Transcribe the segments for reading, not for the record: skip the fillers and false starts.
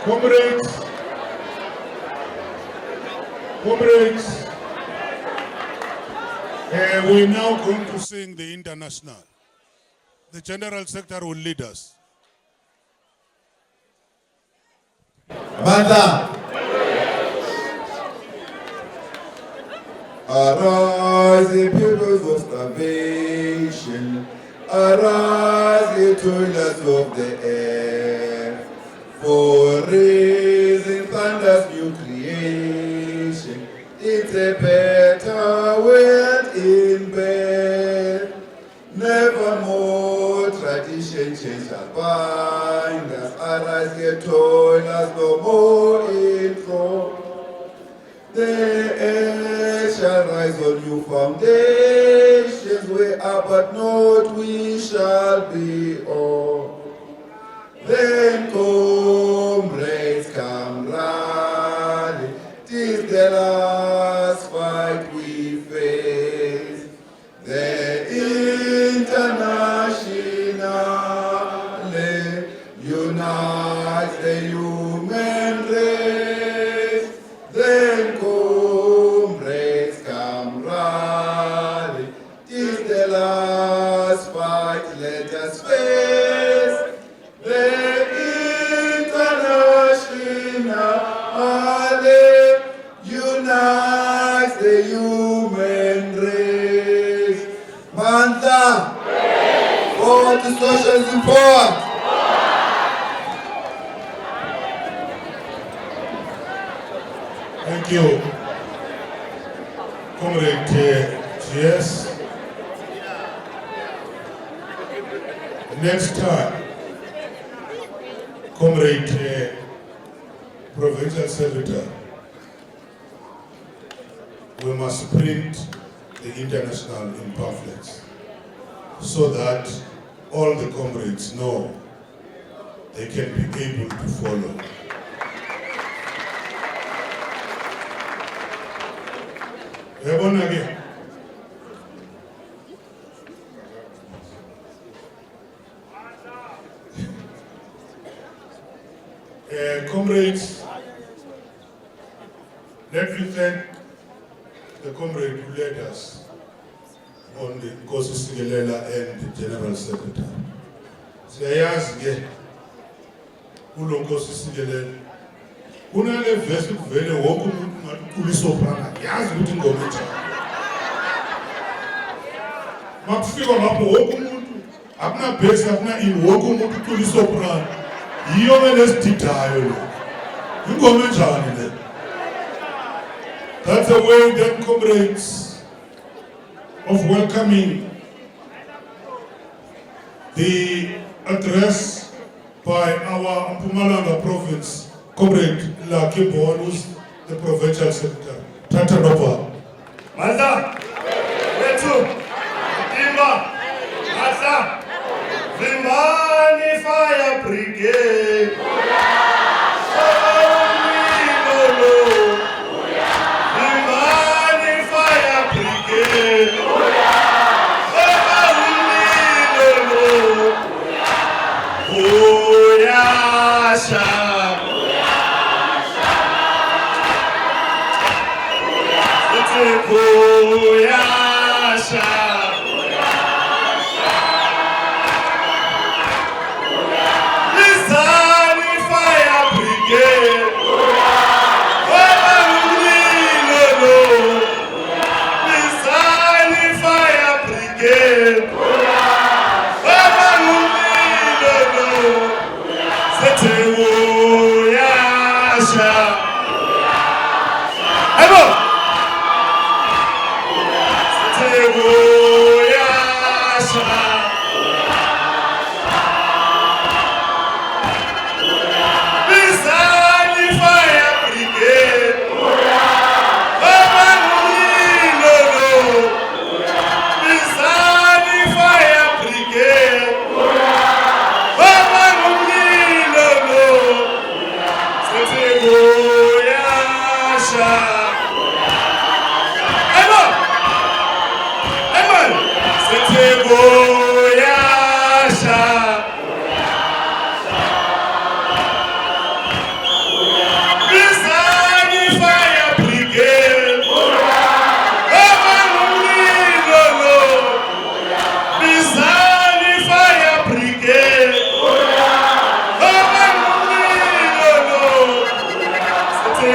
Comrades, we're now going to sing the international. The General Secretary will lead us. Manda. Arise, ye pupils of starvation. Arise, ye toilers of the air. For raising thunder's new creation. It's a better world in bed. Nevermore tradition change shall bind us. Arise, ye toilers, no more in thrall. The air shall rise on new foundations. We are but not, we shall be all. Then comrades come rally. 'Tis the last fight we face. The international unites the human race. Then comrades come rally. 'Tis the last fight, let us face. The international unites the human race. Mantla, forward to socialism, forward. Thank you, Comrade GS. Next time, Comrade Provincial Secretary, we must print the international in pamphlets so that all the comrades know they can be able to follow. Again. Comrades, let me thank the comrade who led us on the Nkosi Sigelela and the General Secretary. Siyayazi ke kulo Nkosi Sigelela kunale verse kuvele wonke umuntu ngathi soprano yazi ukuthi ingoma enjani. Makufika lapho wonke umuntu akuna bass akuna in wonke umuntu ucula soprano. Yiyo ngesididhayo lo. Ingoma enjani le? That's the way then, comrades, of welcoming the address by our Mpumalanga province, Comrade Lakimbo, who's the provincial secretary. Tata Nova. Manda, Wetu, Imba, Masa, Vimani Fire Brigade.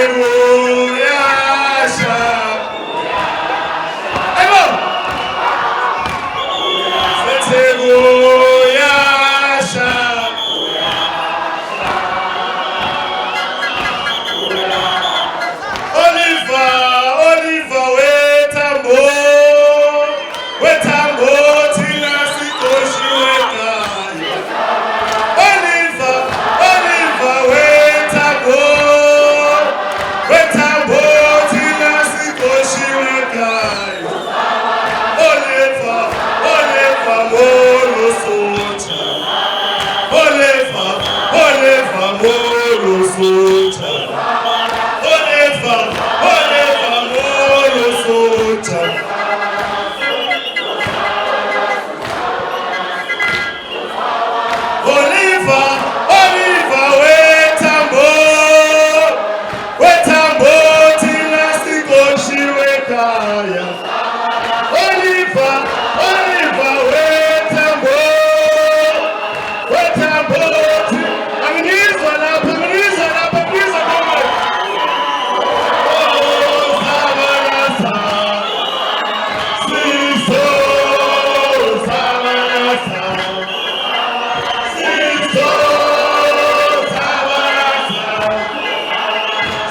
Sekuyasha. Ebo. Sekuyasha. Oliver wetambo. Wetambo tina sikoshiweka. Oliver wetambo. Wetambo tina sikoshiweka. Oliver molo socha. Oliver molo socha. Oliver molo socha. Oliver wetambo tina sikoshiwekaya. Oliver wetambo angizwa lapha kama Sabalasa Siso Sabalasa Siso Sabalasa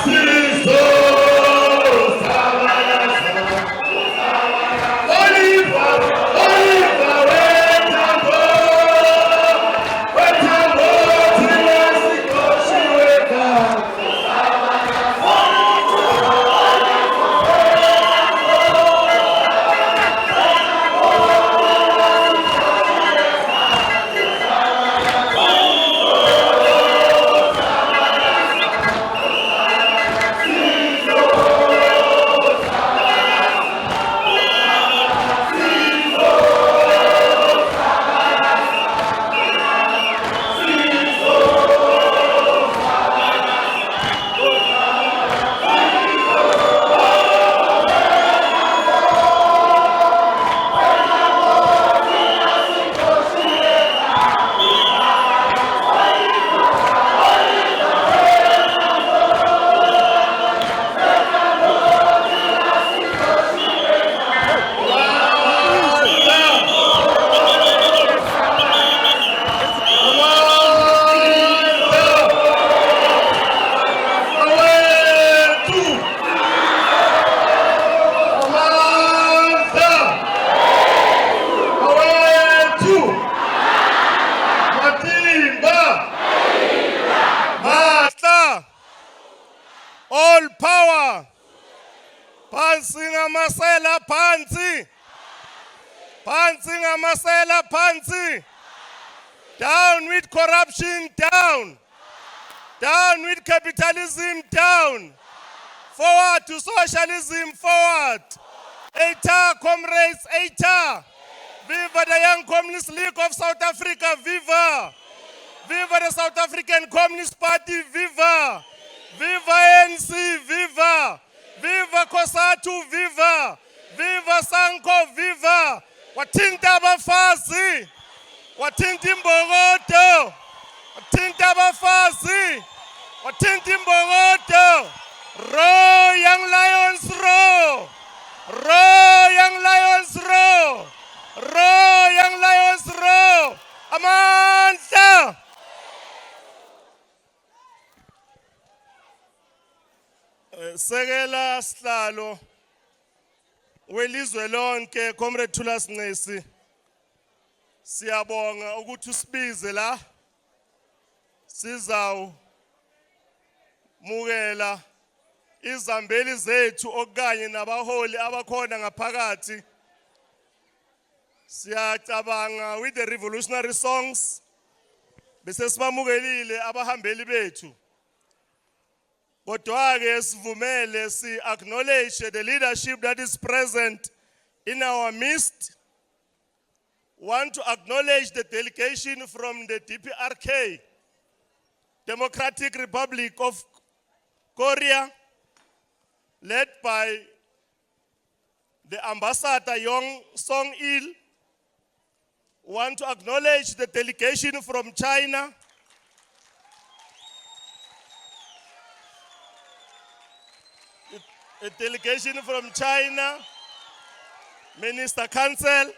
Siso Sabalasa Oliver wetambo tina sikoshiweka. All power. Phansi ngamasela phansi. Phansi ngamasela phansi. Down with corruption, down. Down with capitalism, down. Forward to socialism, forward. ETA, comrades, ETA. Viva the Young Communist League of South Africa, viva. Viva the South African Communist Party, viva. Viva ANC, viva. Viva COSATU, viva. Viva SANCO, viva. Wathinta abafazi. Wathinta imbokodo. Wathinta abafazi. Wathinta imbokodo. Roar, young lions, roar. Roar, young lions, roar. Roar, young lions, roar. Amandla. Sekela sihlalo welizwe lonke Comrade Thulas Ncesi, siyabonga ukuthi usibize la sizawumukela izambeli zethu okanye nabaholi abakhona ngaphakathi. Siyacabanga with the revolutionary songs bese sibamukelile abahambeli bethu. Kodwa ke sivumele si acknowledge the leadership that is present in our midst. Want to acknowledge the delegation from the DPRK, Democratic Republic of Korea, led by the Ambassador Yong Song-il. Want to acknowledge the delegation from China, a delegation from China, Minister Council.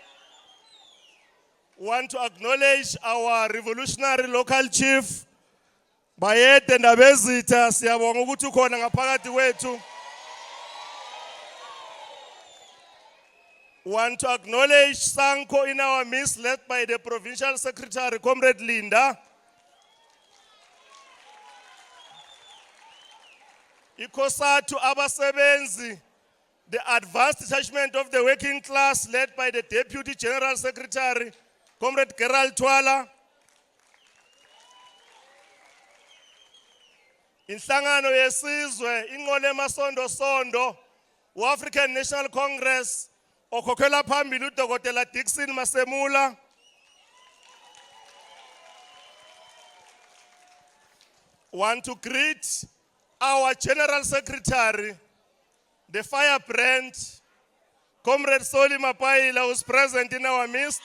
Want to acknowledge our revolutionary local chief, Bayete Ndabezitha, siyabonga ukuthi ukhona ngaphakathi kwethu. Want to acknowledge Sanko in our midst, led by the Provincial Secretary, Comrade Linda. Ikosatu abasebenzi, the advanced detachment of the working class, led by the Deputy General Secretary, Comrade Gerald Twala. Inhlangano yesizwe, ingole masondo sondo, African National Congress, okhokhela phambili uDokotela Dixon Masemula. Want to greet our General Secretary, the firebrand, Comrade Soli Mapaila, who is present in our midst.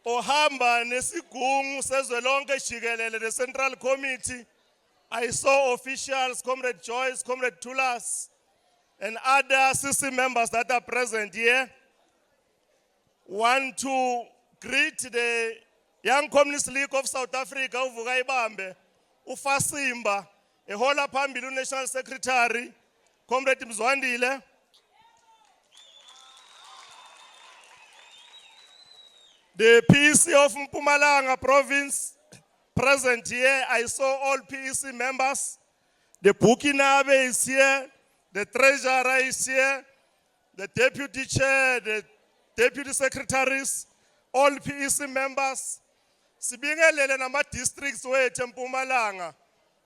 Ohamba nesigungu sezwelonke jikelele, the Central Committee. I saw officials, Comrade Joyce, Comrade Tulas, and other CC members that are present here. Want to greet the Young Communist League of South Africa, uvuka ibambe, uFasimba, ehola phambili National Secretary, Comrade Mzwandile. The PEC of Mpumalanga province present here. I saw all PEC members. The Bukinabe is here. The treasurer is here. The deputy chair, the deputy secretaries, all PEC members. Sibingelele nama districts wethu eMpumalanga.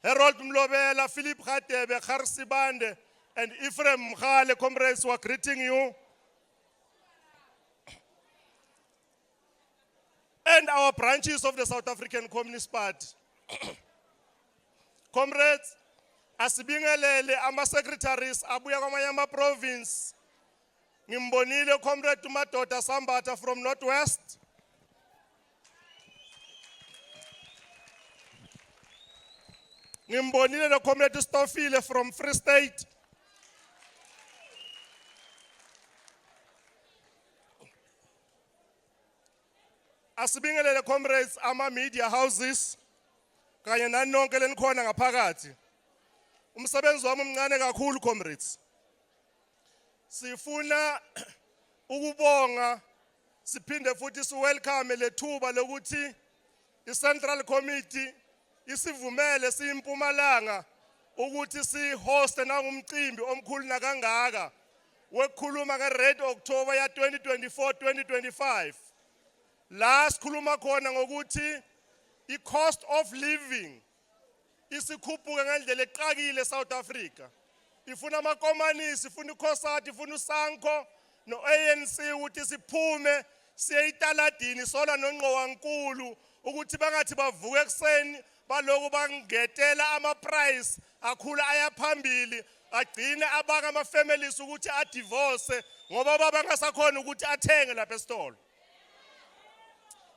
Harold Mlobela, Philip Khatebe, Kharsibande, and Ephraim Mkhale, comrades, were greeting you. And our branches of the South African Communist Party. Comrades, asibingelele ama-secretaries abuya kwamanye province. Ngimbonile Comrade Madoda Sambata from Northwest. Ngimbonile no Comrade Stofile from Free State. Asibingelele comrades ama media houses kanye nanonke lenikhona ngaphakathi. Umsebenzi wami mncane kakhulu comrades. Sifuna ukubonga siphinde futhi welcome lethuba lokuthi i-Central Committee isivumele siyiMpumalanga ukuthi si-host nangumcimbi omkhulu nakangaka wekukhuluma nge-Red October ya 2024-2025. Last khuluma khona ngokuthi i-cost of living isikhuphuke ngendlela eqakile South Africa. Ifuna amakomanisi, ifuna ikhosati, ifuna uSanko no-ANC ukuthi siphume siye italadini sola noNgqowankulu ukuthi bangathi bavuka ekseni baloku bangetela ama-price akhula ayaphambili agcine abanga ama-families ukuthi adivorce ngoba baba ngasakhona ukuthi athenge lapha esitolo.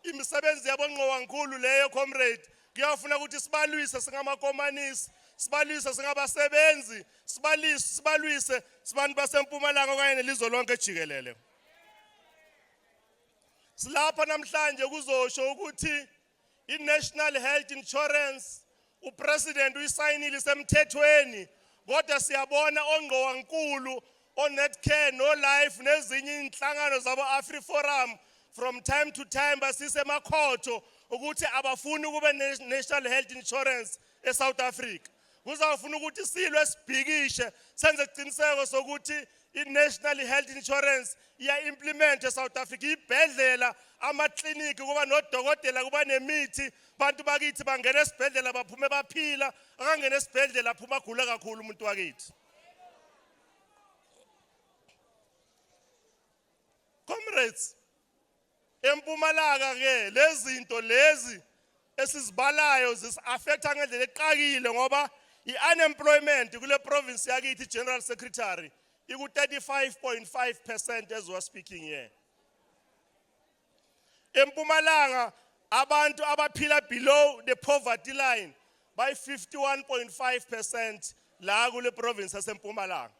Imisebenzi yabo Ngqowankulu leyo comrade kuyafuna ukuthi sibalwise singamakomanisi, sibalwise singabasebenzi, sibalwise sibantu baseMpumalanga okanye nelizwe lonke jikelele. Silapha namhlanje kuzosho ukuthi i-National Health Insurance upresident uyisayinile semthethweni kodwa siyabona oNgqowankulu oNetcare noLife nezinye inhlangano zabo AfriForum from time to time basise emakhoto ukuthi abafuni kube national health insurance eSouth Africa. Kuzawufuna ukuthi silwe sibhikishe senze isiqiniseko sokuthi i-national health insurance iya implement eSouth Africa. Ibhedlela amakliniki kuba nodokotela kuba nemithi bantu bakithi bangena esibhedlela baphume baphila akangena esibhedlela aphuma agula kakhulu umuntu wakithi. Comrades, eMpumalanga ke lezinto lezi esizibalayo zis-affecta ngendlela eqakile ngoba i-unemployment kule province yakithi General Secretary iku 35.5% as we are speaking here. eMpumalanga abantu abaphila below the poverty line by 51.5% la kule province yaseMpumalanga.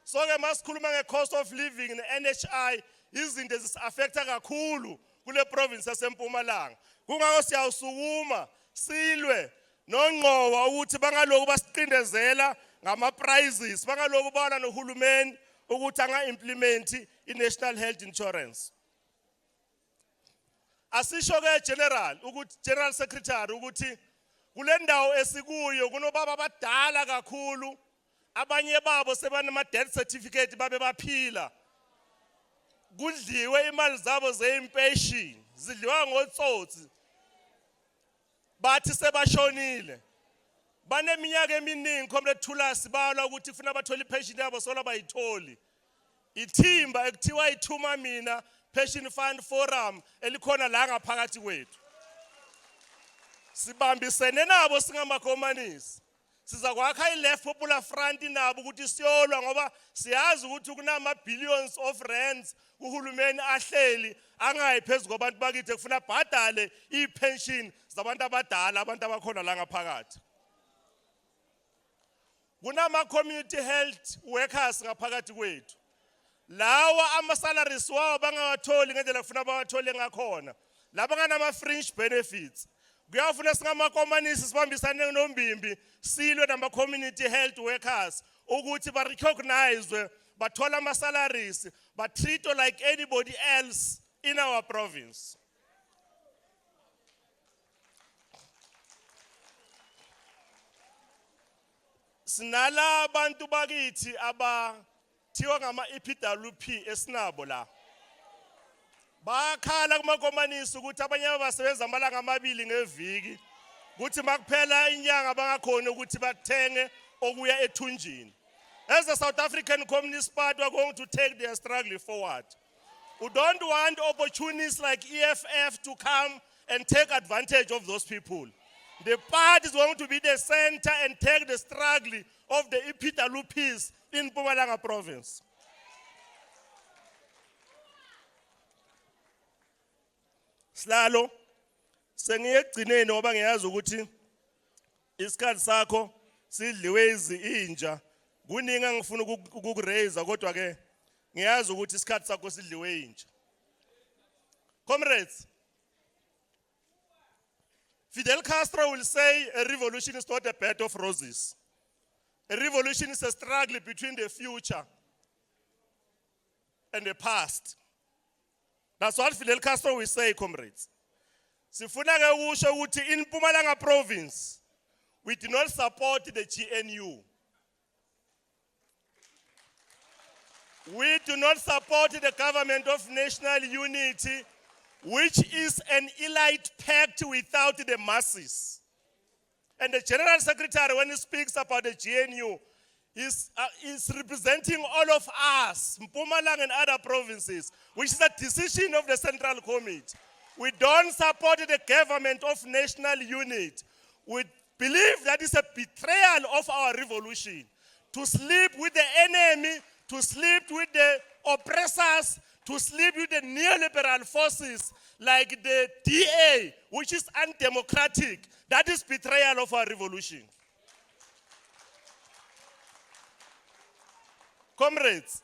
So ke masikhuluma nge-cost of living ne-NHI, izinto zisi-affecta kakhulu kule province yaseMpumalanga. Kungako siyawusukuma silwe nongqowa ukuthi bangaloku basiqindezela ngama-prices, bangaloku bana nohulumeni ukuthi anga-implement i-National Health Insurance. Asisho ke General Secretary ukuthi kule ndawo esikuyo kunobaba abadala kakhulu, abanye babo sebanama-death certificate babe baphila. Kudliwe imali zabo ze-impatient, zidliwa ngotsotsi, bathi sebashonile. Baneminyaka eminingi Comrade Thulasi balwa ukuthi funa bathola i-pension yabo sola bayitholi. Ithimba ekuthiwa ithuma mina Pension Fund Forum elikhona la ngaphakathi kwethu. Sibambisene nabo singamakhomanisi. Siza kwakha i-Left Popular Front nabo ukuthi siyolwa ngoba siyazi ukuthi kunama billions of rands uhulumeni ahleli angayi phezulu kwabantu bakithi kufuna bhadale i-pension zabantu abadala, abantu abakhona la ngaphakathi. Kunama community health workers ngaphakathi kwethu. Lawa ama-salaries wabo bangawatholi ngendlela kufuna bawathole ngakhona. Laba nganama fringe benefits. Kuyafuna singamakhomanisi sibambisane nombimbi silwe nama-community health workers ukuthi ba-recognize, bathola ama-salaries, ba-treat like anybody else in our province. Sinala abantu bakithi abathiwa ngama-EPWP esinabo la. Bakhala kumakhomanisi ukuthi abanye abasebenza amalanga amabili ngeviki, ukuthi makuphela inyanga bangakhona ukuthi bathenge okuya ethunjini. As the South African Communist Party, we are going to take their struggle forward. We don't want opportunities like EFF to come and take advantage of those people. The party is going to be the center and take the struggle of the EPWPs in Mpumalanga province. Slalo, sengiyegcineni ngoba ngiyazi ukuthi isikhathi sakho sidliwe inja. Kuningi angifuna ukukuraise kodwa ke ngiyazi ukuthi isikhathi sakho sidliwe inja. Comrades, Fidel Castro will say a revolution is not a bed of roses. A revolution is a struggle between the future and the past. That's what Fidel Castro will say, comrades. Sifuna ke usho ukuthi in Mpumalanga province, we do not support the GNU. We do not support the government of national unity, which is an elite pact without the masses. And the General Secretary, when he speaks about the GNU, is representing all of us, Mpumalanga and other provinces, which is a decision of the Central Committee. We don't support the government of national unity. We believe that is a betrayal of our revolution. To sleep with the enemy, to sleep with the oppressors, to sleep with the neoliberal forces like the DA, which is undemocratic. That is betrayal of our revolution. Comrades,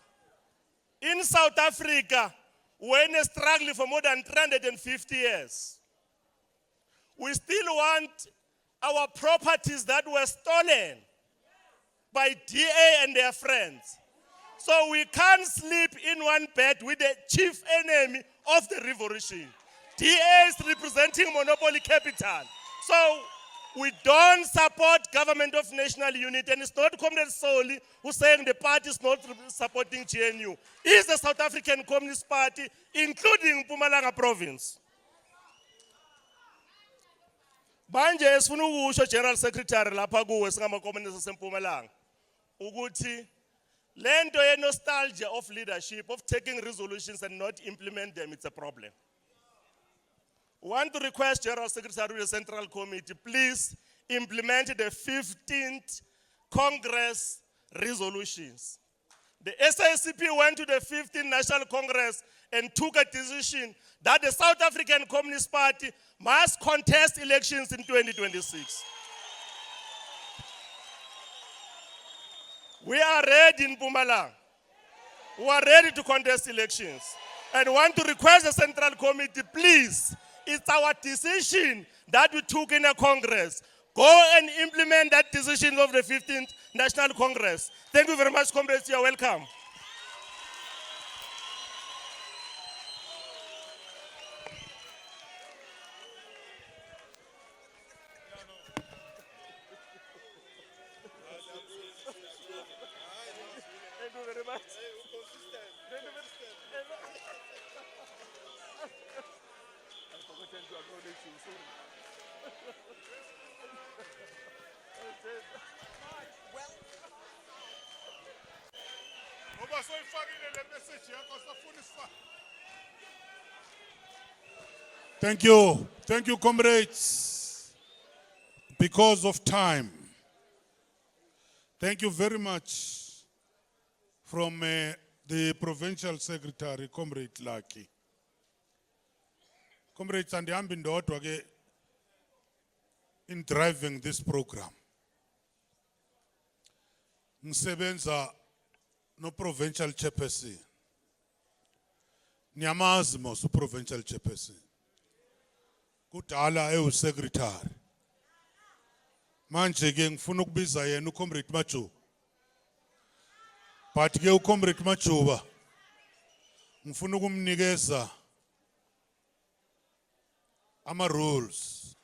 in South Africa, we're in a struggle for more than 350 years. We still want our properties that were stolen by DA and their friends. So we can't sleep in one bed with the chief enemy of the revolution. DA is representing monopoly capital. So we don't support government of national unity, and it's not Comrade Soli who's saying the party is not supporting GNU. It's the South African Communist Party, including Mpumalanga province. Manje esifuna ukusho General Secretary lapha kuwe singamakomunisi aseMpumalanga ukuthi lento ye nostalgia of leadership, of taking resolutions and not implement them, it's a problem. We want to request General Secretary of the Central Committee, please implement the 15th Congress resolutions. The SACP went to the 15th National Congress and took a decision that the South African Communist Party must contest elections in 2026. We are ready in Mpumalanga. We are ready to contest elections. And want to request the Central Committee, please, it's our decision that we took in a Congress. Go and implement that decision of the 15th National Congress. Thank you very much, comrades. You are welcome. Thank you very much. Thank you, comrades. Because of time, thank you very much from the Provincial Secretary, Comrade Lucky. Comrades, and I'm in driving this program. Ngisebenza no provincial chairperson. Niyamazi mos provincial chairperson. Kudala secretary. Manje ke ngifuna ukubiza yena uComrade Majuba. But ke uComrade Majuba ngifuna ukumnikeza ama rules.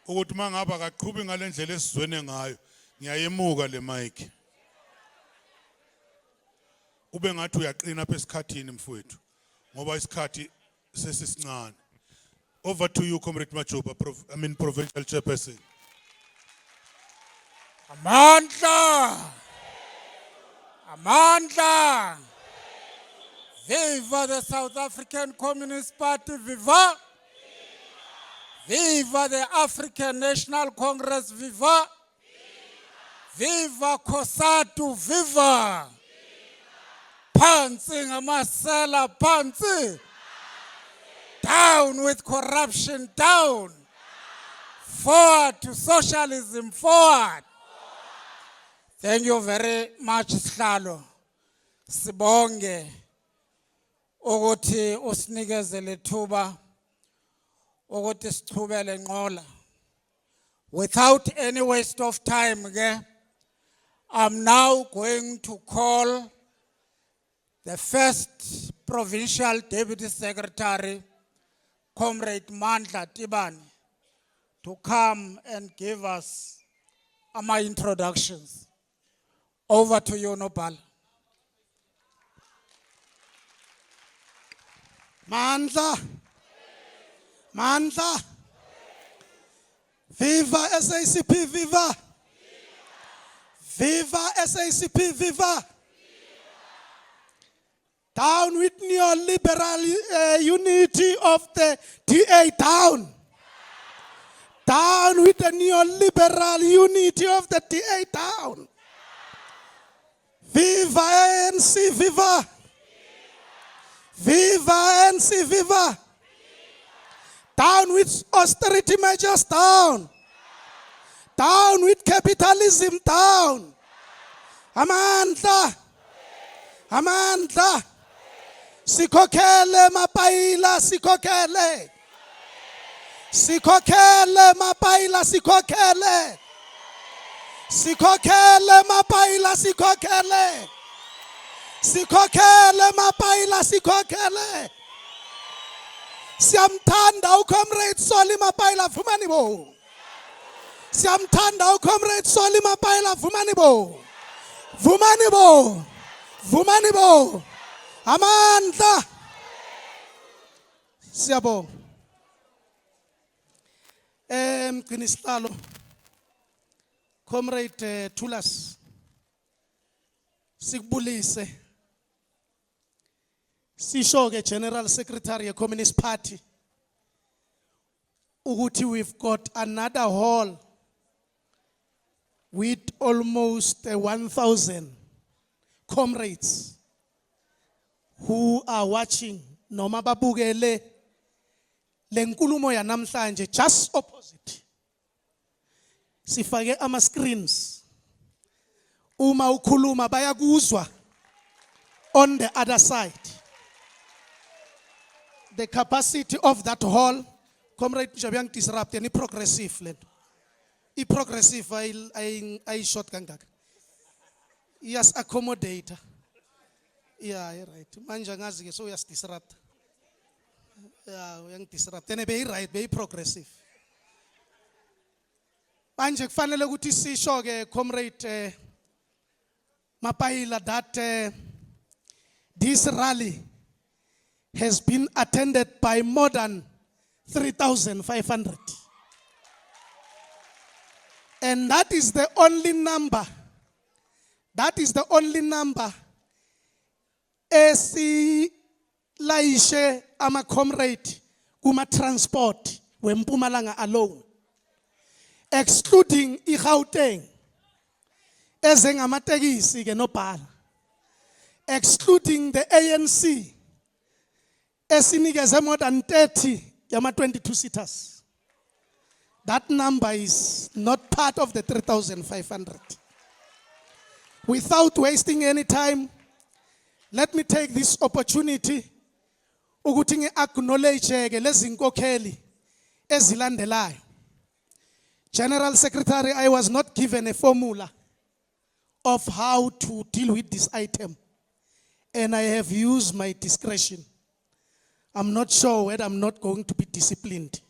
Ukuthi mangaba akaqhubi ngalendlela esizwene ngayo, ngiyayemuka le mic. Ube ngathi uyaqina apha esikhathini mfowethu ngoba isikhathi sesisincane. Over to you, Comrade Majuba, Provincial Chairperson. Amandla. Viva the South African Communist Party, viva. Viva the African National Congress, viva. Viva COSATU, viva. Phansi ngamasela, phansi. Down with corruption, down. Forward to socialism, forward. Thank you very much, Sihlalo. Sibonge ukuthi usinikezele thuba ukuthi sichubele nqola. Without any waste of time, I'm now going to call the first Provincial Deputy Secretary, Comrade Mandla Tibani, to come and give us my introductions. Over to you, Nopal. Mandla. Viva SACP, viva. Viva SACP, viva. Down with neoliberal unity of the DA, down. Down with the neoliberal unity of the DA, down. Viva ANC, viva. Viva ANC, viva. Down with austerity measures, down. Down with capitalism, down. Amandla. Sikhokhele mapaila, sikhokhele. Sikhokhele mapaila, sikhokhele. Sikhokhele mapaila, sikhokhele. Sikhokhele mapaila, sikhokhele. Siyamthanda uComrade Solly Mapaila, vumani bo. Siyamthanda uComrade Solly Mapaila, vumani bo. Vumani bo. Vumani bo. Amandla. Siyabonga. Mgcinisihlalo Comrade Thulas, sikubulise. Sisho ke General Secretary of Communist Party ukuthi we've got another hall with almost 1,000 comrades who are watching noma babukele lenkulumo yanamhlanje just opposite. Sifake ama screens. Uma ukhuluma bayakuzwa on the other side. The capacity of that hall, comrade Jabiang disrupt any progressive lento. I progressive I short kangaka. Yes, accommodator. Yeah, right. Manja ngazi ke so yas disrupt. Yeah, uyang disrupt. Ene be right, be progressive. Manje kufanele ukuthi sisho ke comrade Mapaila that this rally has been attended by more than 3,500. And that is the only number. That is the only number. Esi laishe ama comrade kuma transport weMpumalanga alone, excluding iGauteng ezengamatekisi ke nobhala, excluding the ANC esinikeze more than 30 yama 22 seaters. That number is not part of the 3,500. Without wasting any time, let me take this opportunity ukuthi ngi-acknowledge ke lezinkokheli ezilandelayo. General Secretary, I was not given a formula of how to deal with this item, and I have used my discretion. I'm not sure whether I'm not going to be disciplined,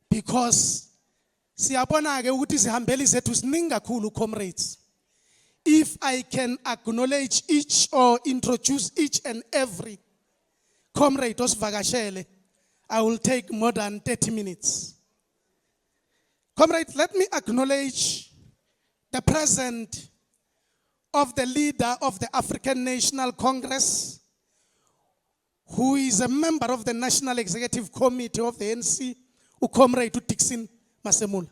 because siyabona ke ukuthi sihambeli zethu siningi kakhulu comrades. If I can acknowledge each or introduce each and every comrade osivakashele, I will take more than 30 minutes. Comrades, let me acknowledge the presence of the leader of the African National Congress, who is a member of the National Executive Committee of the ANC, Comrade Dixon Masemula.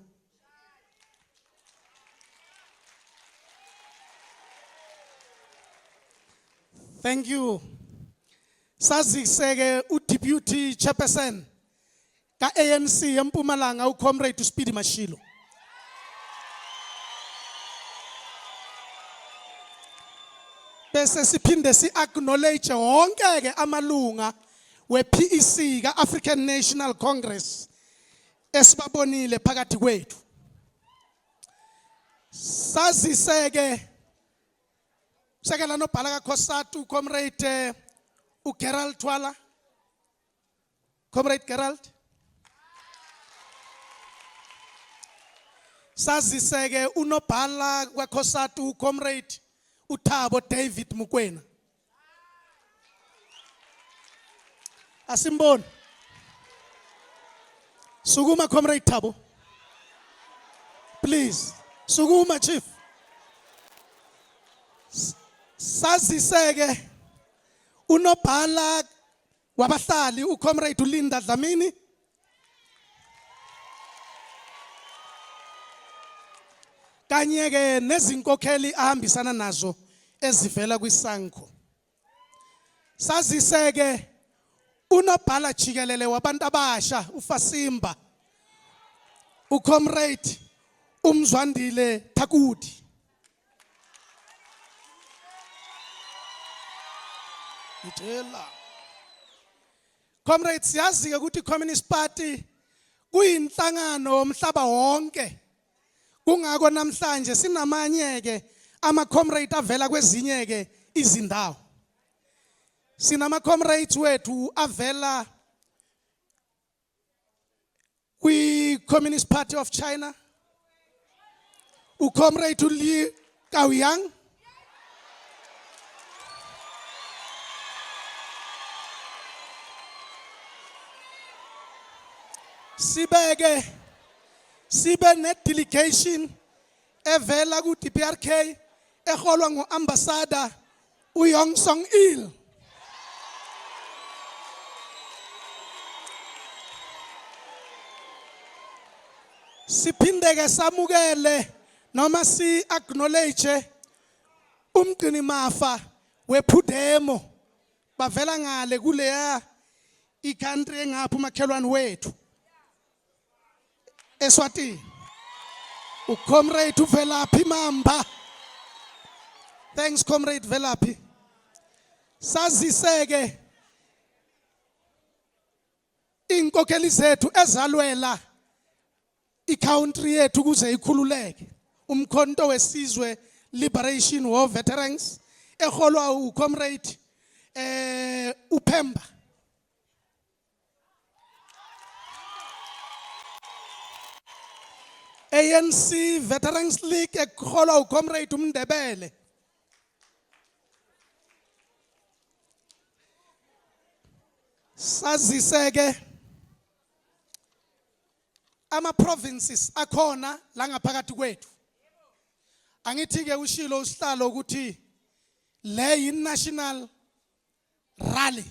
Thank you. Saziseke Deputy Chairperson ka ANC eMpumalanga Comrade Speedy Mashilo. Bese siphinde si-acknowledge wonke ke amalunga we-PEC ka-African National Congress esibabonile phakathi kwethu. Saziseke sekela nobhala kaKhosatu Comrade uGerald Twala. Comrade Gerald. Saziseke unobhala kaKhosatu Comrade uThabo David Mukwena. Asimboni. Sukuma Comrade Thabo. Please. Sukuma Chief. Saziseke unobhala wabahlali uComrade uLinda Dlamini. Kanye ke nezinkokheli ahambisana nazo ezivela kwiSANCO. Saziseke unobhala jikelele wabantu abasha uFasimba uComrade uMzwandile Thakudi. Itela. Comrades, siyazi ukuthi iCommunist Party kuyinhlangano umhlaba wonke. Kungako namhlanje sinamanye ke ama comrades avela kwezinye ke izindawo. Sinama comrades wethu avela kwi-Communist Party of China. uComrade uLi Kaoyang. Sibe net delegation evela ku DPRK eholwa nguambassador uYong Song Il. Siphinde ke samukele noma si acknowledge umgcini mafa wephudemo bavela ngale kuleya i-country engapha umakhelwane wethu eSwatini uComrade uVelaphi Mamba. Thanks Comrade Velaphi. Saziseke inkokheli zethu ezalwela i-country yethu kuze ikhululeke. Umkhonto wesizwe Liberation War Veterans eholwa uComrade uPhemba. ANC Veterans League eholwa uComrade uMndebele. Saziseke ama provinces akhona la ngaphakathi kwethu. Angithi ke ushilo usihlalo ukuthi le national rally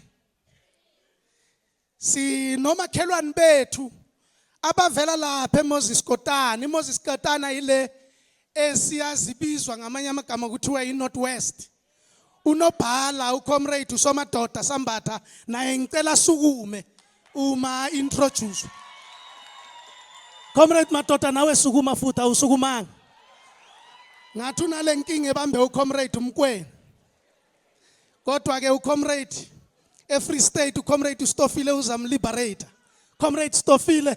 si noma khelwane bethu abavela lapha eMoses Kotane. iMoses Kotane ile esiyazibizwa ngamanye amagama kuthiwa iNorthwest. Unobhala uComrade uSomadoda Sambatha naye ngicela sukume uma introduce. Comrade Madoda nawe sukuma futhi awusukumanga. Ngathi unale nkinga ebambe uComrade uMkweni. Kodwa ke uComrade eFree State uComrade uStofile uzamliberator. Comrade Stofile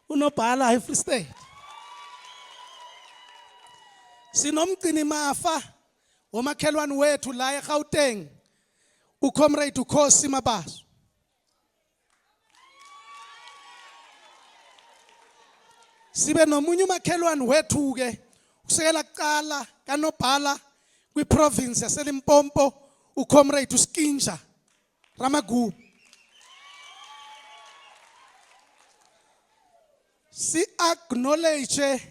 unobhala eFree State. Sinomgcini mafa omakhelwane wethu la eGauteng uComrade uKhosi Mabaso. Sibe nomunye umakhelwane wethu ke usekela kuqala kanobhala kwiprovince yaseLimpopo uComrade uSkinja Ramagu. Si acknowledge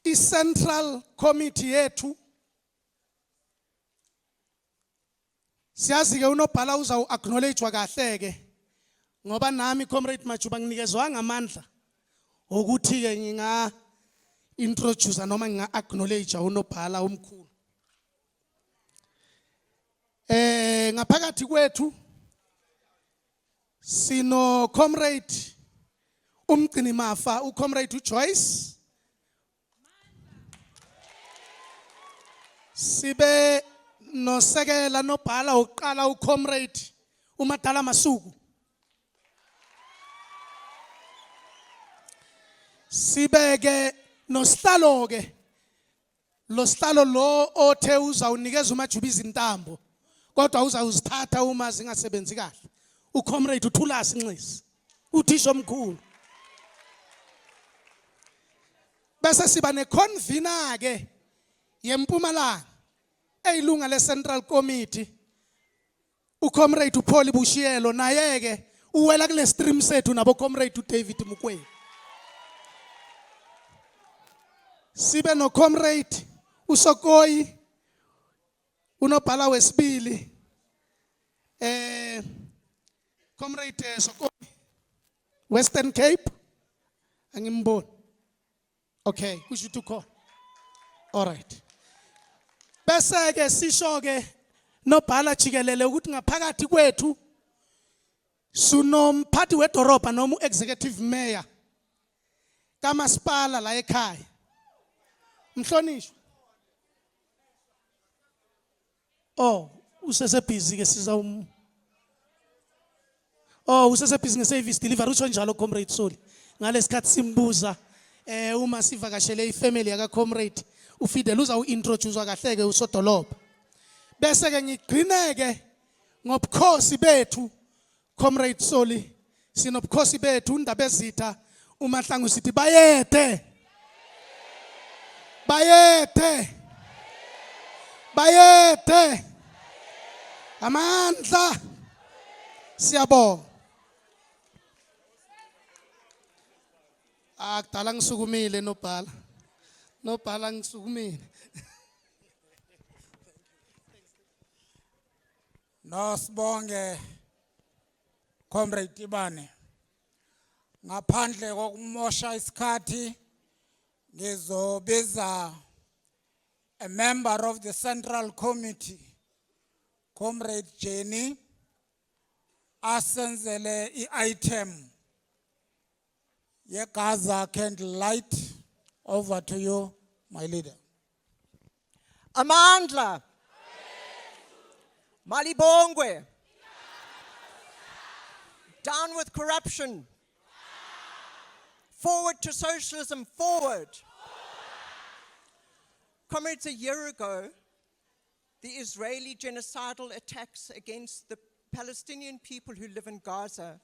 i-Central Committee yethu. Siyazi ke unobhala uza acknowledgewa kahle ke ngoba nami Comrade Majuba nginikezwa ngamandla ukuthi ke nginga introduce noma nginga acknowledge unobhala omkhulu. Ngaphakathi kwethu sino Comrade umgcini mafa uComrade uJoyce. Sibe nosekela nobhala uqala uComrade uMadala Masuku. Sibeke nosihlalo ke lo sihlalo lo othe uzawunikeza uMajuba izintambo kodwa uzawuzithatha uma zingasebenzi kahle. uComrade uThulasi Nxesi uthisha omkhulu. Bese siba neconvener ke yeMpumalanga eyilunga leCentral Committee uComrade uPaul Bushiyelo naye ke uwela kule stream sethu nabo Comrade uDavid Mukweni. Sibe no Comrade uSokoyi unobhala wesibili Comrade Sokoyi Western Cape angimboni. Okay, kusho to call. All right. Bese ke sisho ke nobhala jikelele ukuthi ngaphakathi kwethu sunomphathi wedoroba noma uexecutive mayor kamasipala la ekhaya. Mhlonishwa. Oh, usesebhizi ke siza usesebhizi ngeservice delivery utsho njalo Comrade Soli. Ngalesikhathi simbuza uma sivakashele ifamily yaka Comrade uFidel uza uintroduce kahle ke usodolopha. Bese ke ngigcineke ngobukhosi bethu Comrade Soli. Sinobukhosi bethu undaba ezitha uMahlangu sithi bayethe. Bayethe. Bayethe. Amandla. Siyabonga. Akudala ngisukumile nobhala. Nobhala ngisukumile. Nosibonge Comrade Ibane. Ngaphandle kokumosha isikhathi ngizobiza a member of the Central Committee, Comrade Jenny, asenzele i-item ye-Gaza candlelight. Over to you, my leader. Amandla. Malibongwe. Down with corruption. Forward to socialism, forward. Comrades, a year ago, the Israeli genocidal attacks against the Palestinian people who live in Gaza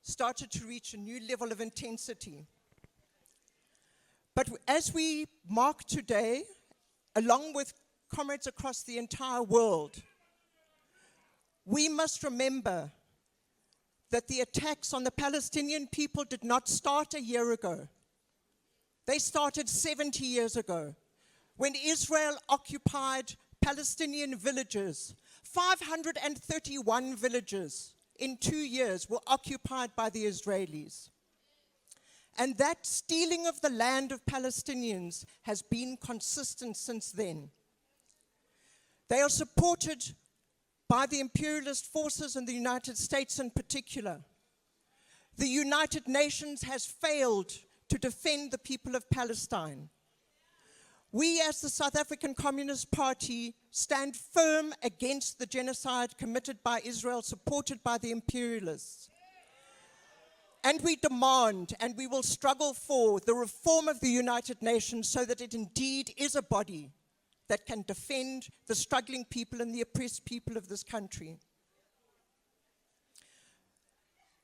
started to reach a new level of intensity. But as we mark today, along with comrades across the entire world, we must remember that the attacks on the Palestinian people did not start a year ago. They started 70 years ago, when Israel occupied Palestinian villages. 531 villages in 2 years were occupied by the Israelis. And that stealing of the land of Palestinians has been consistent since then. They are supported by the imperialist forces in the United States in particular. The United Nations has failed to defend the people of Palestine. We as the South African Communist Party stand firm against the genocide committed by Israel, supported by the imperialists. And we demand, and we will struggle for, the reform of the United Nations so that it indeed is a body that can defend the struggling people and the oppressed people of this country.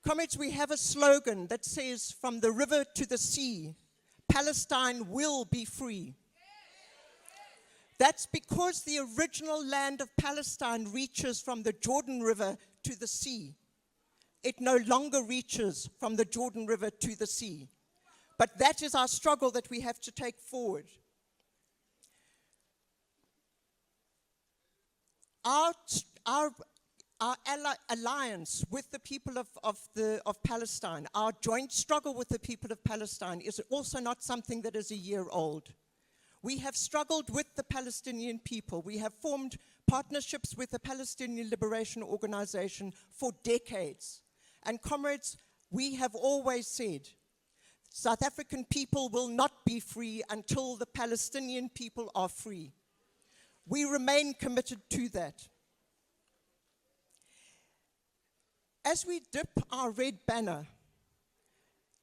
Comrades, we have a slogan that says, from the river to the sea, Palestine will be free. That's because the original land of Palestine reaches from the Jordan River to the sea. It no longer reaches from the Jordan River to the sea. But that is our struggle that we have to take forward. Our alliance with the people of Palestine, our joint struggle with the people of Palestine is also not something that is a year old. We have struggled with the Palestinian people. We have formed partnerships with the Palestinian Liberation Organization for decades. And comrades, we have always said, South African people will not be free until the Palestinian people are free. We remain committed to that. As we dip our red banner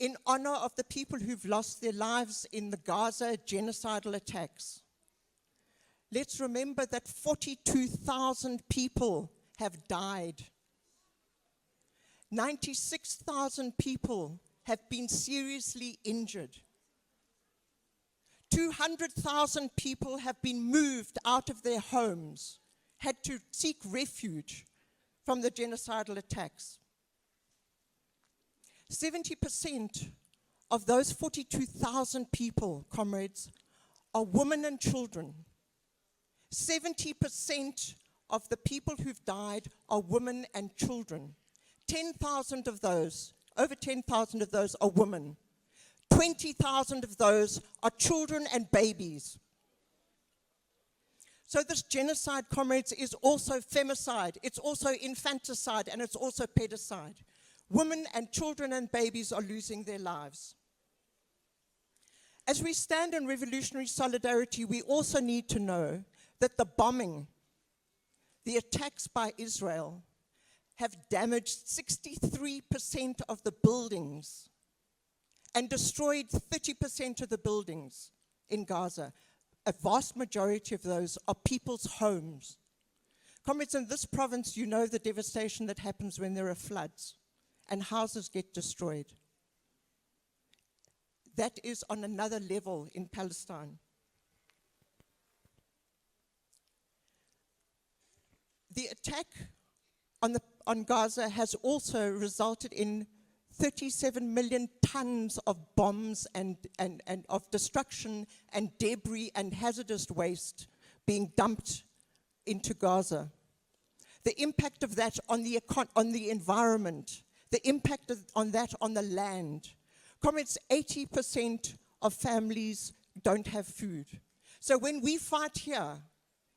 in honor of the people who've lost their lives in the Gaza genocidal attacks, let's remember that 42,000 people have died. 96,000 people have been seriously injured. 200,000 people have been moved out of their homes, had to seek refuge from the genocidal attacks. 70% of those 42,000 people, comrades, are women and children. 70% of the people who've died are women and children. 10,000 of those, over 10,000 of those are women. 20,000 of those are children and babies. So this genocide, comrades, is also femicide, it's also infanticide, and it's also pedicide. Women and children and babies are losing their lives. As we stand in revolutionary solidarity, we also need to know that the bombing, the attacks by Israel, have damaged 63% of the buildings and destroyed 30% of the buildings in Gaza. A vast majority of those are people's homes. Comrades, in this province, you know the devastation that happens when there are floods and houses get destroyed. That is on another level in Palestine. The attack on Gaza has also resulted in 37 million tons of bombs and of destruction and debris and hazardous waste being dumped into Gaza. The impact of that on the environment, the impact on that on the land. Comrades, 80% of families don't have food. So when we fight here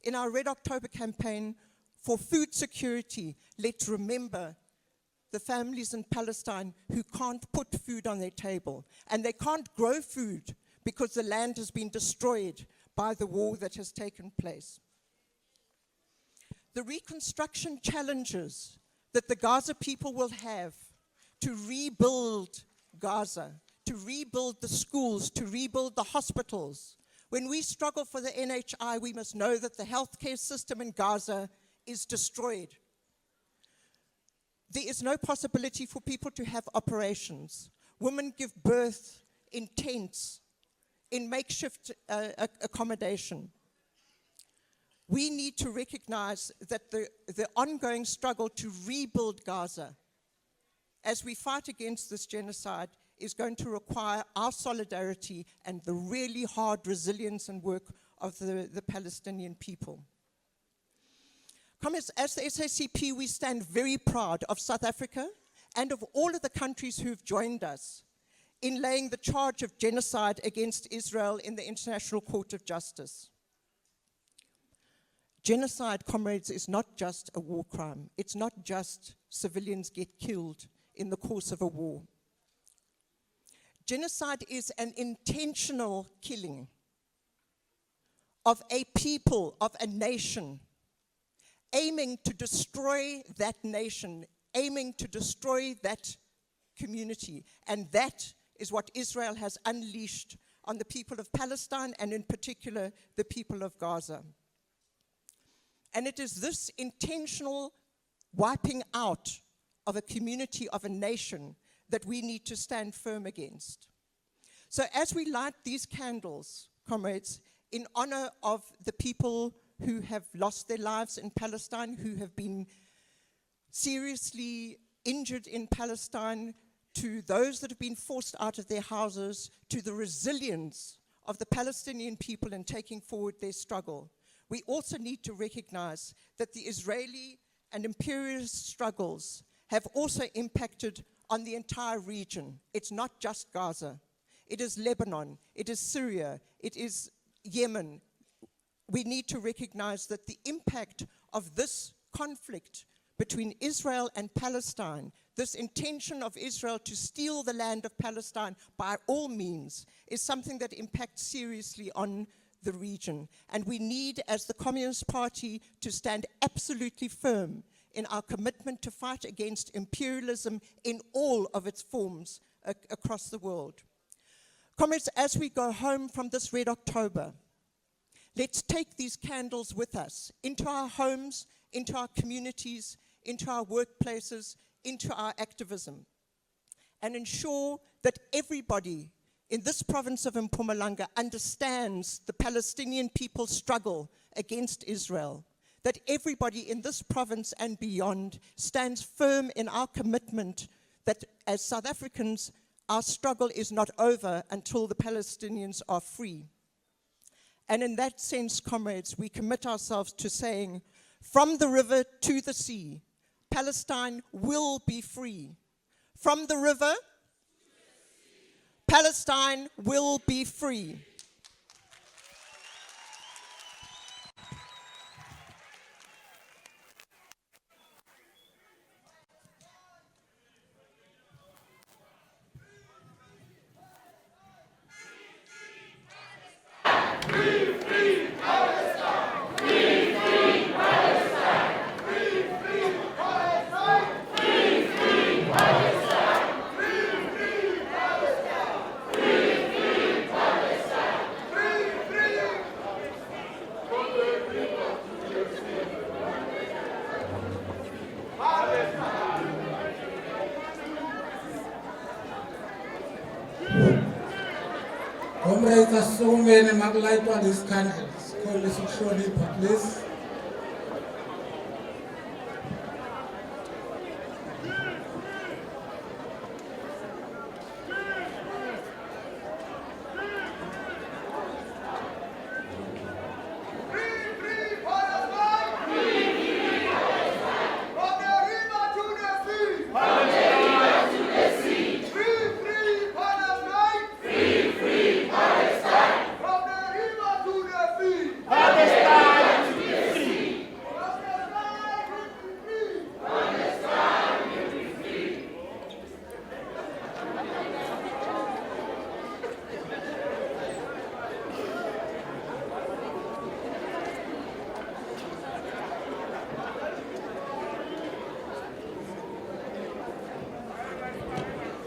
in our Red October campaign for food security, let's remember the families in Palestine who can't put food on their table. And they can't grow food because the land has been destroyed by the war that has taken place. The reconstruction challenges that the Gaza people will have to rebuild Gaza, to rebuild the schools, to rebuild the hospitals. When we struggle for the NHI, we must know that the healthcare system in Gaza is destroyed. There is no possibility for people to have operations. Women give birth in tents, in makeshift accommodation. We need to recognize that the ongoing struggle to rebuild Gaza as we fight against this genocide is going to require our solidarity and the really hard resilience and work of the Palestinian people. Comrades, as the SACP, we stand very proud of South Africa and of all of the countries who've joined us in laying the charge of genocide against Israel in the International Court of Justice. Genocide, comrades, is not just a war crime. It's not just civilians get killed in the course of a war. Genocide is an intentional killing of a people, of a nation, aiming to destroy that nation, aiming to destroy that community. And that is what Israel has unleashed on the people of Palestine and in particular the people of Gaza. And it is this intentional wiping out of a community, of a nation, that we need to stand firm against. So as we light these candles, comrades, in honor of the people who have lost their lives in Palestine, who have been seriously injured in Palestine, to those that have been forced out of their houses, to the resilience of the Palestinian people in taking forward their struggle, we also need to recognize that the Israeli and imperialist struggles have also impacted on the entire region. It's not just Gaza. It is Lebanon. It is Syria. It is Yemen. We need to recognize that the impact of this conflict between Israel and Palestine, this intention of Israel to steal the land of Palestine by all means, is something that impacts seriously on the region. And we need, as the Communist Party, to stand absolutely firm in our commitment to fight against imperialism in all of its forms across the world. Comrades, as we go home from this Red October, let's take these candles with us into our homes, into our communities, into our workplaces, into our activism, and ensure that everybody in this province of Mpumalanga understands the Palestinian people's struggle against Israel, that everybody in this province and beyond stands firm in our commitment that as South Africans, our struggle is not over until the Palestinians are free. And in that sense, comrades, we commit ourselves to saying, from the river to the sea, Palestine will be free. From the river, Palestine will be free. Comrades, there's so many maglight on these candles. Call this Shonipa, please. Free, free Palestine! Free, free Palestine!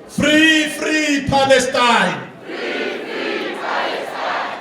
Free, free Palestine.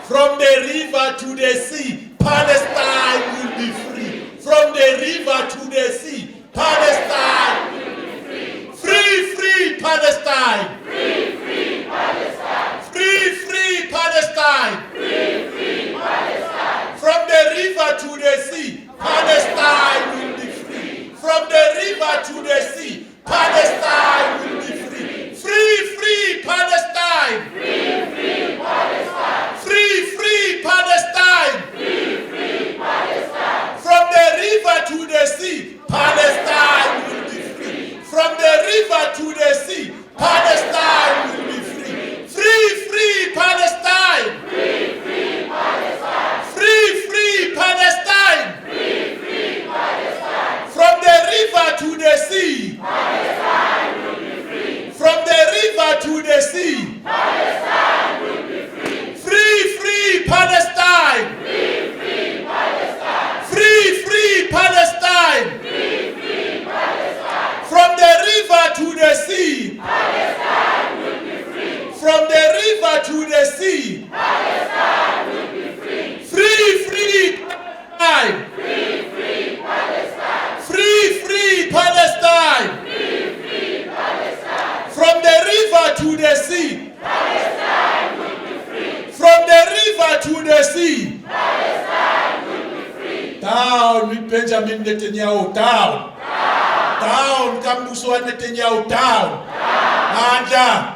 From the river to the sea, Palestine will be free. From the river to the sea, Palestine will be free. Free, free Palestine. Free, free Palestine. Free, free Palestine. Free, free Palestine. From the river to the sea, Palestine will be free. From the river to the sea, Palestine will be free. Free, free Palestine. Free, free Palestine. Free, free Palestine. Free, free Palestine. From the river to the sea, Palestine will be free. From the river to the sea, Palestine will be free. Free, free Palestine. Free, free Palestine. Free, free Palestine. Free, free Palestine. From the river to the sea, Palestine will be free. From the river to the sea, Palestine will be free. Free, free Palestine. Free, free Palestine. Free, free Palestine. Free, free Palestine. From the river to the sea, Palestine will be free. From the river to the sea, Palestine will be free. Free, free Palestine. Free, free Palestine. Free, free Palestine. Free, free Palestine. From the river to the sea, Palestine will be free. From the river to the sea, Palestine will be free. Down with Benjamin Netanyahu, down. Down, Kambuso Netanyahu, down. Manda.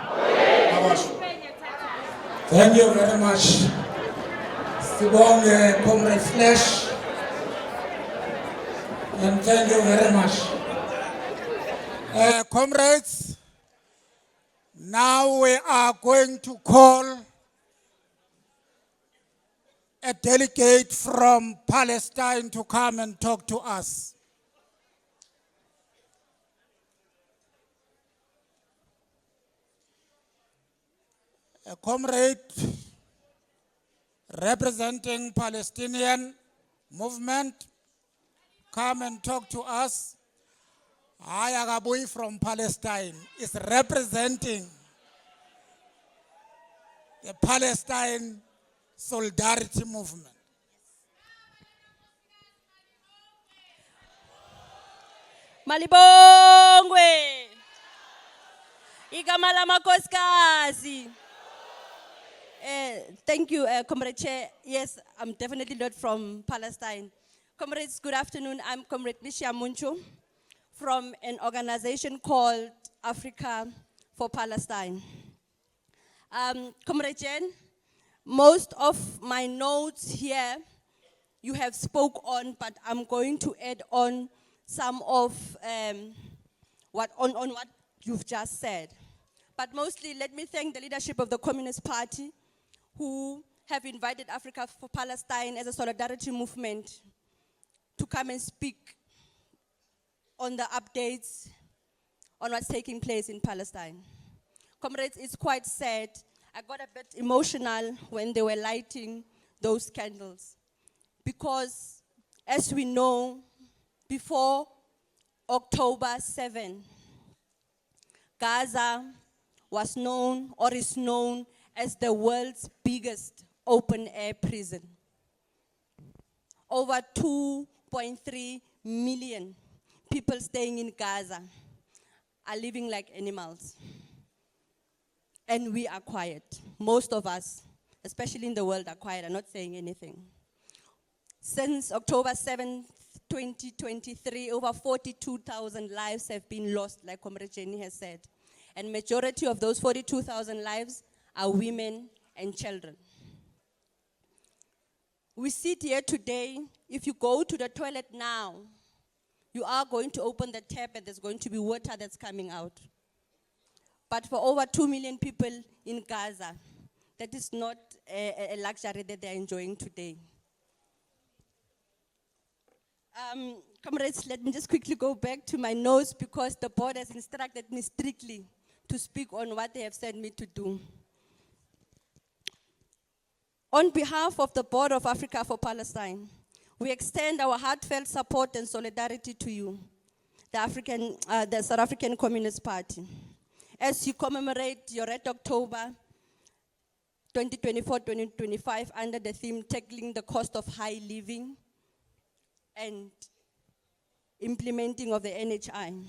Thank you very much. Sibonge, Comrade Flesh. And thank you very much. Comrades, now we are going to call a delegate from Palestine to come and talk to us. A comrade representing Palestinian movement, come and talk to us. Ayagabui from Palestine is representing the Palestine Solidarity Movement. Malibongwe. Igama lamakosikazi. Thank you, Comrade Chair. Yes, I'm definitely not from Palestine. Comrades, good afternoon. I'm Comrade Lisha Munchu from an organization called Africa for Palestine. Comrade Jen, most of my notes here you have spoke on, but I'm going to add on some of what you've just said. But mostly, let me thank the leadership of the Communist Party who have invited Africa for Palestine as a solidarity movement to come and speak on the updates on what's taking place in Palestine. Comrades, it's quite sad. I got a bit emotional when they were lighting those candles because, as we know, before October 7, Gaza was known or is known as the world's biggest open-air prison. Over 2.3 million people staying in Gaza are living like animals. And we are quiet. Most of us, especially in the world, are quiet, are not saying anything. Since October 7th, 2023, over 42,000 lives have been lost, like Comrade Jenny has said. And majority of those 42,000 lives are women and children. We sit here today. If you go to the toilet now, you are going to open the tap and there's going to be water that's coming out. But for over 2 million people in Gaza, that is not a luxury that they're enjoying today. Comrades, let me just quickly go back to my notes because the board has instructed me strictly to speak on what they have sent me to do. On behalf of the Board of Africa for Palestine, we extend our heartfelt support and solidarity to you, the South African Communist Party, as you commemorate your Red October 2024-2025 under the theme Tackling the Cost of High Living and implementing of the NHI.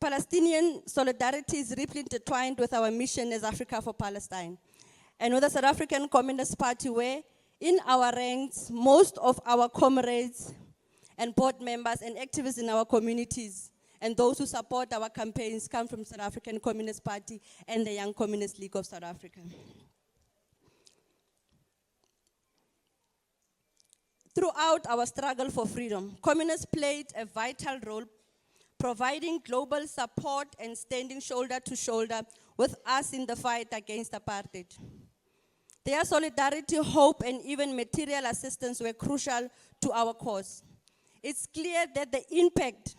Palestinian solidarity is deeply intertwined with our mission as Africa for Palestine. And with the South African Communist Party, where in our ranks, most of our comrades and board members and activists in our communities and those who support our campaigns come from South African Communist Party and the Young Communist League of South Africa. Throughout our struggle for freedom, communists played a vital role providing global support and standing shoulder to shoulder with us in the fight against apartheid. Their solidarity, hope, and even material assistance were crucial to our cause. It's clear that the impact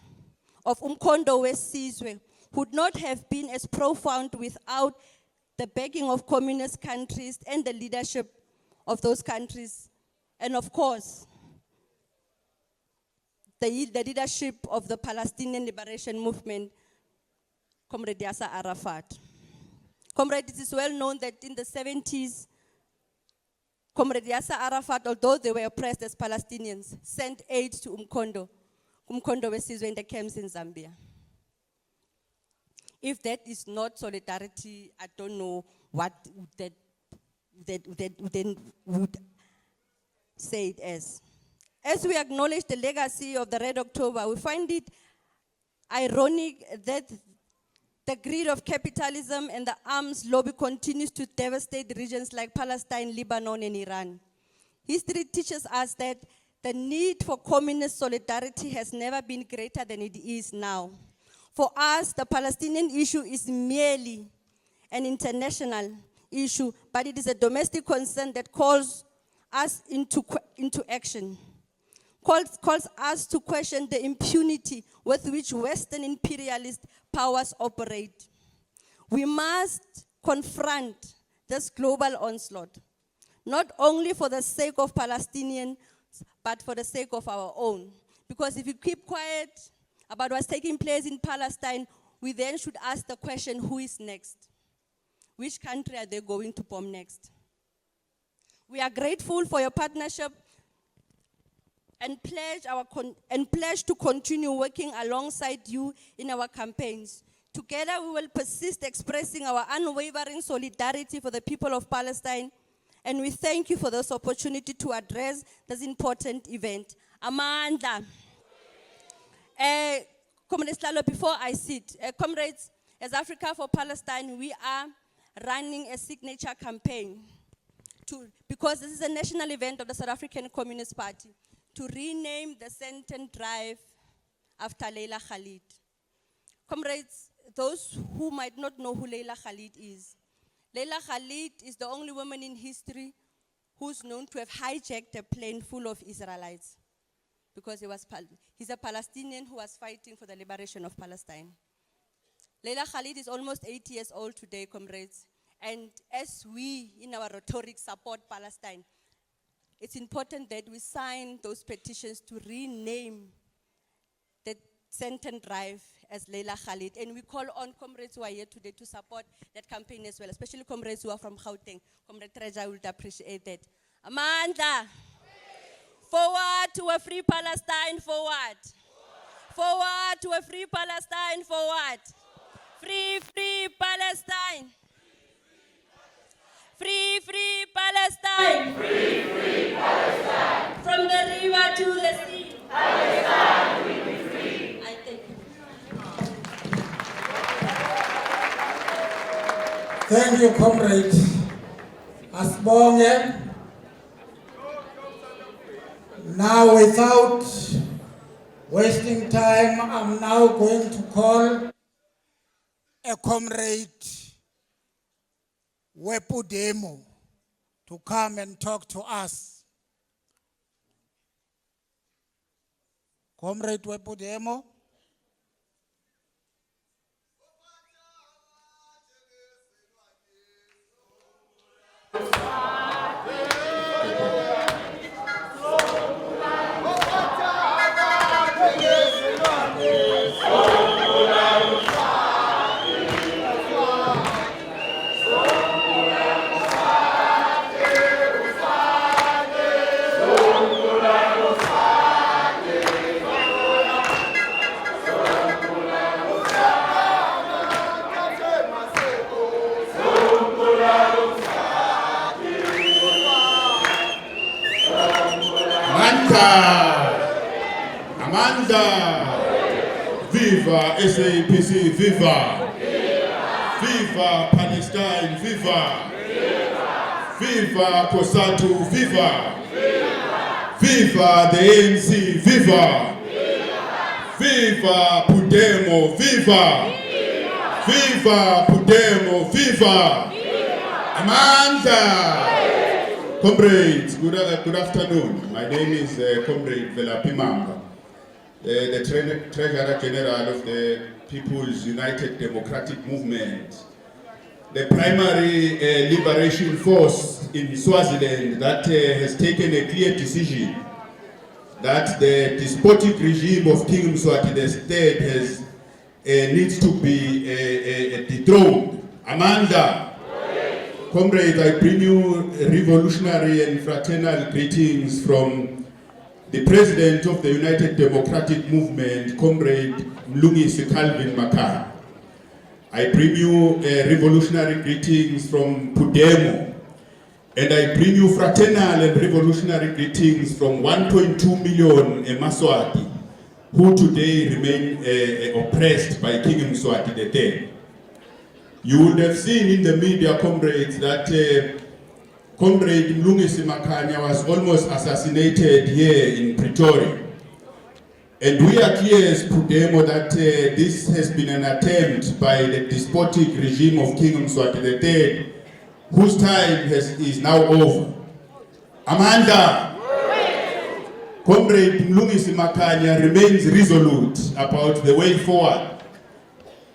of Umkhonto weSizwe would not have been as profound without the backing of communist countries and the leadership of those countries, and of course, the leadership of the Palestinian Liberation Movement, Comrade Yasser Arafat. Comrade, it is well known that in the 70s, Comrade Yasser Arafat, although they were oppressed as Palestinians, sent aid to Umkhonto weSizwe in the camps in Zambia. If that is not solidarity, I don't know what that then would say it as. As we acknowledge the legacy of the Red October, we find it ironic that the greed of capitalism and the arms lobby continues to devastate regions like Palestine, Lebanon, and Iran. History teaches us that the need for communist solidarity has never been greater than it is now. For us, the Palestinian issue is merely an international issue, but it is a domestic concern that calls us into action. Calls us to question the impunity with which Western imperialist powers operate. We must confront this global onslaught, not only for the sake of Palestinians, but for the sake of our own. Because if we keep quiet about what's taking place in Palestine, we then should ask the question, who is next? Which country are they going to bomb next? We are grateful for your partnership and pledge to continue working alongside you in our campaigns. Together we will persist expressing our unwavering solidarity for the people of Palestine, and we thank you for this opportunity to address this important event. Amanda. Comrades, before I sit, comrades, as Africa for Palestine, we are running a signature campaign because this is a national event of the South African Communist Party, to rename the Sandton Drive after Leila Khalid. Comrades, those who might not know who Leila Khalid is the only woman in history who's known to have hijacked a plane full of Israelites, because he's a Palestinian who was fighting for the liberation of Palestine. Leila Khalid is almost 80 years old today, comrades, and as we, in our rhetoric, support Palestine, it's important that we sign those petitions to rename the Sandton Drive as Leila Khalid. And we call on comrades who are here today to support that campaign as well, especially comrades who are from Gauteng. Comrade Treasure would appreciate that. Amanda, forward to a free Palestine, forward. Forward to a free Palestine, forward. Free, free Palestine. Free, free Palestine. Free, free Palestine. From the river to the sea. Palestine will be free. I thank you. Thank you, comrade Asbonge. Now, without wasting time, I'm now going to call a comrade Wepudemo to come and talk to us. Comrade Wepudemo. Viva SAPC, viva! Viva Palestine, viva! Viva COSATU, viva! Viva the ANC, viva! Viva Pudemo, viva! Viva Pudemo, viva! Amanda! Comrades, good afternoon. My name is Comrade Velapi Mamba, the Treasurer General of the People's United Democratic Movement, the primary liberation force in Swaziland that has taken a clear decision that the despotic regime of King Mswati III has needs to be dethroned. Amanda! Comrades, I bring you revolutionary and fraternal greetings from the President of the United Democratic Movement, Comrade Mlungisi Calvin Makhaya. I bring you revolutionary greetings from Pudemo, and I bring you fraternal and revolutionary greetings from 1.2 million Emaswati, who today remain oppressed by King Mswati III. You would have seen in the media, comrades, that Comrade Mlungisi Makhaya was almost assassinated here in Pretoria. And we are clear as Pudemo that this has been an attempt by the despotic regime of King Mswati III, whose time is now over. Amanda! Comrade Mlungisi Makhaya remains resolute about the way forward.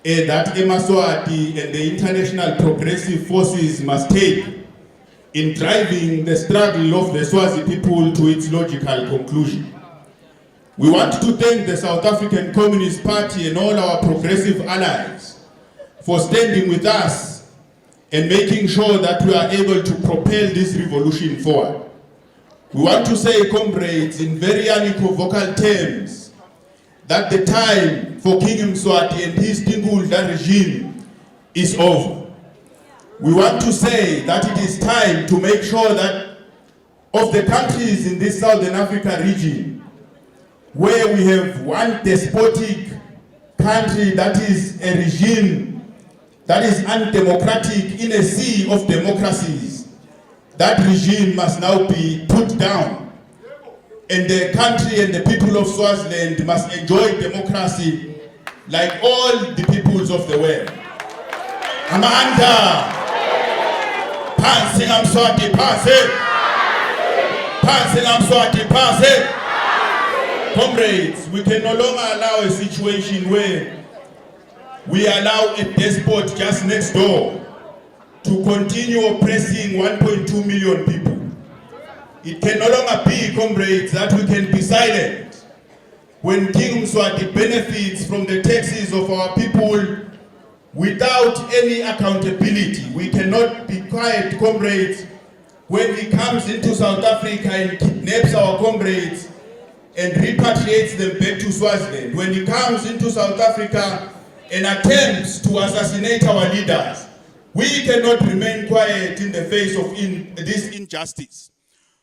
That Emaswati and the international progressive forces must take in driving the struggle of the Swazi people to its logical conclusion. We want to thank the South African Communist Party and all our progressive allies for standing with us and making sure that we are able to propel this revolution forward. We want to say, comrades, in very unequivocal terms, that the time for King Mswati and his Tingulda regime is over. We want to say that it is time to make sure that of the countries in this Southern Africa region, where we have one despotic country that is a regime that is undemocratic in a sea of democracies, that regime must now be put down. And the country and the people of Swaziland must enjoy democracy like all the peoples of the world. Amanda! Pansi Mswati, pansi! Pansi Mswati, pansi! Comrades, we can no longer allow a situation where we allow a despot just next door to continue oppressing 1.2 million people. It can no longer be, comrades, that we can be silent when King Mswati benefits from the taxes of our people without any accountability. We cannot be quiet, comrades, when he comes into South Africa and kidnaps our comrades and repatriates them back to Swaziland. When he comes into South Africa and attempts to assassinate our leaders, we cannot remain quiet in the face of this injustice.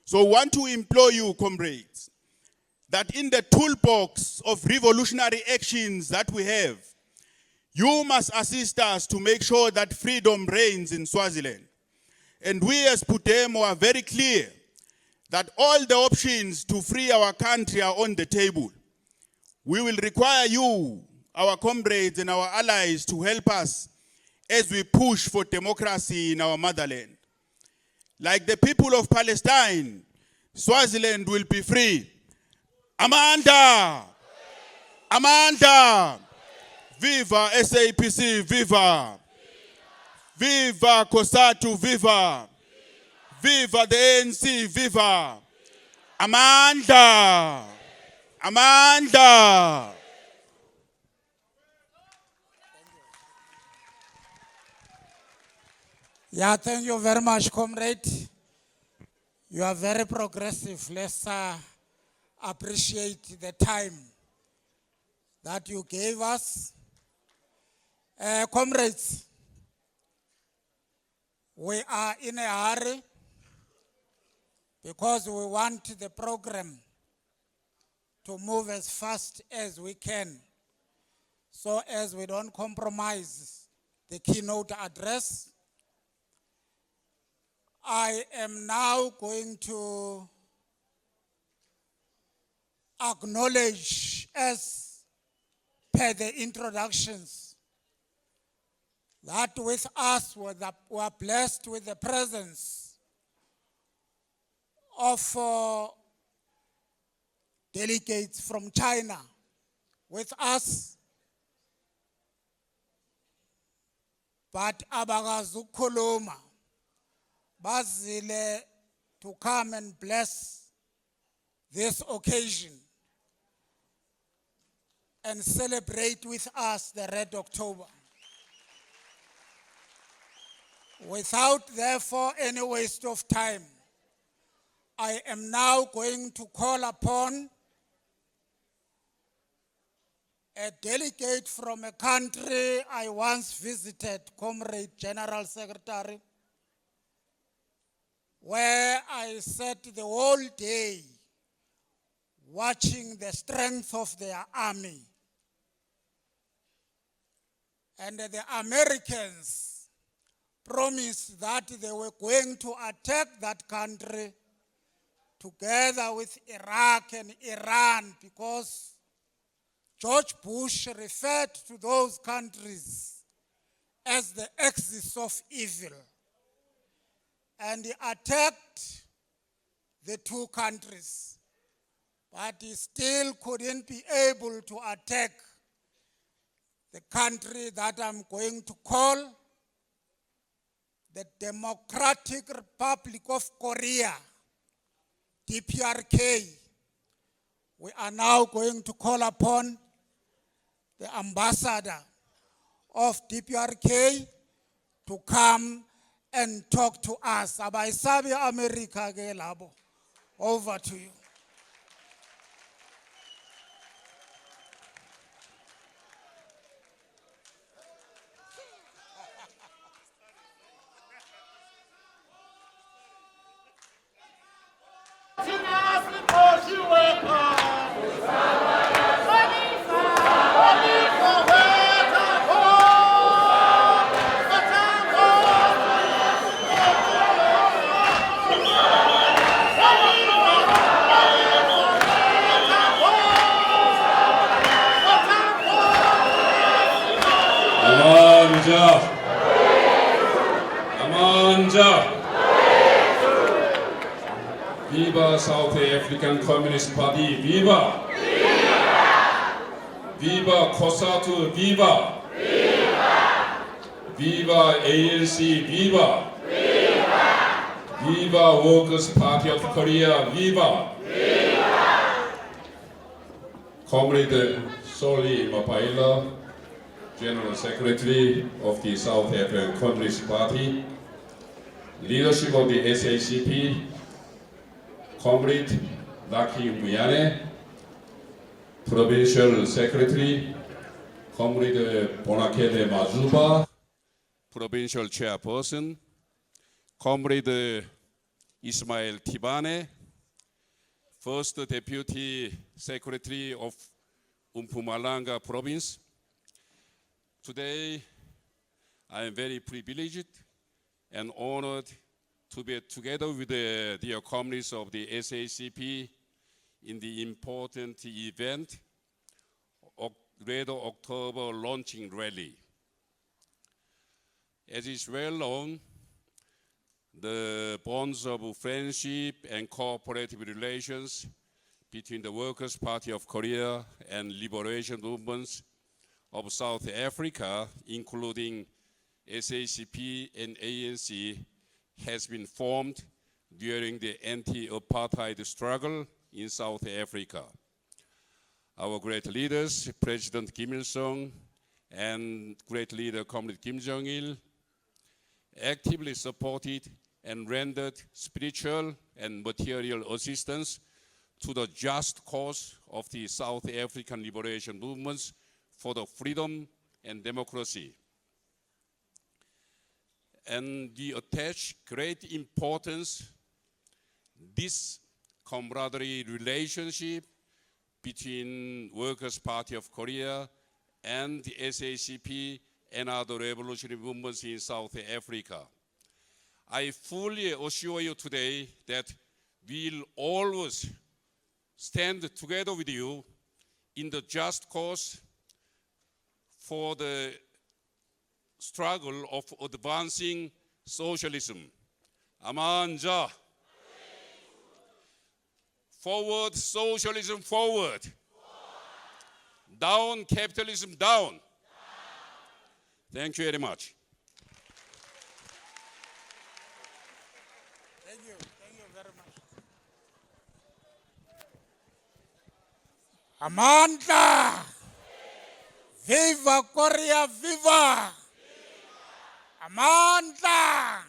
So I want to implore you, comrades, that in the toolbox of revolutionary actions that we have, you must assist us to make sure that freedom reigns in Swaziland. And we as Pudemo are very clear that all the options to free our country are on the table. We will require you, our comrades and our allies, to help us as we push for democracy in our motherland. Like the people of Palestine, Swaziland will be free. Amanda! Amanda! Viva SAPC, viva! Viva COSATU, viva! Viva the ANC, viva! Amanda! Amanda! Yeah, thank you very much, comrade. You are very progressive. Let's appreciate the time that you gave us. Comrades, we are in a hurry because we want the program to move as fast as we can. so as we don't compromise the keynote address, I am now going to acknowledge, as per the introductions, that with us we are blessed with the presence of delegates from China with us, but abakazukhuluma bazile to come and bless this occasion and celebrate with us the Red October. Without, therefore, any waste of time, I am now going to call upon a delegate from a country I once visited, Comrade General Secretary, where I sat the whole day watching the strength of their army. And the Americans promised that they were going to attack that country together with Iraq and Iran, because George Bush referred to those countries as the axis of evil. And he attacked the two countries, but he still couldn't be able to attack the country that I'm going to call the Democratic Republic of Korea, DPRK. We are now going to call upon the ambassador of DPRK to come and talk to us. Abayisabi America ke labo. Over to you. Viva South African Communist Party, viva! Viva! Viva COSATU, viva! Viva! Viva ANC, viva! Viva! Viva Workers' Party of Korea, viva! Viva! Comrade Soli Mapaila, General Secretary of the South African Communist Party, leadership of the SACP, Comrade Lucky Muyane, Provincial Secretary, Comrade Bonakele Mazuba, Provincial Chairperson, Comrade Ismail Tibane, First Deputy Secretary of Mpumalanga Province. Today, I am very privileged and honored to be together with the dear comrades of the SACP in the important event, Red October launching rally. As is well known, the bonds of friendship and cooperative relations between the Workers' Party of Korea and liberation movements of South Africa, including SACP and ANC, has been formed during the anti-apartheid struggle in South Africa. Our great leaders, President Kim Il-sung and great leader Comrade Kim Jong-il, actively supported and rendered spiritual and material assistance to the just cause of the South African liberation movements for the freedom and democracy. And we attach great importance this camaraderie relationship between Workers' Party of Korea and the SACP and other revolutionary movements in South Africa. I fully assure you today that we'll always stand together with you in the just cause for the struggle of advancing socialism. Amanja. Forward socialism, forward. Down capitalism, down. Thank you very much. Thank you very much. Amandla! Viva Korea, viva! Amandla!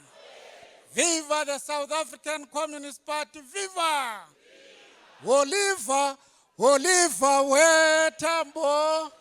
Viva the South African Communist Party, viva! Oliva, Oliva, wetambo.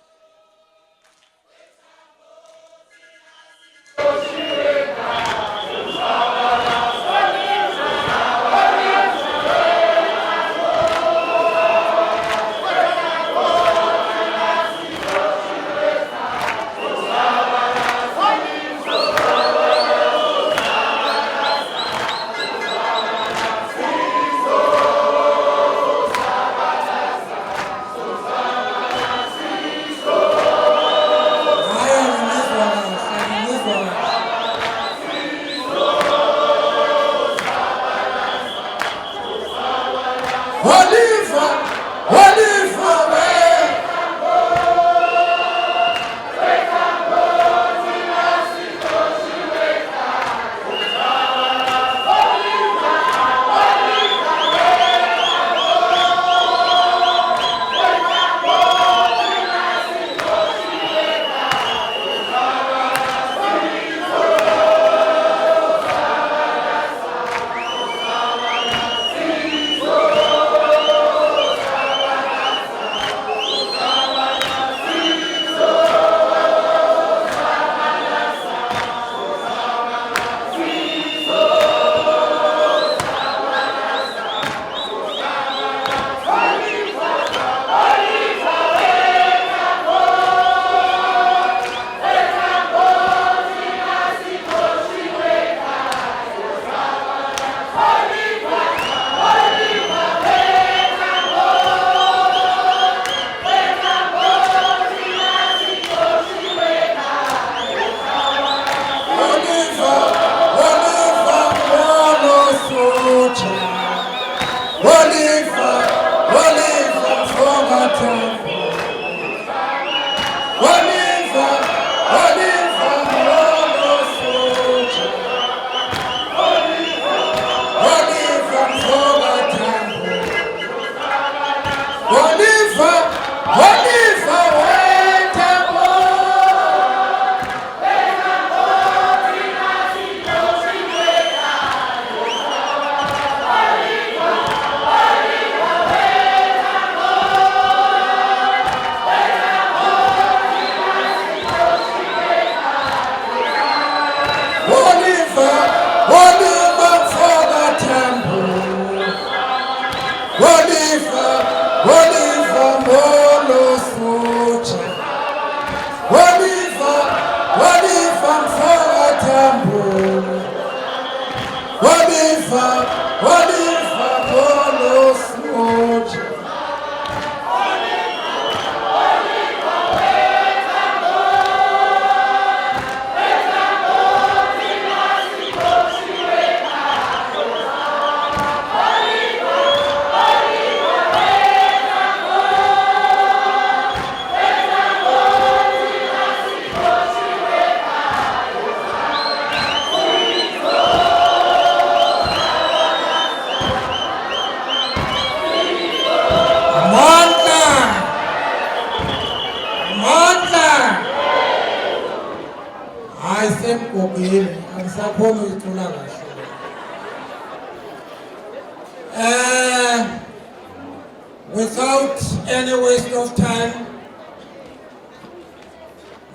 Without any waste of time,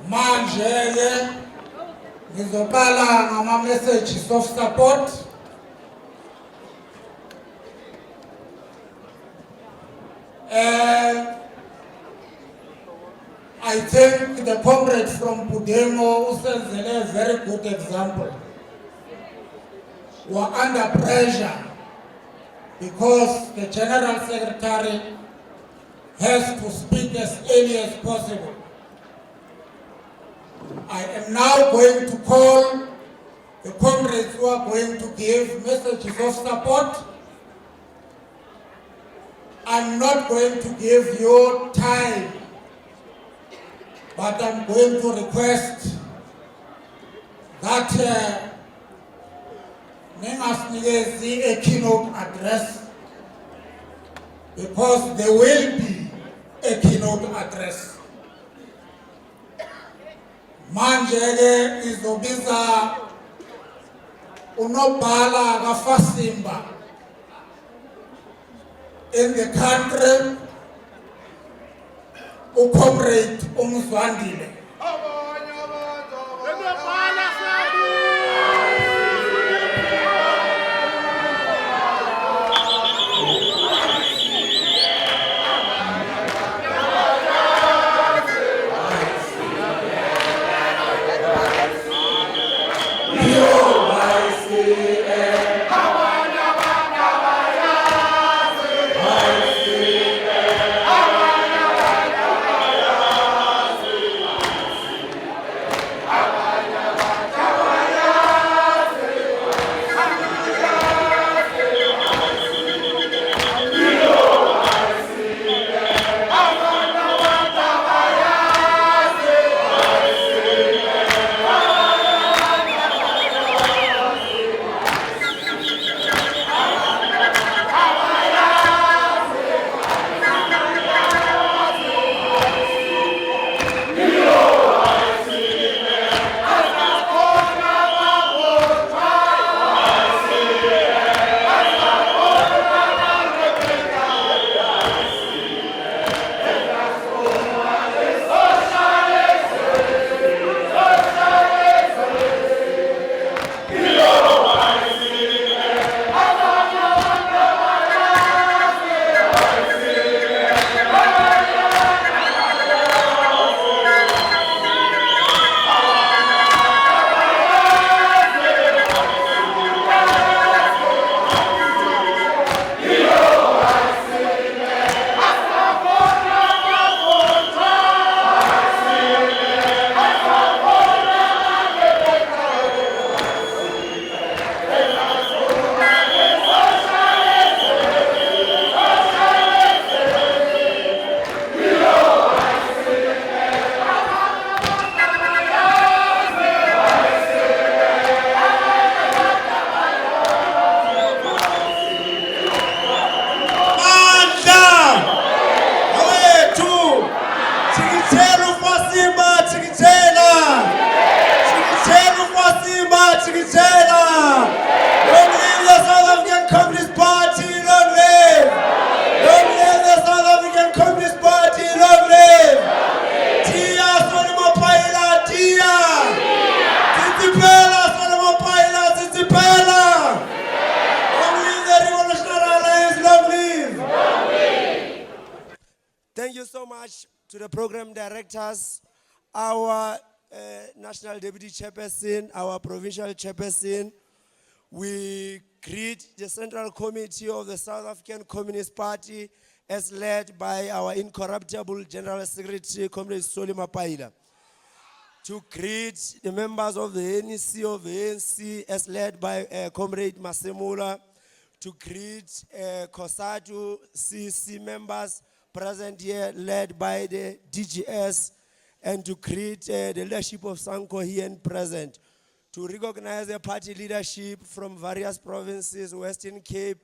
manje ngizobala ngama messages of support. I I think the comrade from Pudemo sends a very good example. We're under pressure because the General Secretary has to speak as early as possible. I am now going to call the comrades who are going to give messages of support. I'm not going to give you time, but I'm going to request that ningasnikezi a keynote address, because there will be a keynote address. Manje ke izobiza unobhala kaFasimba in the country, uComrade uMzwandile. Thank you so much to the program directors, our National Deputy Chairperson, our Provincial Chairperson. We greet the Central Committee of the South African Communist Party as led by our incorruptible General Secretary, Comrade Solly Mapaila. To greet the members of the ANC as led by Comrade Masemula. To greet COSATU CC members present here led by the DGS, and to greet the leadership of SANCO here and present. To recognize the party leadership from various provinces, Western Cape,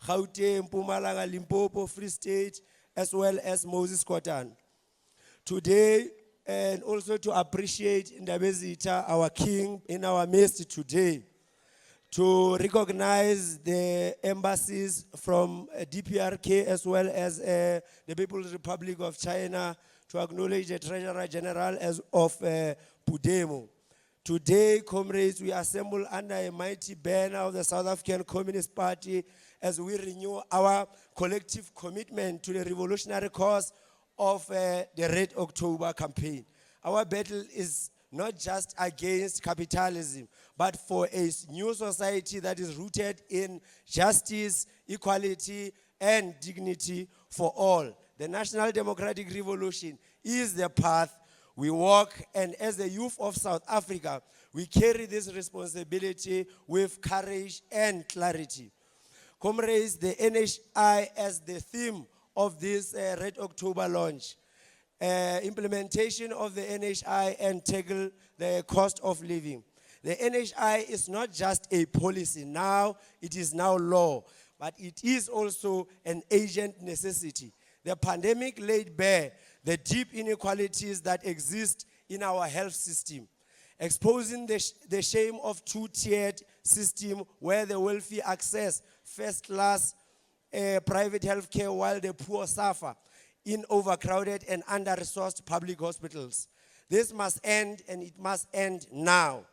Gauteng, Mpumalanga, Limpopo, Free State, as well as Moses Kotane. Today, and also to appreciate Ndabezitha, our king, in our midst today. To recognize the embassies from DPRK as well as the People's Republic of China, to acknowledge the Treasurer General as of Pudemo. Today, comrades, we assemble under a mighty banner of the South African Communist Party as we renew our collective commitment to the revolutionary cause of the Red October campaign. Our battle is not just against capitalism, but for a new society that is rooted in justice, equality, and dignity for all. The National Democratic Revolution is the path we walk, and as the youth of South Africa, we carry this responsibility with courage and clarity. Comrades, the NHI as the theme of this Red October launch, implementation of the NHI and tackle the cost of living. The NHI is not just a policy now, it is now law, but it is also an urgent necessity. The pandemic laid bare the deep inequalities that exist in our health system, exposing the shame of two-tiered system where the wealthy access first-class private health care while the poor suffer in overcrowded and under-resourced public hospitals. This must end, and it must end now.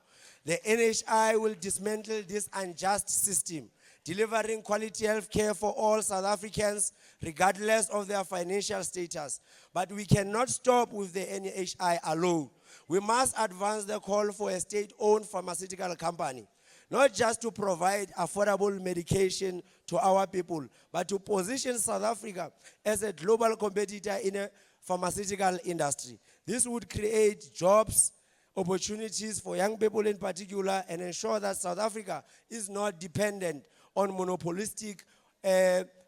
The NHI will dismantle this unjust system, delivering quality health care for all South Africans, regardless of their financial status. But we cannot stop with the NHI alone. We must advance the call for a state-owned pharmaceutical company, not just to provide affordable medication to our people, but to position South Africa as a global competitor in a pharmaceutical industry. This would create jobs, opportunities for young people in particular, and ensure that South Africa is not dependent on monopolistic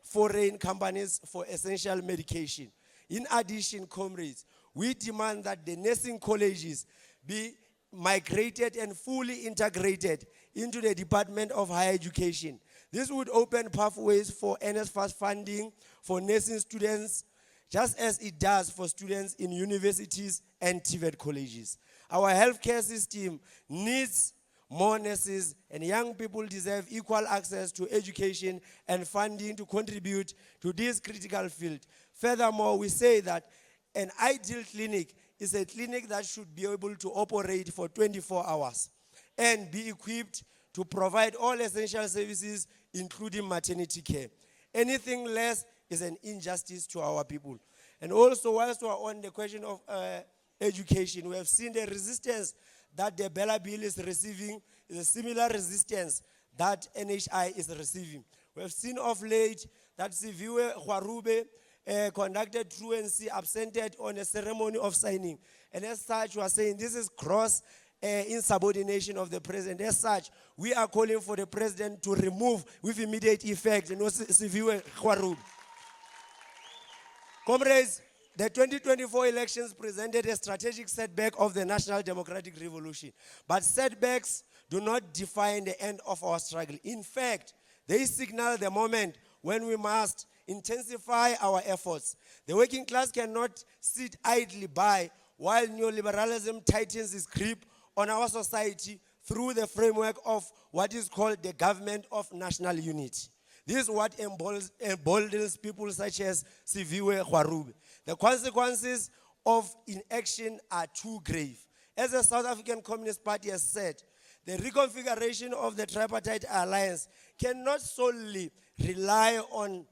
foreign companies for essential medication. In addition, comrades, we demand that the nursing colleges be migrated and fully integrated into the Department of Higher Education. This would open pathways for NSFAS funding for nursing students, just as it does for students in universities and TVET colleges. Our healthcare system needs more nurses, and young people deserve equal access to education and funding to contribute to this critical field. Furthermore, we say that an ideal clinic is a clinic that should be able to operate for 24 hours and be equipped to provide all essential services, including maternity care. Anything less is an injustice to our people. And also, whilst we're on the question of education, we have seen the resistance that the Bella Bill is receiving is a similar resistance that NHI is receiving. We have seen of late that Siviwe Khwarube conducted truancy, absented on a ceremony of signing. And as such, we are saying this is gross insubordination of the president. As such, we are calling for the president to remove with immediate effect Siviwe Khwarube. Comrades, the 2024 elections presented a strategic setback of the National Democratic Revolution. But setbacks do not define the end of our struggle. In fact, they signal the moment when we must intensify our efforts. The working class cannot sit idly by while neoliberalism tightens its grip on our society through the framework of what is called the government of national unity. This is what emboldens people such as Siviwe Khwarube. The consequences of inaction are too grave. As the South African Communist Party has said, the reconfiguration of the tripartite alliance cannot solely rely on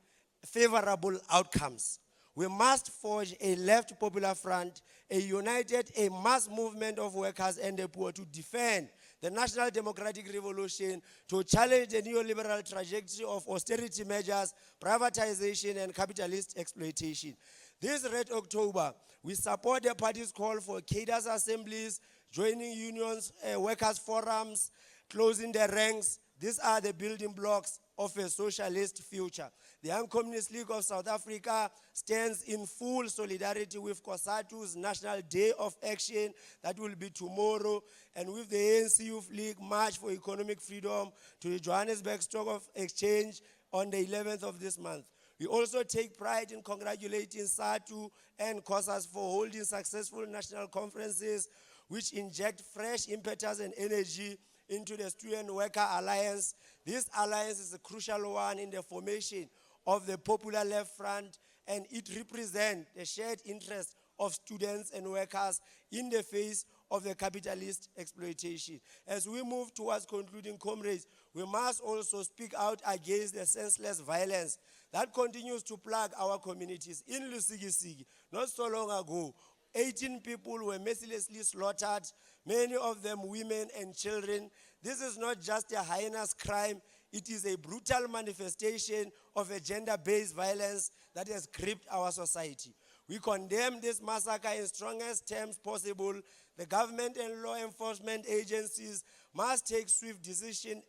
favorable outcomes. We must forge a left popular front, a united, a mass movement of workers and the poor to defend the National Democratic Revolution, to challenge the neoliberal trajectory of austerity measures, privatization, and capitalist exploitation. This Red October, we support the party's call for cadres assemblies, joining unions, workers' forums, closing the ranks. These are the building blocks of a socialist future. The Young Communist League of South Africa stands in full solidarity with COSATU's National Day of Action that will be tomorrow, and with the ANC Youth League March for Economic Freedom to the Johannesburg Stock of Exchange on the 11th of this month. We also take pride in congratulating SATU and COSAS for holding successful national conferences which inject fresh impetus and energy into the Student Worker Alliance. This alliance is a crucial one in the formation of the Popular Left Front, and it represents the shared interest of students and workers in the face of the capitalist exploitation. As we move towards concluding, comrades, we must also speak out against the senseless violence that continues to plague our communities. In Lusikisiki, not so long ago, 18 people were mercilessly slaughtered, many of them women and children. This is not just a heinous crime, it is a brutal manifestation of a gender-based violence that has gripped our society. We condemn this massacre in strongest terms possible. The government and law enforcement agencies must take swift decisive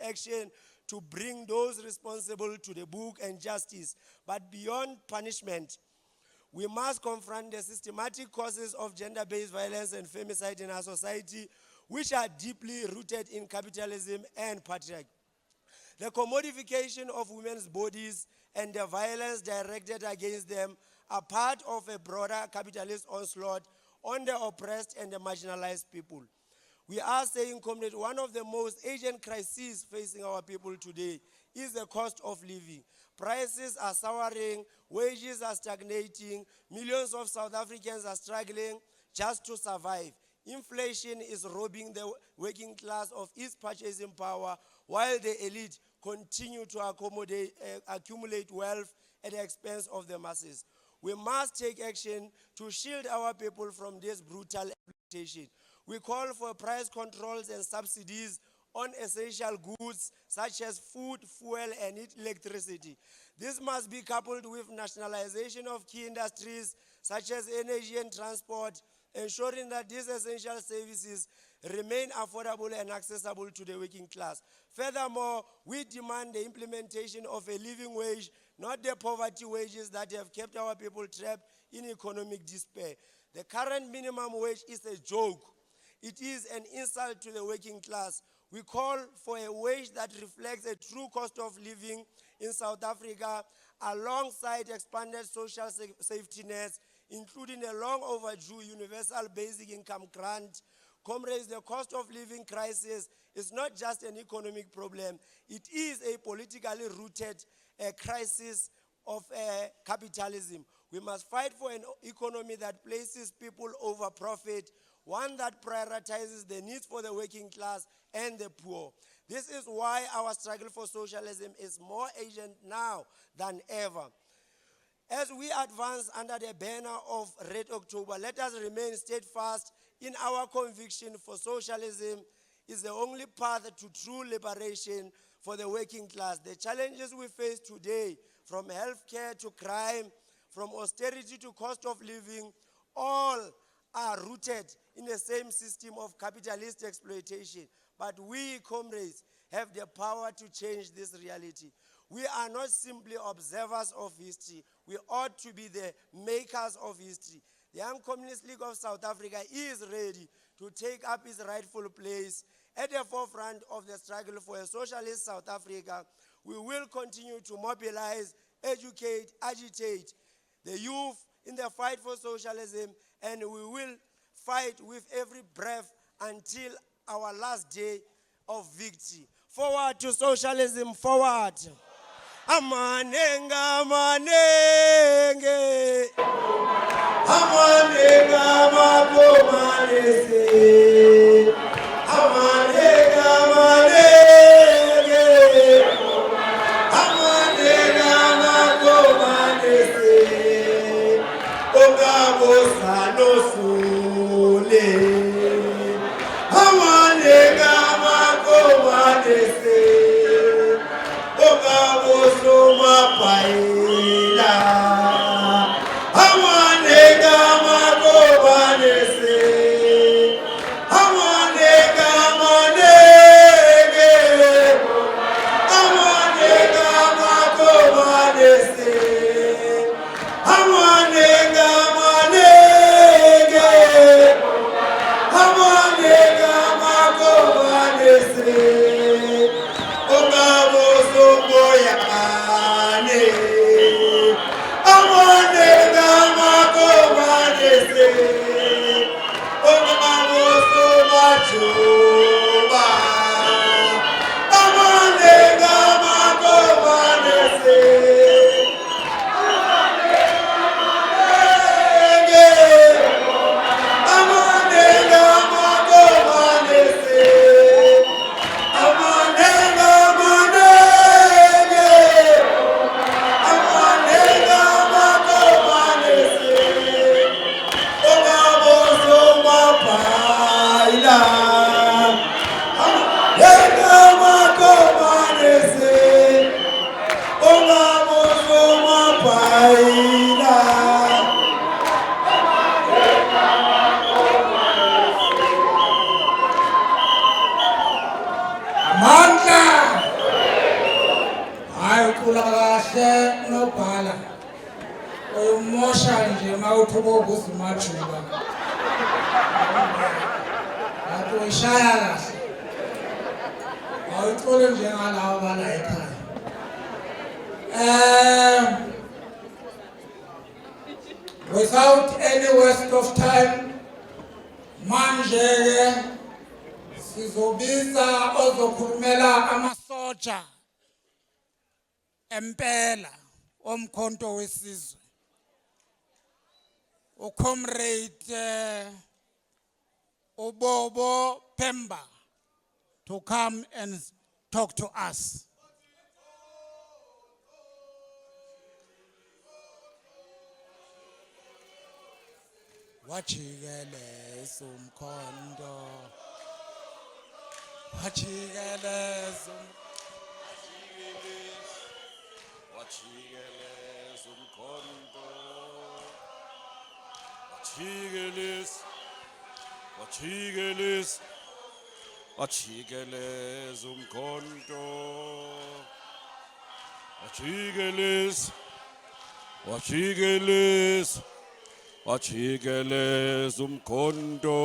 action to bring those responsible to the book and justice. But beyond punishment, we must confront the systematic causes of gender-based violence and femicide in our society, which are deeply rooted in capitalism and patriarchy. The commodification of women's bodies and the violence directed against them are part of a broader capitalist onslaught on the oppressed and the marginalized people. We are saying, comrade, one of the most urgent crises facing our people today is the cost of living. Prices are soaring, wages are stagnating, millions of South Africans are struggling just to survive. Inflation is robbing the working class of its purchasing power, while the elite continue to accumulate wealth at the expense of the masses. We must take action to shield our people from this brutal exploitation. We call for price controls and subsidies on essential goods such as food, fuel, and electricity. This must be coupled with nationalization of key industries such as energy and transport, ensuring that these essential services remain affordable and accessible to the working class. Furthermore, we demand the implementation of a living wage, not the poverty wages that have kept our people trapped in economic despair. The current minimum wage is a joke. It is an insult to the working class. We call for a wage that reflects a true cost of living in South Africa, alongside expanded social safety nets, including a long overdue universal basic income grant. Comrades, the cost of living crisis is not just an economic problem, it is a politically rooted crisis of capitalism. We must fight for an economy that places people over profit, one that prioritizes the needs for the working class and the poor. This is why our struggle for socialism is more urgent now than ever. As we advance under the banner of Red October, let us remain steadfast in our conviction for socialism is the only path to true liberation for the working class. The challenges we face today, from healthcare to crime, from austerity to cost of living, all are rooted in the same system of capitalist exploitation. But we, comrades, have the power to change this reality. We are not simply observers of history. We ought to be the makers of history. The Young Communist League of South Africa is ready to take up its rightful place at the forefront of the struggle for a socialist South Africa. We will continue to mobilize, educate, agitate the youth in the fight for socialism, and we will fight with every breath until our last day of victory. Forward to socialism, forward. Amanenga, amanenge. Amanenga, makomanese. Amanenga, amanenge. Amanenga, makomanese. Ogabo sano sule. Amanenga, makomanese. Ogabo soma paila. Amanenga, makomanese. uthobo busimajuba. Ato ishaya kahle. Awuthole njengalawo bala ekhaya. Without any waste of time, manje sizobiza ozokhulumela amasoja empela omkhonto wesizwe. Comrade Obobo Pemba to come and talk to us. Wachigele sumkondo. Wachigele sumkondo. Wachigeles umkhonto. Wachigeles umkhonto. Wachigeles umkhonto. Wachigeles umkhonto.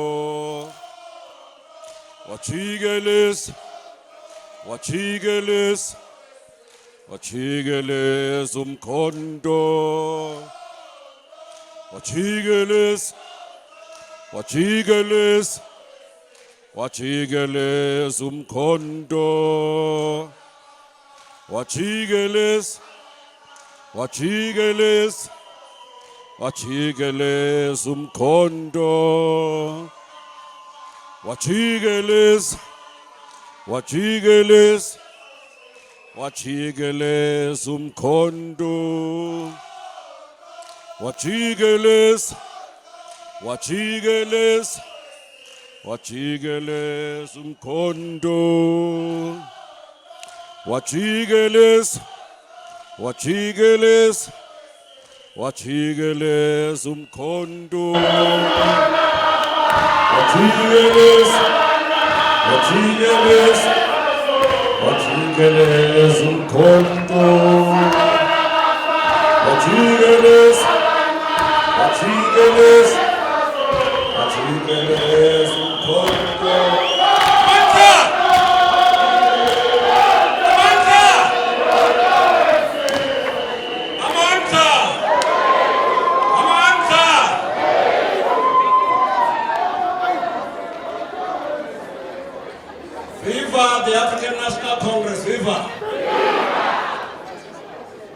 Wachigeles umkhonto. Wachigeles umkhonto. Wachigeles umkhonto. Wachigeles umkhonto. Wachigeles umkhonto. Wachigeles umkhonto. Viva the African National Congress, viva!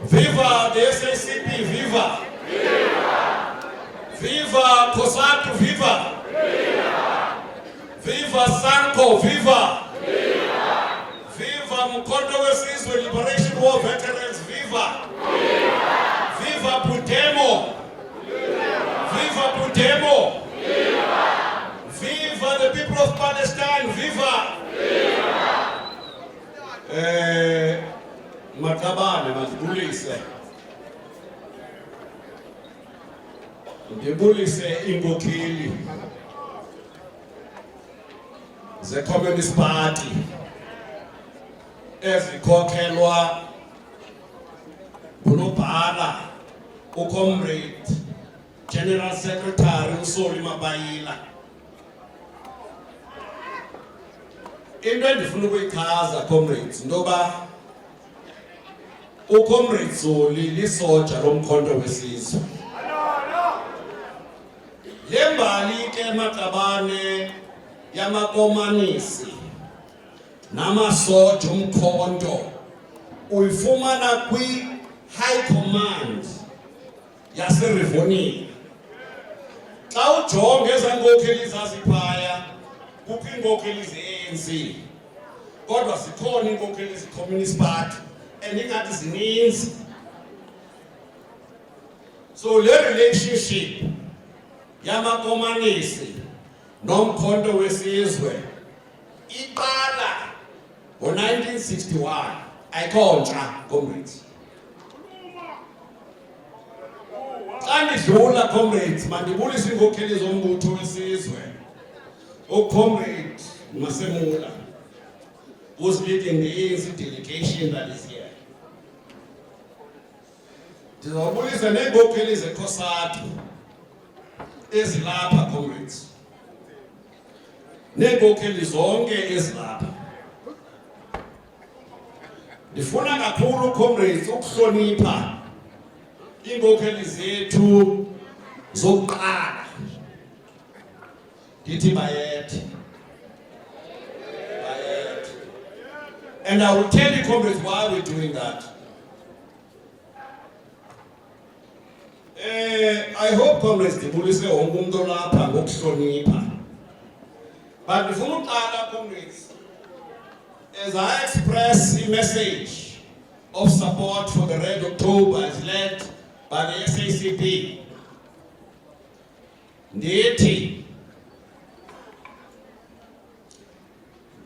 Viva the SACP, viva! Viva COSATU, viva! Viva SANCO, viva! Viva Mkhonto Wesizwe Liberation War Veterans, viva! Viva Putemo! Viva Putemo! Viva the people of Palestine, viva! Makabane ndibulise inkokheli ze-Communist Party ezikhokhelwa ngunobhala uComrade General Secretary uSoli Mabayila. Into endifuna ukuyichaza comrades ndoba uComrade Soli lisoja lomkhonto wesizwe. Le mbali ke Makabane yamakomanisi namasoja omkhonto uyifumana kwi-High Command yaseRivonia. Xa ujonge ezankokheli zaziphaya kukho iinkokheli ze-ANC, kodwa zikhona iinkokheli ze-Communist Party endingathi zininzi. So le relationship yamakomanisi nomkhonto wesizwe iqala ngo-1961. Ayikho ntsha comrades. Xa ndidlula comrades mandibulise iinkokheli zombutho wesizwe. uComrade Masemula, who's leading the ANC delegation that is here. Ndizawubulisa neenkokheli zeCOSATU ezilapha comrades. Nenkokheli zonke ezilapha. Ndifuna kakhulu comrades ukuhlonipha inkokheli zethu zokuqala. Ndithi bayethe. Bayethe. And I will tell you comrades why we're doing that. I hope comrades ndibulise wonke umuntu lapha ngokuhlonipha. But ndifuna uqala comrades, as I express a message of support for the Red October as led by the SACP, ndithi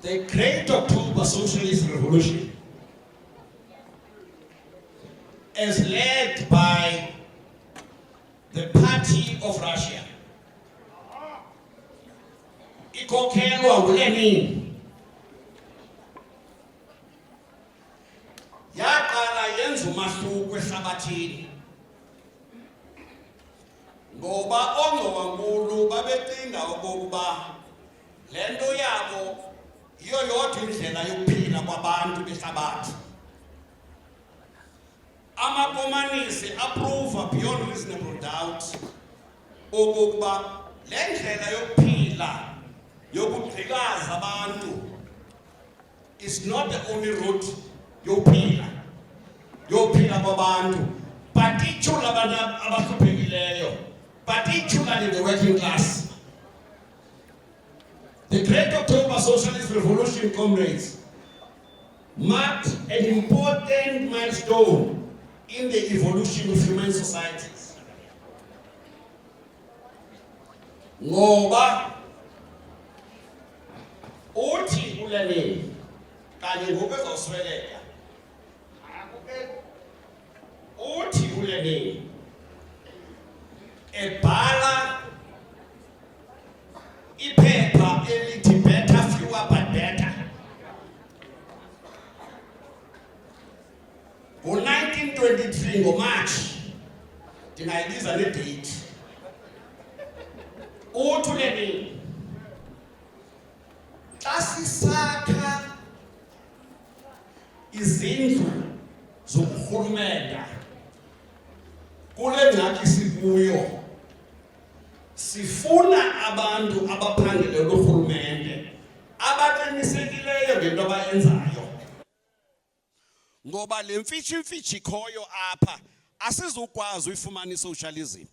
the Great October Socialist Revolution, as led by the Party of Russia, ikhokhelwa nguLenin, yaqala yenza umahluko ehlabathini ngoba oongqowankulu babecinga okokuba le nto yabo yiyo yodwa indlela yokuphila kwabantu behlabathi. Amakomanisi approve beyond reasonable doubt okokuba le ndlela yokuphila yokugqikaza abantu is not the only route yokuphila kwabantu, particularly abantu abahluphekileyo, particularly the working class. The Great October Socialist Revolution, comrades, marked an important milestone in the evolution of human societies. Ngoba uthi uLenin kanye ngokwezosweleka, uthi uLenin ebhala iphepha elithi better fewer but better. Ngo-1923 ngoMarch, ndingayibiza nedate, uthi uLenin xa sisakha izindlu zokurhulumenta kule ngxaki sikuyo, sifuna abantu abaphangelelwe urhulumente abaqinisekileyo ngento abayenzayo. Ngoba le mfitshi ikhoyo apha asizukwazi uyifumana isocialism.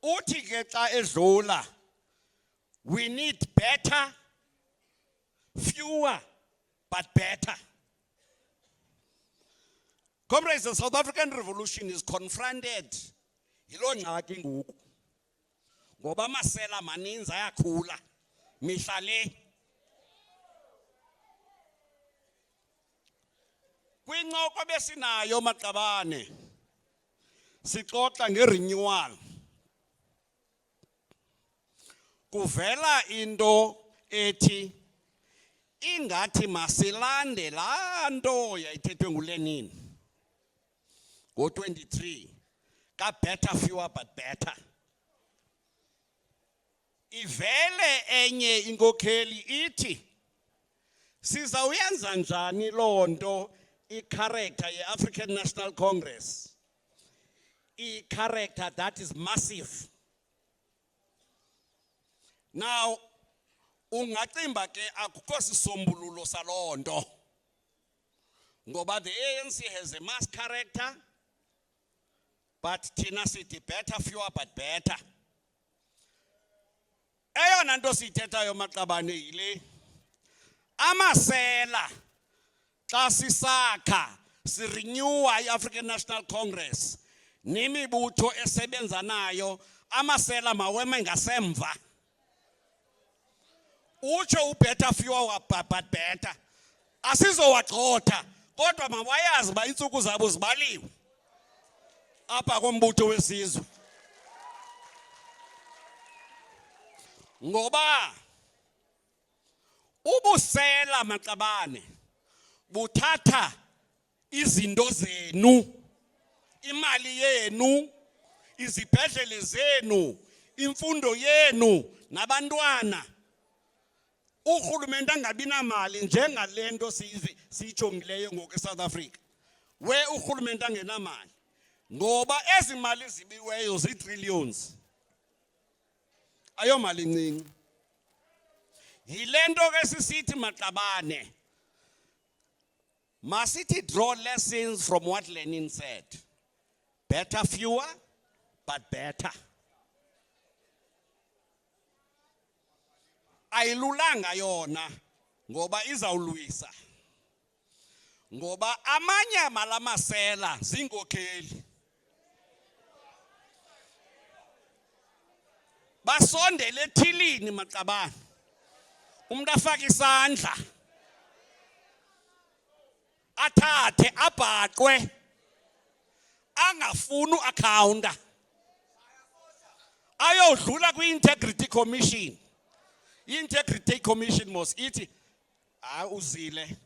Uthi ke xa edlula, we need better, fewer, but better. Comrades, the South African Revolution is confronted yiloo ngxaki ngoku. Ngoba amasela maninzi ayakhula mihla le. Kwincoko besinayo maqabane sixoxa ngerenewal. Kuvela into ethi ingathi masilande laa nto yayithethwe nguLenin ngo-23 ka better fewer but better. Ivele enye inkokheli ithi sizawuyenza njani loo nto i-character ye-African National Congress, i-character that is massive. Now, ungacimba ke akukho sisombululo saloo nto. Ngoba the ANC has a mass character, but thina sithi better fewer but better. Eyona nto siyithethayo maqabane yile, amasela xa sisakha sirenewa i-African National Congress nemibutho esebenza nayo, amasela maweme ngasemva. Utsho ubetter fewer but better. Asizowagxotha, kodwa mabayazi uba iintsuku zabo zibaliwe apha kombutho wesizwe. Ngoba ubusela maqabane buthatha izinto zenu imali yenu, izibhedlele zenu, imfundo yenu, nabantwana. Urhulumente angabi namali njengalento siyijongileyo ngoku eSouth Africa. We urhulumente angenamali. Ngoba ezi mali zibiweyo zi-trillions. Ayomali incinci. Yilento ke sisithi Maqabane. Masithi draw lessons from what Lenin said. Better fewer, but better. Ayilulanga yona ngoba izawulwisa. Ngoba amanye amalamasela zinkokheli. Basondele ethilini Maqabane. Umuntu afaka isandla. Athathe abhaqwe. Angafuni uaccount. Ayodlula kwi-Integrity Commission. I-Integrity Commission mos ithi hayi uzile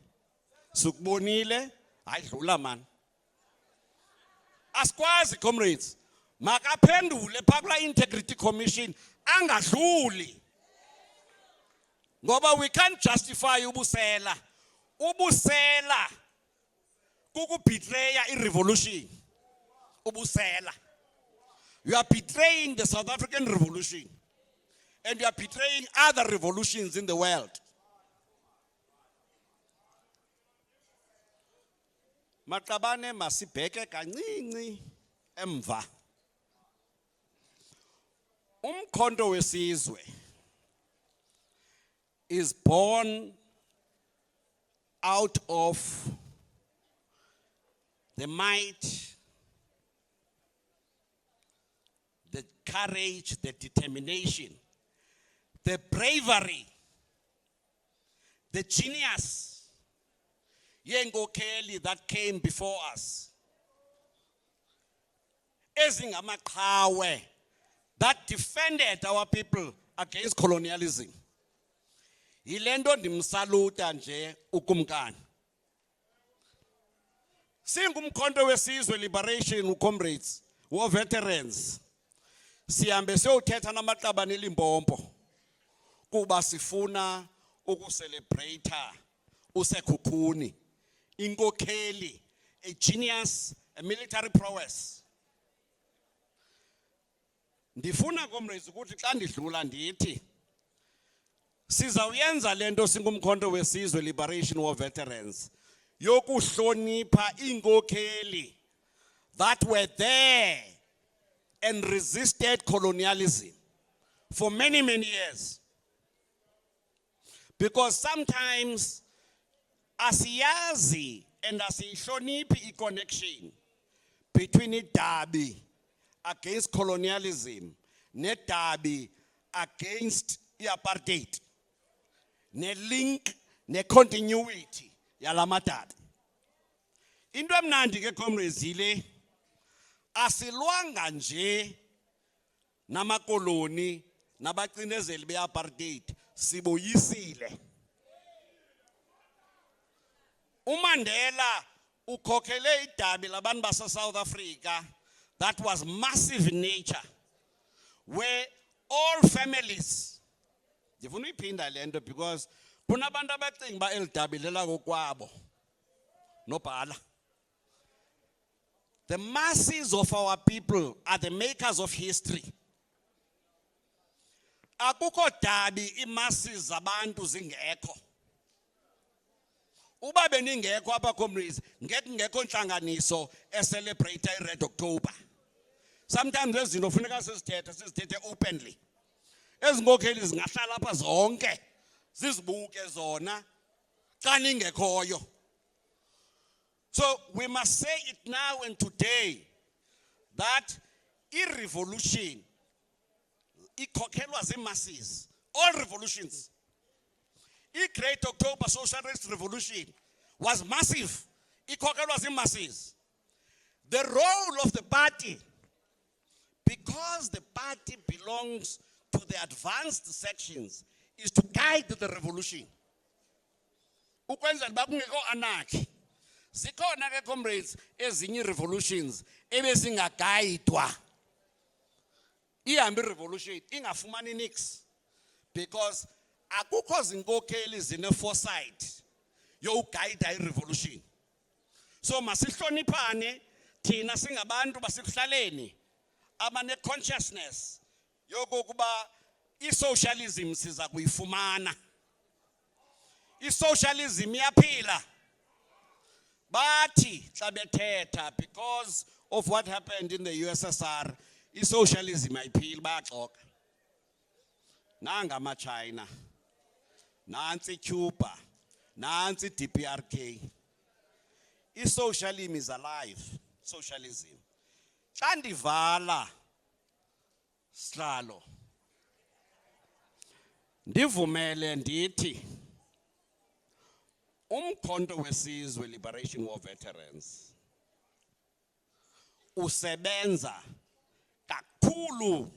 sukubonile ayidlula man. Asikwazi comrades makaphendule phaa kula Integrity Commission angadluli. Ngoba we can't justify ubusela. Ubusela kukubetray i-revolution. Ubusela. You are betraying the South African Revolution. And you are betraying other revolutions in the world. Maqabane masibheke kancinci emva. Umkhonto wesizwe is born out of the might, the courage, the determination, the bravery, the genius, yenkokheli that came before us. Ezingamaqhawe that defended our people against colonialism. Yilento ndimsaluta nje ukumkani. Singumkhonto wesizwe liberation comrades, war veterans. Sihambe siyothetha naMaqabane eLimpopo. Kuba sifuna ukucelebrate usekhukhuni. Inkokheli, a genius, a military prowess. Ndifuna comrades ukuthi xa ndidlula ndithi sizawuyenza lento singumkhonto wesizwe liberation war veterans yokuhlonipha inkokheli that were there and resisted colonialism for many years. Because sometimes asiyazi and asihloniphi i-connection between idabi against colonialism nedabi against i-apartheid, ne-link, ne-continuity yalamadabi. Into emnandi ke comrades yile asilwanga nje namakoloni nabacinezeli be-apartheid, siboyisile. uMandela ukhokhele idabi labantu base-South Africa that was massive in nature, where all families, ndifuna uyiphinda lento because kunabantu abacinga uba eli dabi lela kokwabo nobhala. The masses of our people are the makers of history. Akukho dabi imasses zabantu zingekho. Uba beningekho apha comrades, ngekho ntlanganiso celebrate i-Red October. Sometimes ezinto funeka sizithethe openly. Ezinkokheli zingahlala apha zonke zizibuke zona xa ningekhoyo. So we must say it now and today that i-revolution ikhokhelwa zimasses. All revolutions. I-Great October Socialist Revolution was massive. Ikhokhelwa zimasses. The role of the party, because the party belongs to the advanced sections, is to guide the revolution. Ukwenzela uba kungekho anarchy. Zikhona ke comrades ezinye revolutions ebezingagayidwa. Ihambe revolution ingafumani nix because akukho zinkokheli zine foresight yokuguide revolution. So masihloniphane thina singabantu basekuhlaleni abane consciousness yokokuba i-socialism siza kuyifumana. I-socialism iyaphila. Bathi xa bethetha because of what happened in the USSR, i-socialism ayiphili baxoka. Nanga ama-China, nansi Cuba, nansi DPRK. I-socialism is alive. Socialism. Xa ndivala Sihlalo, ndivumele ndithi umkhonto wesizwe Liberation War Veterans usebenza kakhulu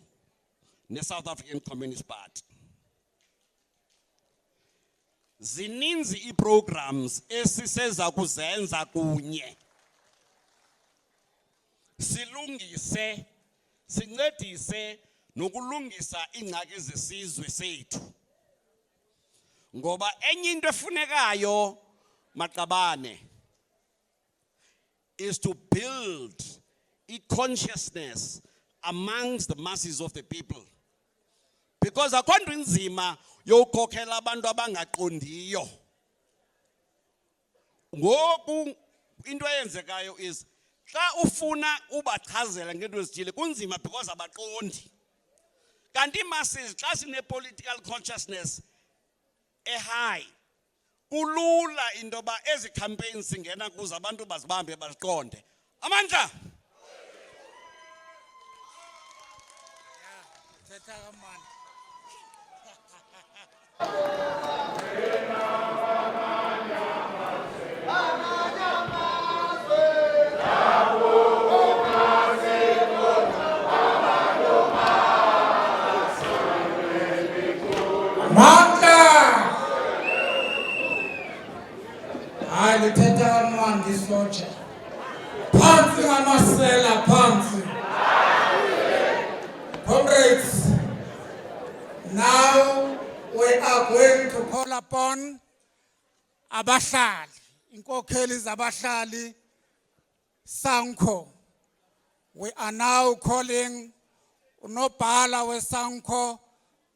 ne-South African Communist Party. Zininzi i-programs esiseza kuzenza kunye. Silungise, sincedise nokulungisa ingxaki zesizwe sethu. Ngoba enye into efunekayo maqabane is to build a consciousness amongst the masses of the people. Because akho nto inzima yokhokhela abantu abangaqondiyo. Ngoku into eyenzekayo is xa ufuna ubachazela ngento ezithile kunzima because abaqondi. Kanti masses xa sine political consciousness high, kulula into yoba ezi campaigns singena kuzo abantu bazibambe baziqonde. Amandla. Thetha kamandi. Hayi lithetha kamandi isotsha. Phansi ngamasela phansi. Comrades, now we are going to Call upon abahlali, inkokheli zabahlali Sanko. We are now calling unobhala weSanko,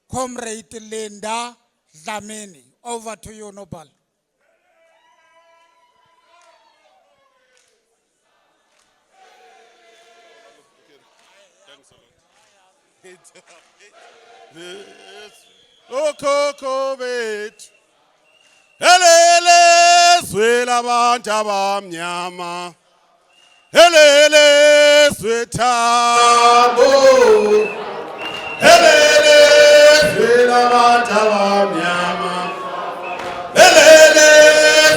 Comrade Linda Dlamini. Over to you, Nobhala. Okhokho bethu helele zwela abantu abamnyama helele swethabo helele zwela abantu abamnyama helele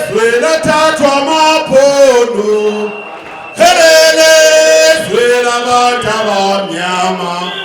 zwela thathwa amaphondo helele zwela abantu abamnyama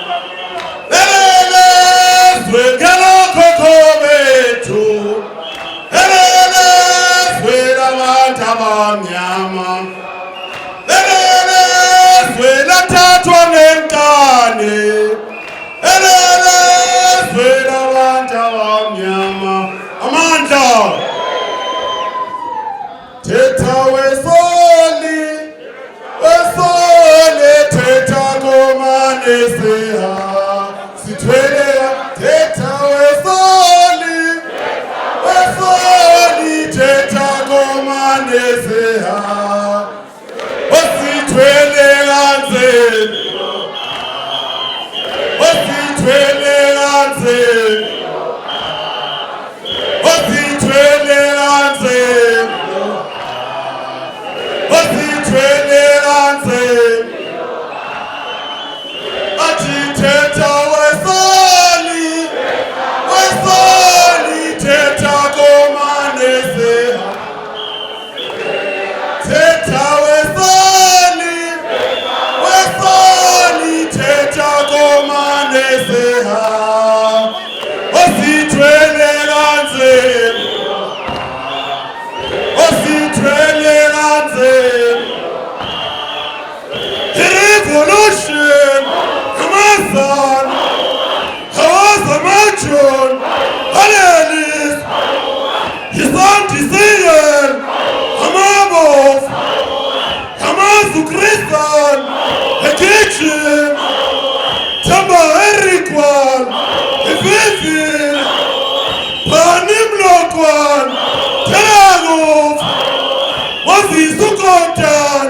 Moses ukotan,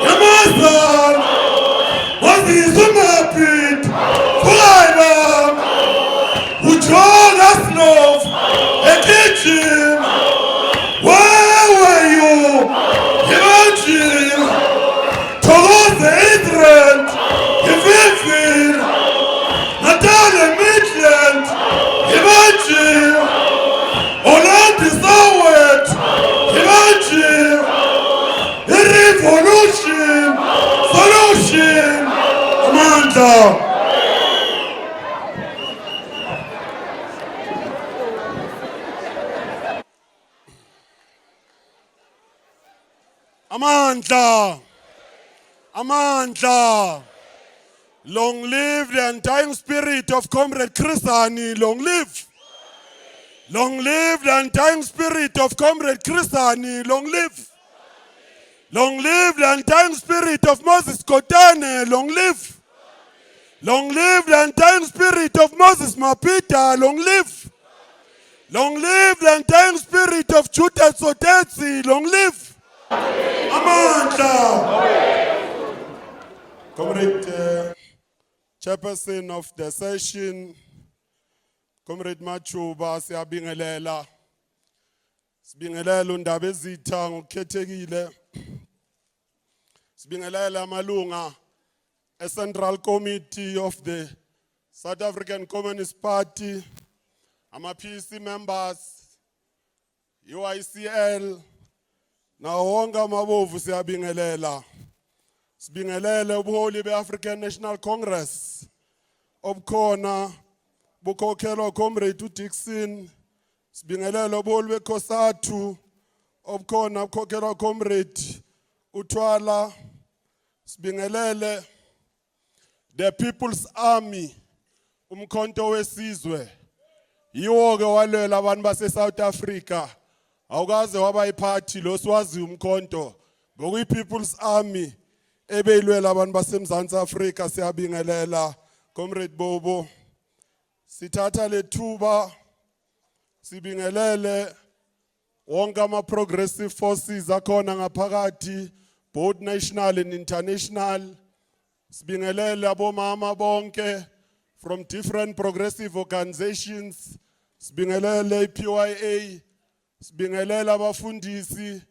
Yamazan, Moses umapit, Fulaibam, Ujoga Snov, Ekichin, where were you? Imagine, Tolos the Idrent, Yevifin, Natalia Midland, Imagine, Orlando Sowet, Imagine, Revolution, Solution, Amanda. Amanda. Amanda. Long live the undying spirit of Comrade Chrisani. Long live. Long live the undying spirit of Comrade Chrisani. Long live. Long live the undying spirit of Moses Kotane. Long live. Long live the undying spirit of Moses Mapita. Long live. Long live the undying spirit of Chuta Sotetsi. Long live. Amanda. Comrade Chairperson of the session, Comrade Machuba, siyabingelela. Sibingelela undaba ezitha ngokukhethekile. Sibingelela amalunga Central Committee of the South African Communist Party, ama-PC members, UICL, nawo wonke amabovu siyabingelela. Sibingelele ubuholi be-African National Congress, obukhona bukhokhelwa Comrade uDixon. Sibingelele ubuholi beKhosathu, obukhona bukhokhelwa Comrade uThwala. Sibingelele the People's Army, umkhonto wesizwe. Yiwo-ke walwela abantu base-South Africa. Awukaze waba yiphathi lo siwazi umkhonto. Ngokuyi-People's Army ebeyilwela abantu baseMzantsi Afrika. Siyabingelela Comrade Bobo. Sithatha lethuba sibingelele wonke ama-progressive forces akhona ngaphakathi, both national and international. Sibingelele abomama bonke from different progressive organizations. Sibingelele PYA, sibingelele abafundisi,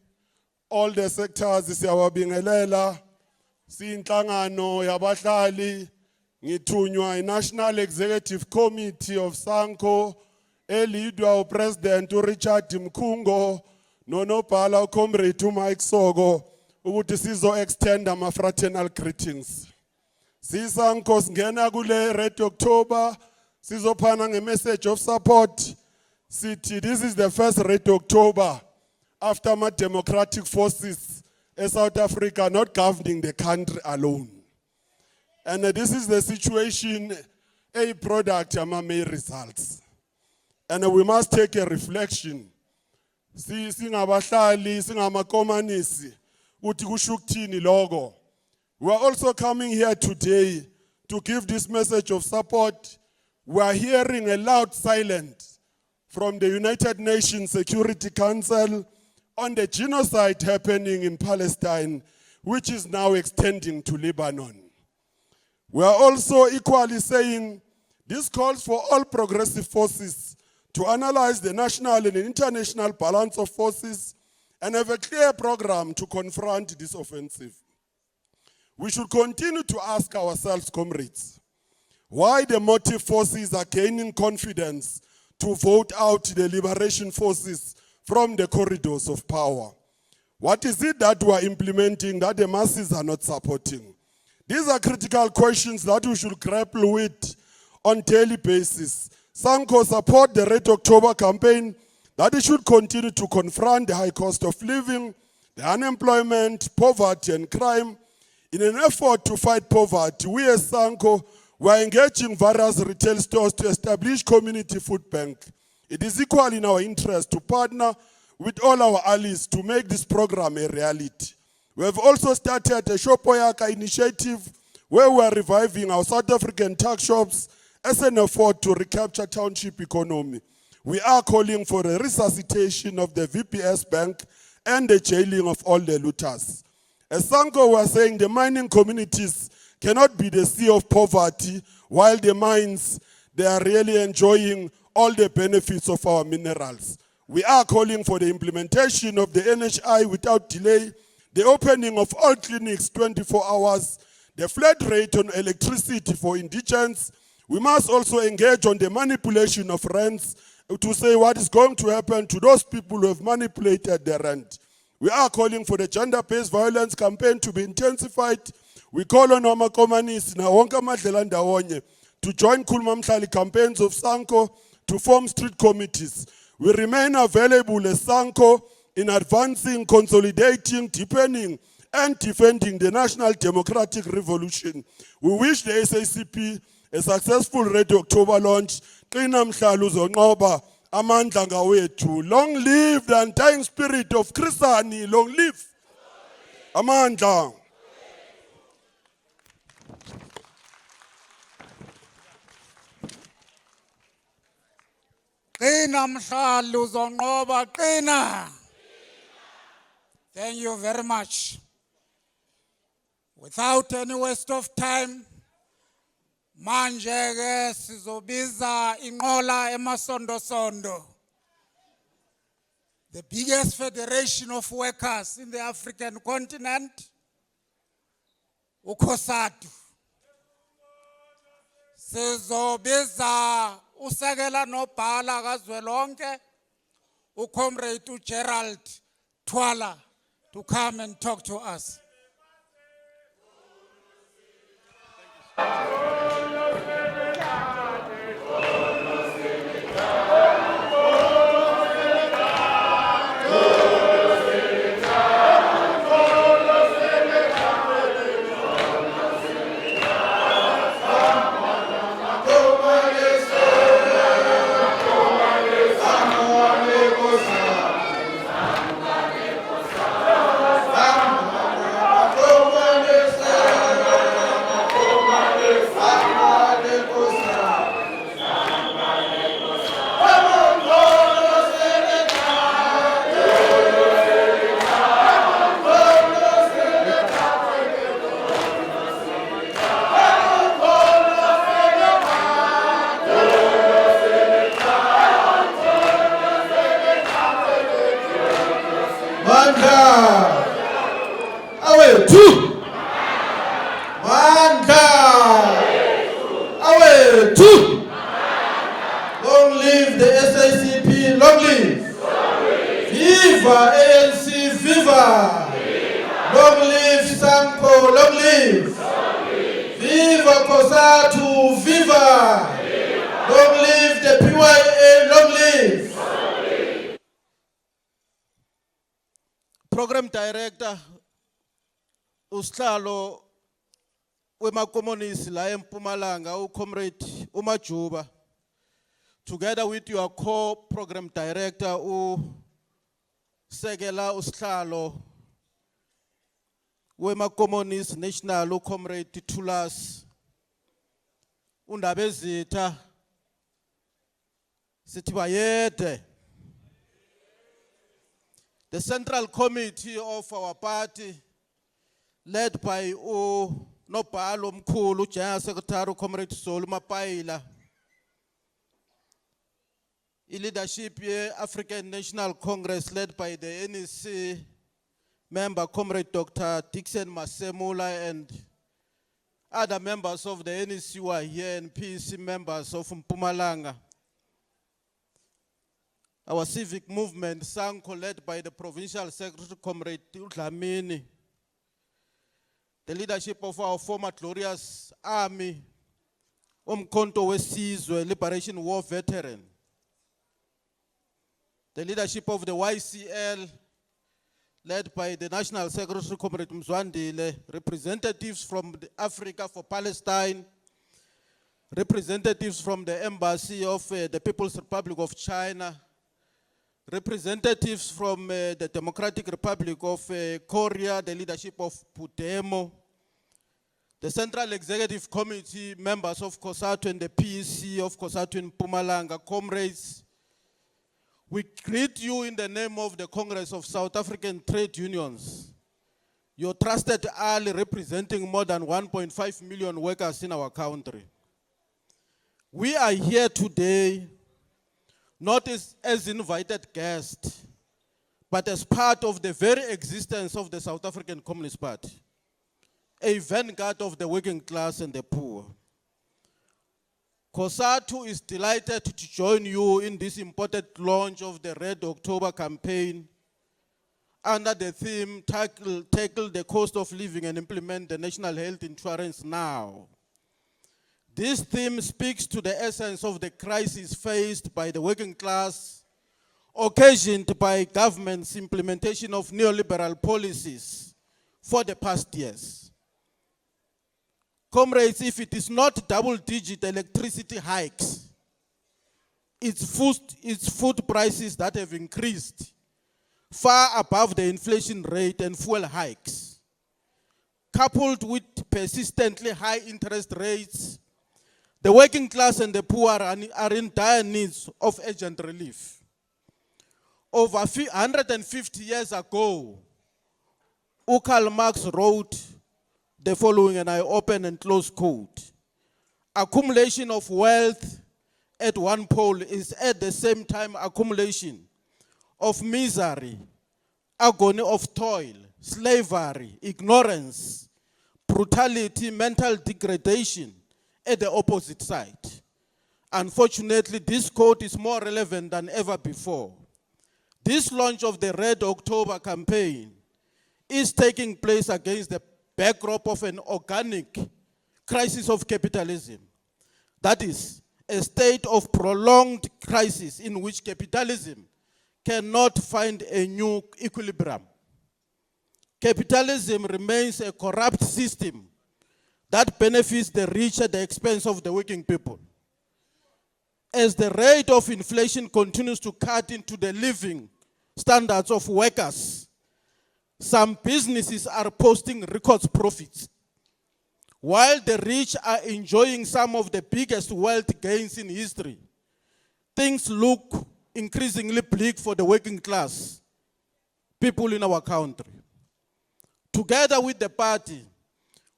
all the sectors siyabingelela. Siyinhlangano yabahlali ngithunywa i-National Executive Committee of SANCO elidwa uPresident uRichard Mkhungo nonobhala uComrade uMike Soko ukuthi sizo-extend ama-fraternal greetings. SANCO singena kule Red October sizophana nge-message of support. Sithi this is the first Red October after ama-democratic forces South Africa not governing the country alone. And this is the situation, a product of May results. And we must take a reflection. Singabahlali, singamakomanisi, uthi kushukuthini logo. We are also coming here today to give this message of support. We are hearing a loud silence from the United Nations Security Council on the genocide happening in Palestine, which is now extending to Lebanon. We are also equally saying this calls for all progressive forces to analyze the national and international balance of forces and have a clear program to confront this offensive. We should continue to ask ourselves, comrades, why the motive forces are gaining confidence to vote out the liberation forces from the corridors of power. What is it that we are implementing that the masses are not supporting? These are critical questions that we should grapple with on a daily basis. SANCO support the Red October campaign that it should continue to confront the high cost of living, the unemployment, poverty and crime. In an effort to fight poverty, we as SANCO were engaging various retail stores to establish community food bank. It is equally in our interest to partner with all our allies to make this program a reality. We have also started a Shopoyaka initiative where we are reviving our South African tuck shops as an effort to recapture township economy. We are calling for a resuscitation of the VPS Bank and the jailing of all the looters. As Sanko was saying, the mining communities cannot be the sea of poverty, while the mines, they are really enjoying all the benefits of our minerals. We are calling for the implementation of the NHI without delay, the opening of all clinics 24 hours, the flat rate on electricity for indigents. We must also engage on the manipulation of rents to say what is going to happen to those people who have manipulated their rent. We are calling for the gender-based violence campaign to be intensified. We call on Amakomanis na wonke amadlela ndawonye to join Kulmamhlali campaigns of Sanko to form street committees. We remain available as Sanko in advancing, consolidating, deepening, and defending the national democratic revolution. We wish the SACP a successful Red October launch. Qina mhlali uzonqoba amandla ngawethu. Long live the undying spirit of Krisani. Long live amandla. Qina mhlali uzonqoba, qina. Thank you very much. Without any waste of time, manje ke sizobiza inqola emasondo-sondo, the biggest federation of workers in the African continent, uKhosatu. Sizobiza usekela nobhala kazwelonke, uComrade uGerald Twala, to come and talk to us. Long live the SACP, long live. Viva ANC, viva. Long live Sanko, long live. Viva Khosatu, viva. Long live the PYA, long live. Program Director usihlalo wemakomonisi la eMpumalanga uComrade uMajuba, together with your co-program director usekela usihlalo wemakomonisi national uComrade Thulas, undabezitha sithi bayede. The Central Committee of our party, led by Nobhalo Mkhulu, General Secretary Comrade Solu Mapaila, leadership African National Congress led by the NEC member Comrade Dr. Dixon Masemula and other members of the NEC who are here and PEC members of Mpumalanga. Our civic movement, Sanko, led by the Provincial Secretary Comrade Dlamini, the leadership of our former glorious army, Umkhonto Wesizwe, Liberation War veteran, the leadership of the YCL, led by the National Secretary Comrade Mzwandile, representatives from Africa for Palestine, representatives from the Embassy of the People's Republic of China, representatives from the Democratic Republic of Korea, the leadership of Pudemo, the Central Executive Committee members of COSATU and the PEC of COSATU in Mpumalanga, comrades, We greet you in the name of the Congress of South African Trade Unions, your trusted ally representing more than 1.5 million workers in our country. We are here today not as invited guests, but as part of the very existence of the South African Communist Party, a vanguard of the working class and the poor. COSATU is delighted to join you in this important launch of the Red October campaign under the theme, Tackle the Cost of Living and Implement the National Health Insurance Now. This theme speaks to the essence of the crisis faced by the working class, occasioned by government's implementation of neoliberal policies for the past years. Comrades, if it is not double-digit electricity hikes, it's food prices that have increased far above the inflation rate and fuel hikes, coupled with persistently high interest rates, the working class and the poor are in dire needs of urgent relief. Over 150 years ago, Karl Marx wrote the following, and I open and close quote. Accumulation of wealth at one pole is at the same time accumulation of misery, agony of toil, slavery, ignorance, brutality, mental degradation at the opposite side. Unfortunately, this quote is more relevant than ever before. This launch of the Red October campaign is taking place against the backdrop of an organic crisis of capitalism. That is, a state of prolonged crisis in which capitalism cannot find a new equilibrium. Capitalism remains a corrupt system that benefits the rich at the expense of the working people. As the rate of inflation continues to cut into the living standards of workers, some businesses are posting record profits, while the rich are enjoying some of the biggest wealth gains in history. Things look increasingly bleak for the working class people in our country. Together with the party,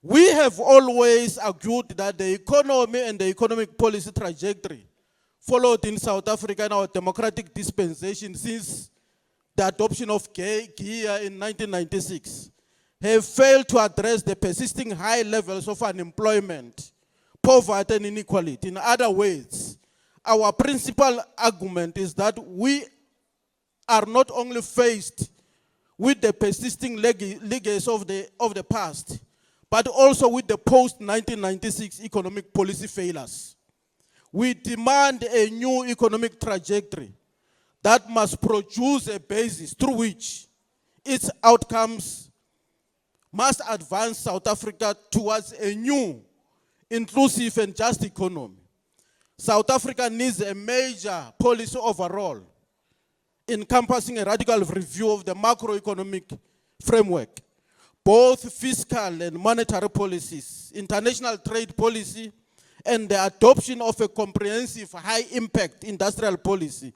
we have always argued that the economy and the economic policy trajectory followed in South Africa in our democratic dispensation since the adoption of GIA in 1996 have failed to address the persisting high levels of unemployment, poverty, and inequality. In other words, our principal argument is that we are not only faced with the persisting legacy of the past, but also with the post-1996 economic policy failures. We demand a new economic trajectory that must produce a basis through which its outcomes must advance South Africa towards a new, inclusive and just economy. South Africa needs a major policy overhaul encompassing a radical review of the macroeconomic framework, both fiscal and monetary policies, international trade policy, and the adoption of a comprehensive high-impact industrial policy,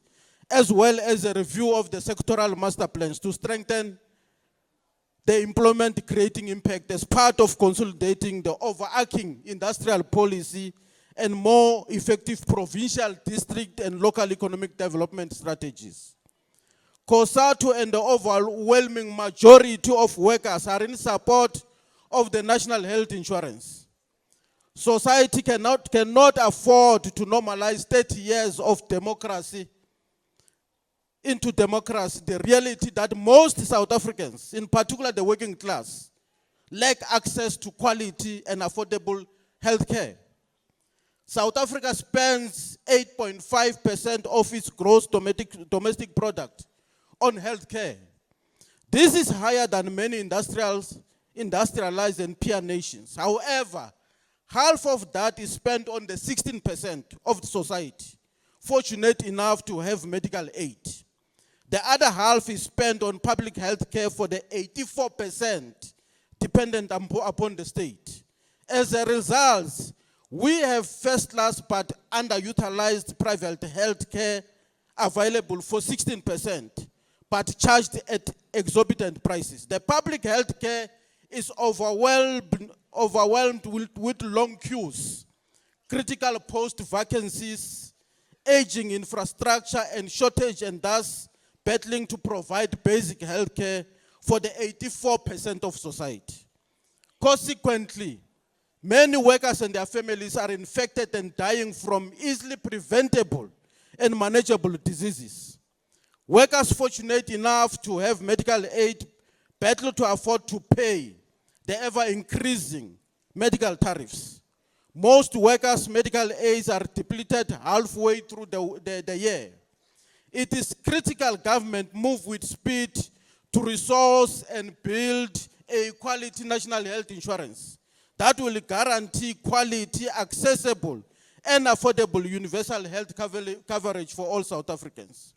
as well as a review of the sectoral master plans to strengthen the employment-creating impact as part of consolidating the overarching industrial policy and more effective provincial, district, and local economic development strategies. COSATU and the overwhelming majority of workers are in support of the national health insurance. Society cannot afford to normalize 30 years of democracy into democracy, the reality that most South Africans, in particular the working class, lack access to quality and affordable health care. South Africa spends 8.5% of its gross domestic product on health care. This is higher than many industrialized and peer nations. However, half of that is spent on the 16% of the society fortunate enough to have medical aid. The other half is spent on public health care for the 84% dependent upon the state. As a result, we have first-class but underutilized private health care available for 16%, but charged at exorbitant prices. The public health care is overwhelmed with long queues, critical post vacancies, aging infrastructure and shortage, and thus battling to provide basic health care for the 84% of society. Consequently, many workers and their families are infected and dying from easily preventable and manageable diseases. Workers fortunate enough to have medical aid battle to afford to pay the ever-increasing medical tariffs. Most workers' medical aids are depleted halfway through the year. It is critical government move with speed to resource and build a quality national health insurance that will guarantee quality, accessible, and affordable universal health coverage for all South Africans.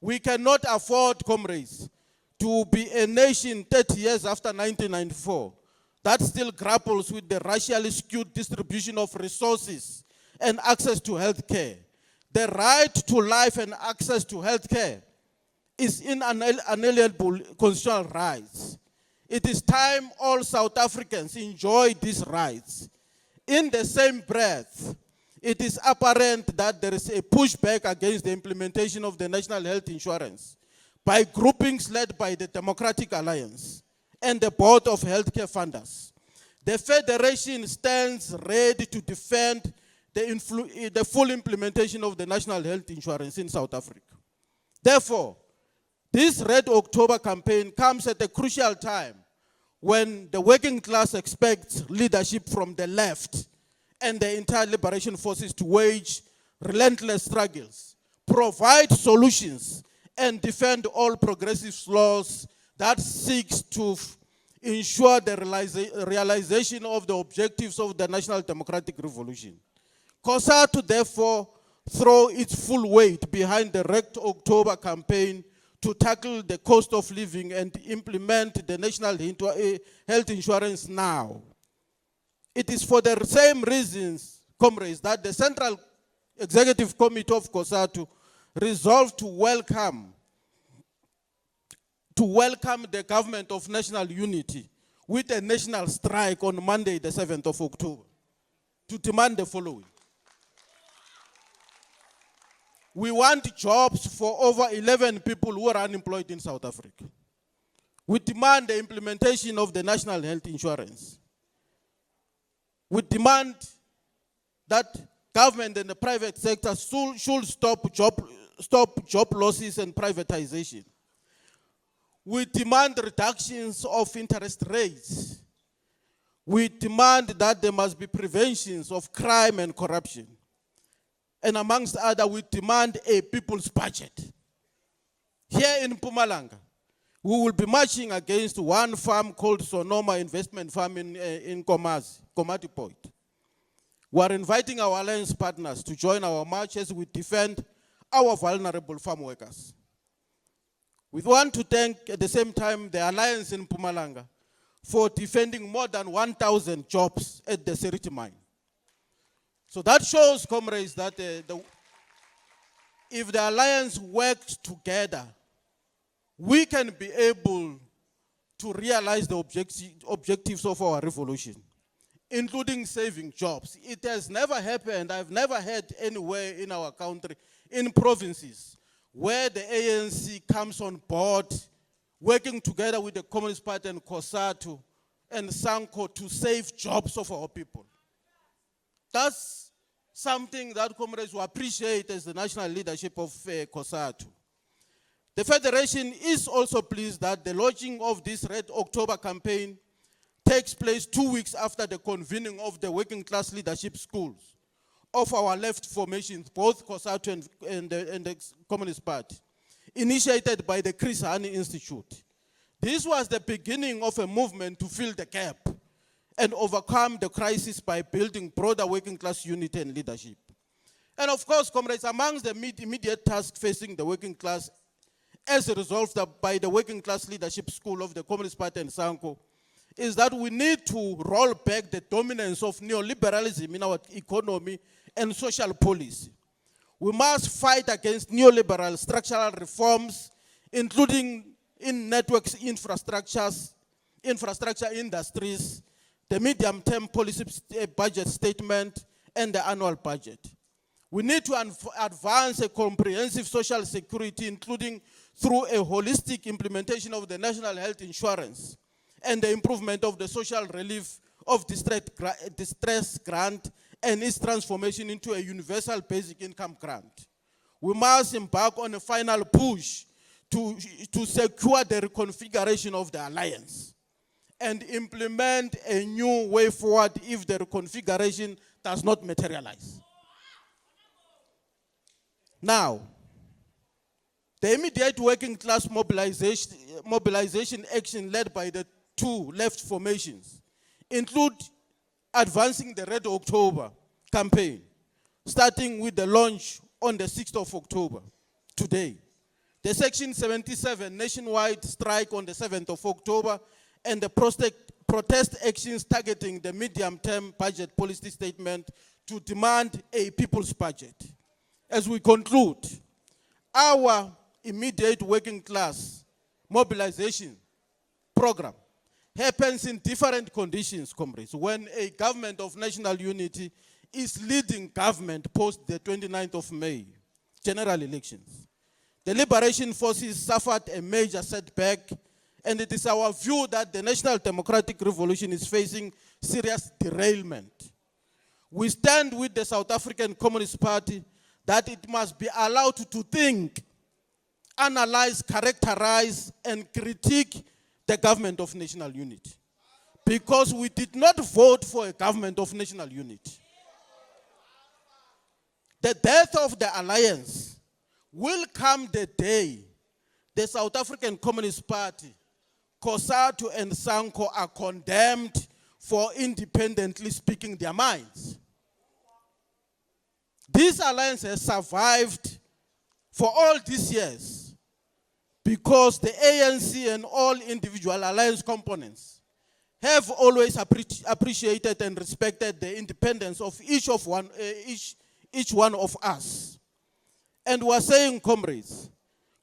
We cannot afford, comrades, to be a nation 30 years after 1994 that still grapples with the racially skewed distribution of resources and access to health care. The right to life and access to health care is inalienable constitutional rights. It is time all South Africans enjoy these rights. In the same breath, it is apparent that there is a pushback against the implementation of the National Health Insurance by groupings led by the Democratic Alliance and the Board of Healthcare Funders. The Federation stands ready to defend the full implementation of the National Health Insurance in South Africa. Therefore, this Red October campaign comes at a crucial time when the working class expects leadership from the left and the entire liberation forces to wage relentless struggles, provide solutions, and defend all progressive laws that seeks to ensure the realization of the objectives of the National Democratic Revolution. COSATU therefore throw its full weight behind the Red October campaign to tackle the cost of living and implement the National Health Insurance now. It is for the same reasons, comrades, that the Central Executive Committee of COSATU resolved to welcome the government of national unity with a national strike on Monday, the 7th of October, to demand the following. We want jobs for over 11 people who are unemployed in South Africa. We demand the implementation of the National Health Insurance. We demand that government and the private sector should stop job losses and privatization. We demand reductions of interest rates. We demand that there must be preventions of crime and corruption. And amongst others, we demand a people's budget. Here in Mpumalanga, we will be marching against one farm called Sonoma Investment Farm in Komati Point. We are inviting our alliance partners to join our march as we defend our vulnerable farm workers. We want to thank at the same time the alliance in Mpumalanga for defending more than 1,000 jobs at the Seriti mine. So that shows, comrades, that if the alliance works together, we can be able to realize the objectives of our revolution, including saving jobs. It has never happened, I've never heard anywhere in our country, in provinces, where the ANC comes on board, working together with the Communist Party and COSATU and SANCO to save jobs of our people. That's something that comrades will appreciate as the national leadership of COSATU. The Federation is also pleased that the launching of this Red October campaign takes place 2 weeks after the convening of the working class leadership schools of our left formations, both COSATU and the Communist Party, initiated by the Chris Hani Institute. This was the beginning of a movement to fill the gap and overcome the crisis by building broader working class unity and leadership. And of course, comrades, amongst the immediate tasks facing the working class, as resolved by the working class leadership school of the Communist Party and SANCO, is that we need to roll back the dominance of neoliberalism in our economy and social policy. We must fight against neoliberal structural reforms, including in networks infrastructure industries, the medium-term policy budget statement, and the annual budget. We need to advance a comprehensive social security, including through a holistic implementation of the national health insurance and the improvement of the social relief of distress grant and its transformation into a universal basic income grant. We must embark on a final push to secure the reconfiguration of the alliance and implement a new way forward if the reconfiguration does not materialize. Now, the immediate working class mobilization action led by the two left formations include advancing the Red October campaign, starting with the launch on the 6th of October, today. The Section 77 nationwide strike on the 7th of October, and the protest actions targeting the medium-term budget policy statement to demand a people's budget. As we conclude, our immediate working class mobilization program happens in different conditions, comrades, when a government of national unity is leading government post the 29th of May, general elections. The liberation forces suffered a major setback, and it is our view that the National Democratic Revolution is facing serious derailment. We stand with the South African Communist Party that it must be allowed to think, analyze, characterize, and critique the government of national unity. Because we did not vote for a government of national unity. The death of the alliance will come the day the South African Communist Party, COSATU and SANCO are condemned for independently speaking their minds. This alliance has survived for all these years because the ANC and all individual alliance components have always appreciated and respected the independence of each one of us. And we are saying, comrades,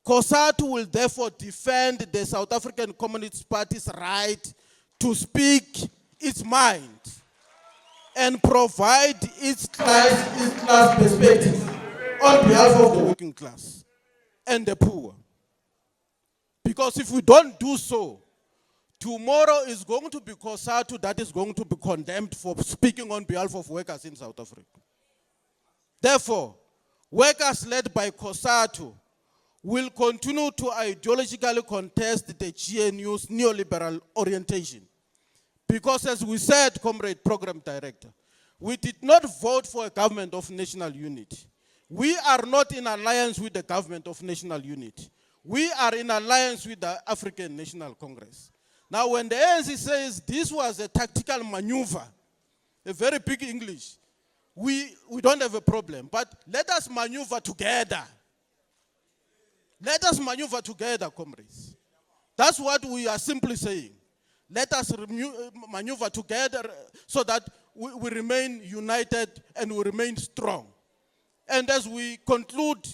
COSATU will therefore defend the South African Communist Party's right to speak its mind and provide its class perspective on behalf of the working class and the poor. Because if we don't do so, tomorrow is going to be COSATU that is going to be condemned for speaking on behalf of workers in South Africa. Therefore, workers led by COSATU will continue to ideologically contest the GNU's neoliberal orientation. Because as we said, Comrade Program Director, we did not vote for a government of national unity. We are not in alliance with the government of national unity. We are in alliance with the African National Congress. Now when the ANC says this was a tactical maneuver, a very big English, we don't have a problem, but let us maneuver together. Let us maneuver together, comrades. That's what we are simply saying. Let us maneuver together so that we remain united and we remain strong. And as we conclude,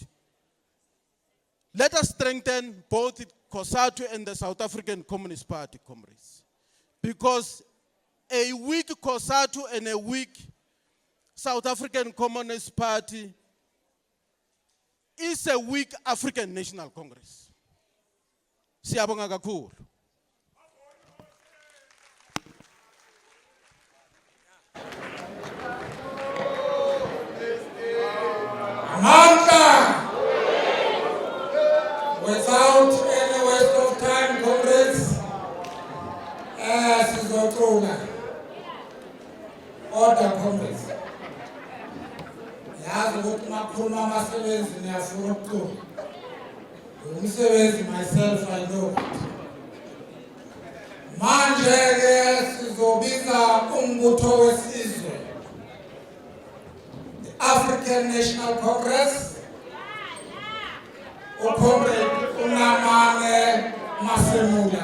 let us strengthen both COSATU and the South African Communist Party, comrades. Because a weak COSATU and a weak South African Communist Party is a weak African National Congress. Siyabonga kakhulu. Amandla! Without any waste of time, comrades, sizoqula. Order, comrades. Yazi ukuthi makhuluma amasebenzi niyafuna ukuqula. Umsebenzi myself I know. Manje ke sizobiza umbutho wesizwe. The African National Congress. Comrade Unamane Masemula.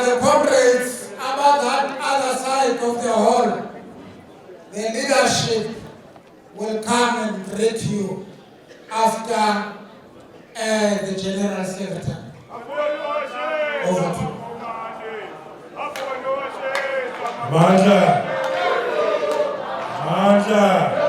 The comrades about that other side of the hall, the leadership will come and greet you after the General Secretary. Over to you. Mandla. Mandla.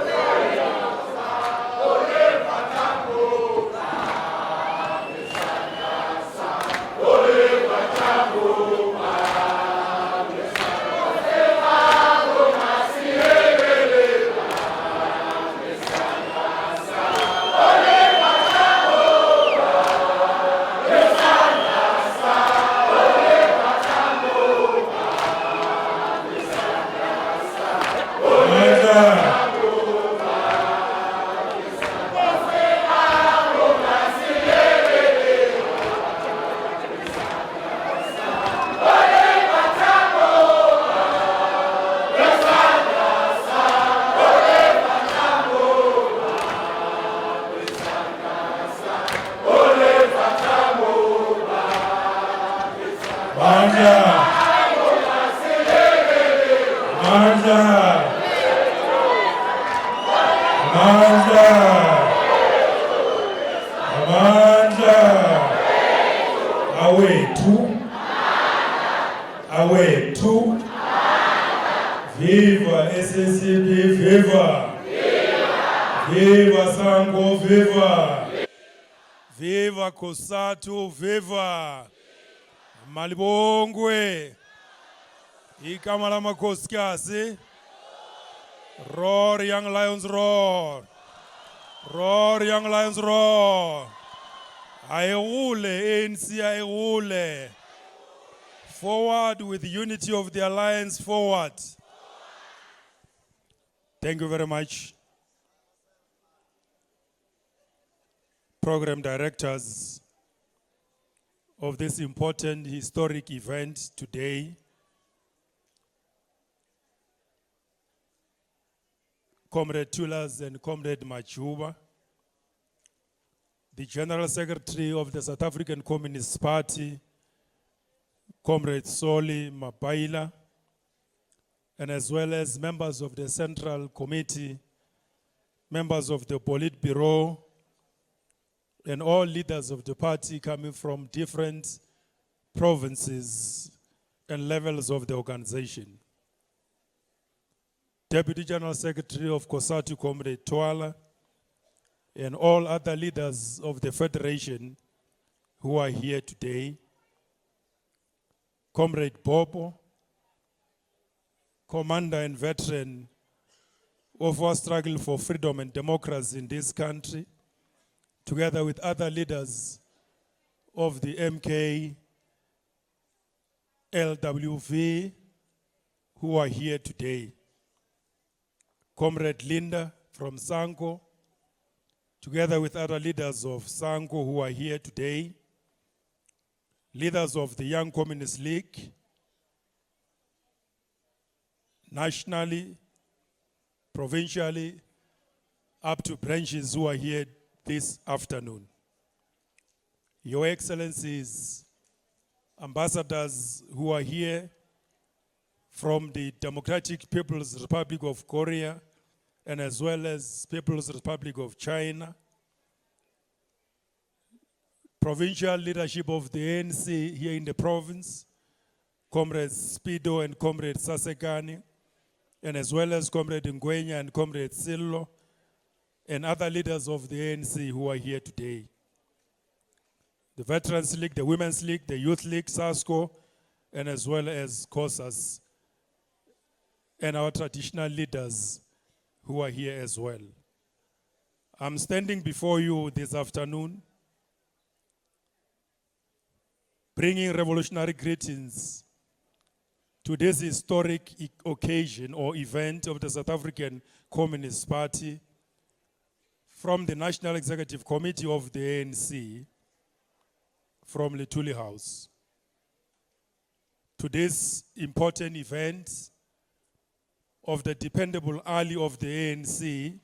Viva SACP, viva! Viva Sango, viva! Viva Kosatu, viva! Malibongwe! Igama lamakhosikasi. Roar, young lions, roar! Roar, young lions, roar! Ayehule, ANC ayehule. Forward with the unity of the alliance, forward. Thank you very much. Program directors of this important historic event today, Comrade Tulas and Comrade Machuba, the General Secretary of the South African Communist Party, Comrade Soli Mapaila, and as well as members of the Central Committee, members of the Politburo, and all leaders of the party coming from different provinces and levels of the organization. Deputy General Secretary of COSATU, Comrade Twala, and all other leaders of the Federation who are here today. Comrade Bobo, commander and veteran of our struggle for freedom and democracy in this country, together with other leaders of the MK, LWV, who are here today. Comrade Linda from Sanko, together with other leaders of Sanko who are here today, leaders of the Young Communist League, nationally, provincially, up to branches who are here this afternoon. Your Excellencies, ambassadors who are here from the Democratic People's Republic of Korea, and as well as People's Republic of China, provincial leadership of the ANC here in the province, Comrade Spido and Comrade Sasekani, and as well as Comrade Ngwenya and Comrade Sillo, and other leaders of the ANC who are here today. The Veterans League, the Women's League, the Youth League, SASCO, and as well as COSAS, and our traditional leaders who are here as well. I'm standing before you this afternoon, bringing revolutionary greetings to this historic occasion or event of the South African Communist Party from the National Executive Committee of the ANC from Lethuli House. To this important event of the dependable ally of the ANC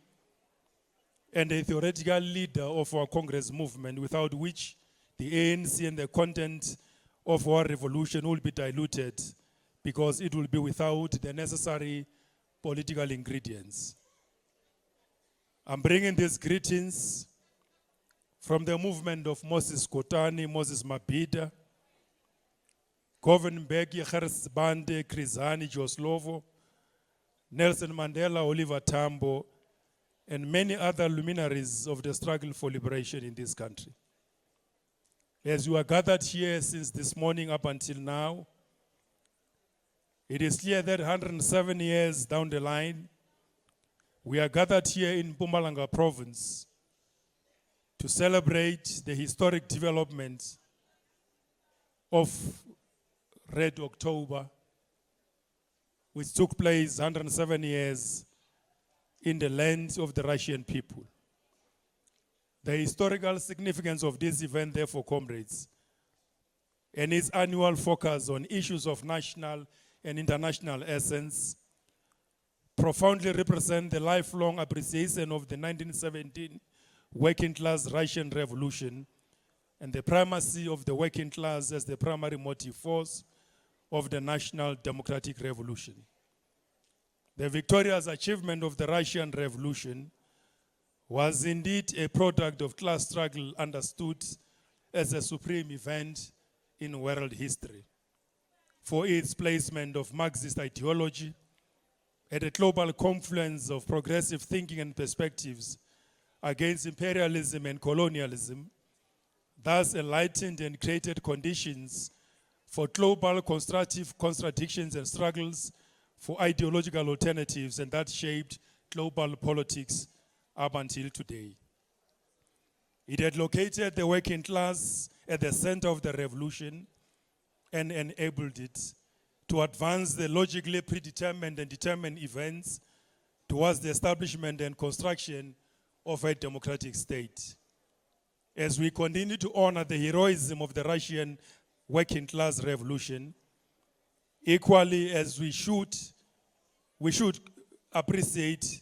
and a theoretical leader of our Congress movement, without which the ANC and the content of our revolution will be diluted because it will be without the necessary political ingredients. I'm bringing these greetings from the movement of Moses Kotani, Moses Mabhida, Govan Mbeki, Gerrit Bande, Krizani, Joslovo, Nelson Mandela, Oliver Tambo, and many other luminaries of the struggle for liberation in this country. As you are gathered here since this morning up until now, it is clear that 107 years down the line, we are gathered here in Mpumalanga province to celebrate the historic development of Red October, which took place 107 years in the land of the Russian people. The historical significance of this event, therefore, comrades, and its annual focus on issues of national and international essence, profoundly represent the lifelong appreciation of the 1917 working class Russian Revolution and the primacy of the working class as the primary motive force of the national democratic revolution. The victorious achievement of the Russian Revolution was indeed a product of class struggle understood as a supreme event in world history for its placement of Marxist ideology at a global confluence of progressive thinking and perspectives against imperialism and colonialism, thus enlightened and created conditions for global constructive contradictions and struggles for ideological alternatives, and that shaped global politics up until today. It had located the working class at the center of the revolution and enabled it to advance the logically predetermined and determined events towards the establishment and construction of a democratic state. As we continue to honor the heroism of the Russian working class revolution, equally as we should appreciate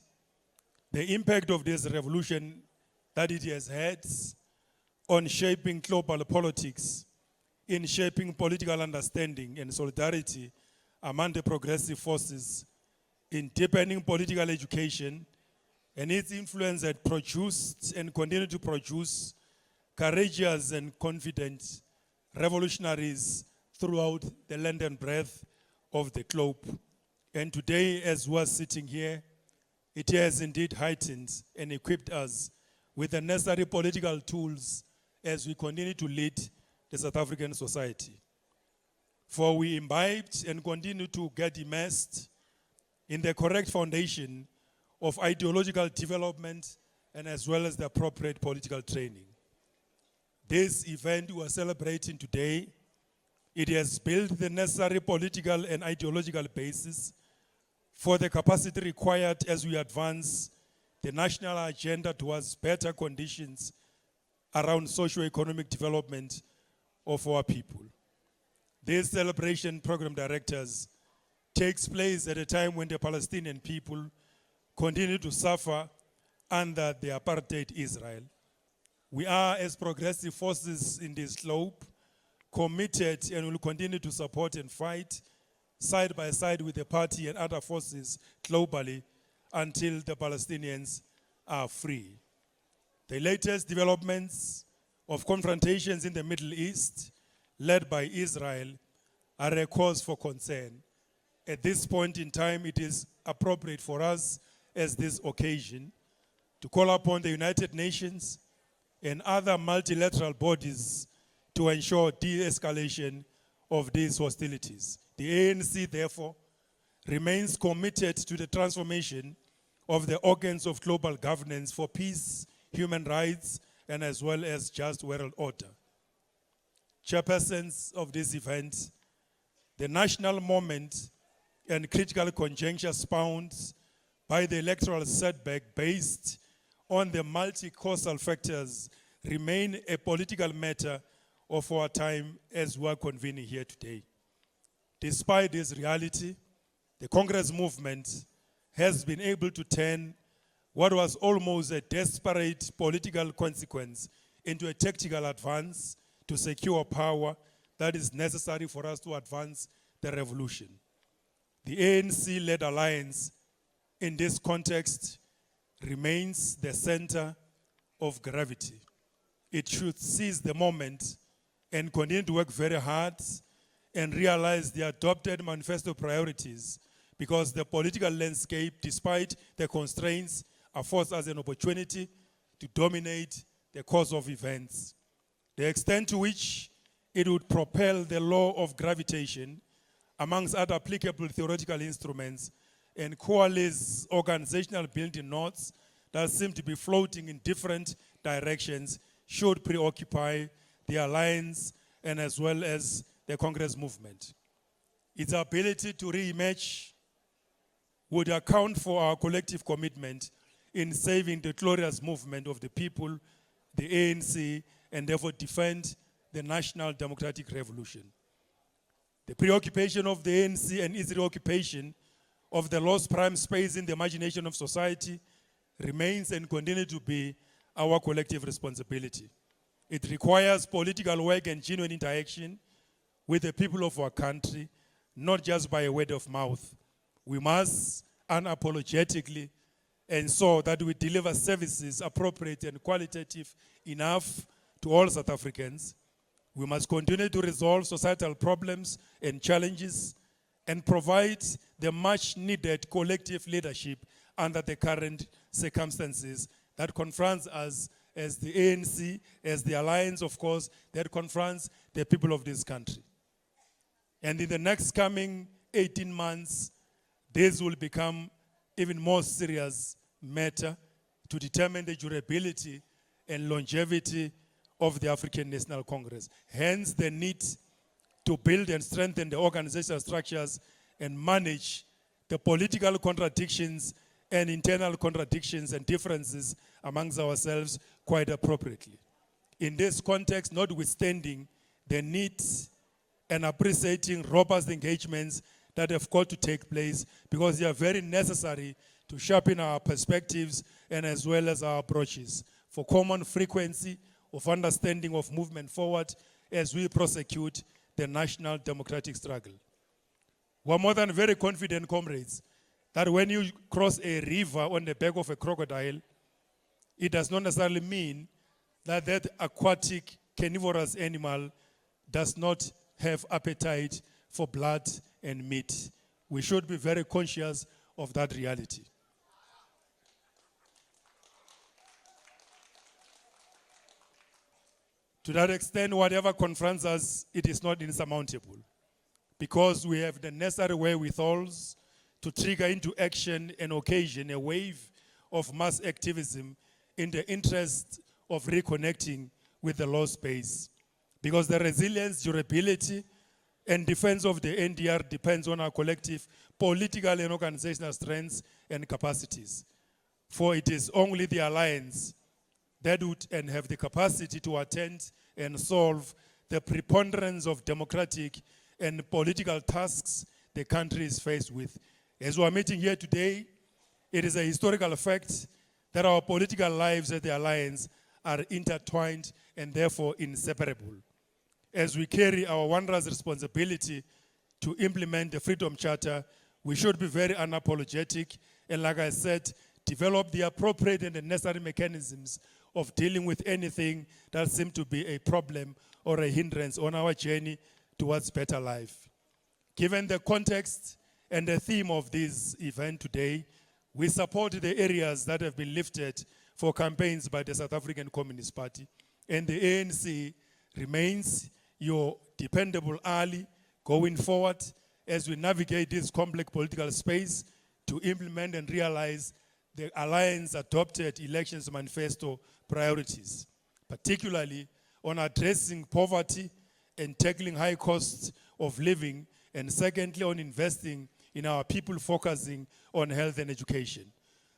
the impact of this revolution that it has had on shaping global politics, in shaping political understanding and solidarity among the progressive forces, in deepening political education, and its influence had produced and continue to produce courageous and confident revolutionaries throughout the length and breadth of the globe. And today, as we are sitting here, it has indeed heightened and equipped us with the necessary political tools as we continue to lead the South African society. For we imbibed and continue to get immersed in the correct foundation of ideological development and as well as the appropriate political training. This event we are celebrating today, it has built the necessary political and ideological basis for the capacity required as we advance the national agenda towards better conditions around socio-economic development of our people. This celebration, program directors, takes place at a time when the Palestinian people continue to suffer under the apartheid Israel. We are, as progressive forces in this globe, committed and will continue to support and fight side by side with the party and other forces globally until the Palestinians are free. The latest developments of confrontations in the Middle East, led by Israel, are a cause for concern. At this point in time, it is appropriate for us, as this occasion, to call upon the United Nations and other multilateral bodies to ensure de-escalation of these hostilities. The ANC, therefore, remains committed to the transformation of the organs of global governance for peace, human rights, and as well as just world order. Chairpersons of this event, the national moment and critical conjuncture spawned by the electoral setback based on the multi-causal factors remain a political matter of our time as we are convening here today. Despite this reality, the Congress movement has been able to turn what was almost a desperate political consequence into a tactical advance to secure power that is necessary for us to advance the revolution. The ANC-led alliance in this context remains the center of gravity. It should seize the moment and continue to work very hard and realize the adopted manifesto priorities, because the political landscape, despite the constraints, affords us an opportunity to dominate the course of events. The extent to which it would propel the law of gravitation, amongst other applicable theoretical instruments, and coalesce organizational building nodes that seem to be floating in different directions, should preoccupy the alliance and as well as the Congress movement. Its ability to reemerge would account for our collective commitment in saving the glorious movement of the people, the ANC, and therefore defend the national democratic revolution. The preoccupation of the ANC and its reoccupation of the lost prime space in the imagination of society remains and continues to be our collective responsibility. It requires political work and genuine interaction with the people of our country, not just by a word of mouth. We must unapologetically ensure that we deliver services appropriate and qualitative enough to all South Africans. We must continue to resolve societal problems and challenges and provide the much needed collective leadership under the current circumstances that confronts us as the ANC, as the alliance, of course, that confronts the people of this country. And in the next coming 18 months, this will become even more serious matter to determine the durability and longevity of the African National Congress. Hence the need to build and strengthen the organizational structures and manage the political contradictions and internal contradictions and differences amongst ourselves quite appropriately. In this context, notwithstanding the need and appreciating robust engagements that have got to take place, because they are very necessary to sharpen our perspectives and as well as our approaches for common frequency of understanding of movement forward as we prosecute the national democratic struggle. We're more than very confident, comrades, that when you cross a river on the back of a crocodile, it does not necessarily mean that that aquatic carnivorous animal does not have appetite for blood and meat. We should be very conscious of that reality. To that extent, whatever confronts us, it is not insurmountable, because we have the necessary wherewithals to trigger into action and occasion a wave of mass activism in the interest of reconnecting with the lost space. Because the resilience, durability, and defense of the NDR depends on our collective political and organizational strengths and capacities. For it is only the alliance that would and have the capacity to attend and solve the preponderance of democratic and political tasks the country is faced with. As we are meeting here today, it is a historical fact that our political lives at the alliance are intertwined and therefore inseparable. As we carry our wondrous responsibility to implement the Freedom Charter, we should be very unapologetic and, like I said, develop the appropriate and the necessary mechanisms of dealing with anything that seems to be a problem or a hindrance on our journey towards better life. Given the context and the theme of this event today, we support the areas that have been lifted for campaigns by the South African Communist Party, and the ANC remains your dependable ally going forward as we navigate this complex political space to implement and realize the Alliance adopted elections manifesto priorities, particularly on addressing poverty and tackling high costs of living, and secondly, on investing in our people, focusing on health and education.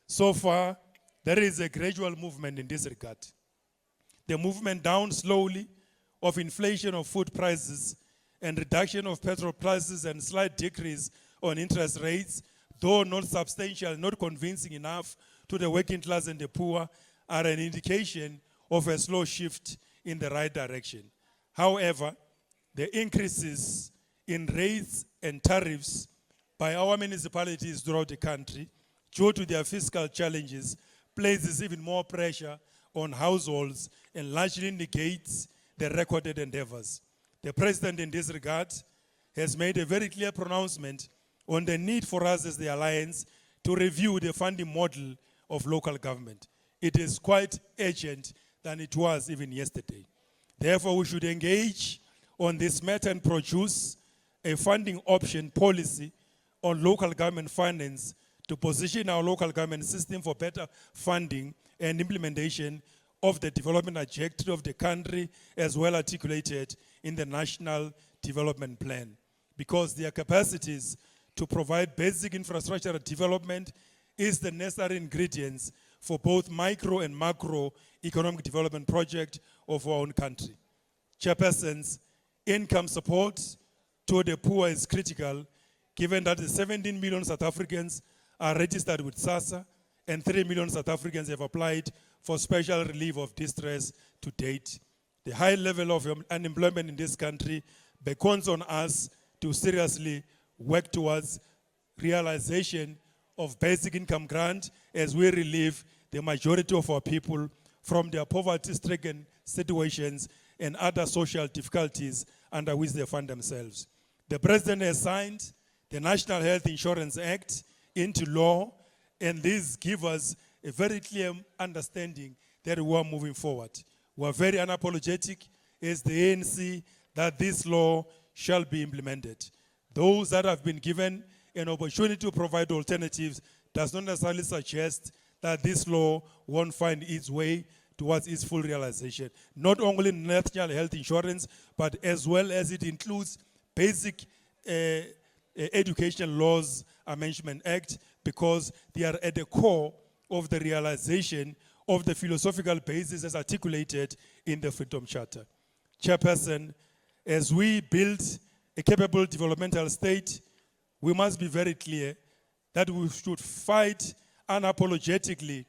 So far, there is a gradual movement in this regard. The movement down slowly of inflation of food prices and reduction of petrol prices and slight decrease on interest rates, though not substantial, not convincing enough to the working class and the poor, are an indication of a slow shift in the right direction. However, the increases in rates and tariffs by our municipalities throughout the country, due to their fiscal challenges, places even more pressure on households and largely negates the recorded endeavors. The President in this regard has made a very clear pronouncement on the need for us as the Alliance to review the funding model of local government. It is quite urgent than it was even yesterday. Therefore, we should engage on this matter and produce a funding option policy on local government finance to position our local government system for better funding and implementation of the development trajectory of the country as well articulated in the National Development Plan. Because their capacities to provide basic infrastructure development is the necessary ingredients for both micro and macro economic development project of our own country. Chairpersons, income support to the poor is critical, given that the 17 million South Africans are registered with SASSA and 3 million South Africans have applied for special relief of distress to date. The high level of unemployment in this country beckons on us to seriously work towards realization of basic income grant as we relieve the majority of our people from their poverty-stricken situations and other social difficulties under which they find themselves. The President has signed the National Health Insurance Act into law, and this gives us a very clear understanding that we are moving forward. We are very unapologetic as the ANC that this law shall be implemented. Those that have been given an opportunity to provide alternatives does not necessarily suggest that this law won't find its way towards its full realization. Not only national health insurance, but as well as it includes basic education laws amendment act, because they are at the core of the realization of the philosophical basis as articulated in the Freedom Charter. Chairperson, as we build a capable developmental state, we must be very clear that we should fight unapologetically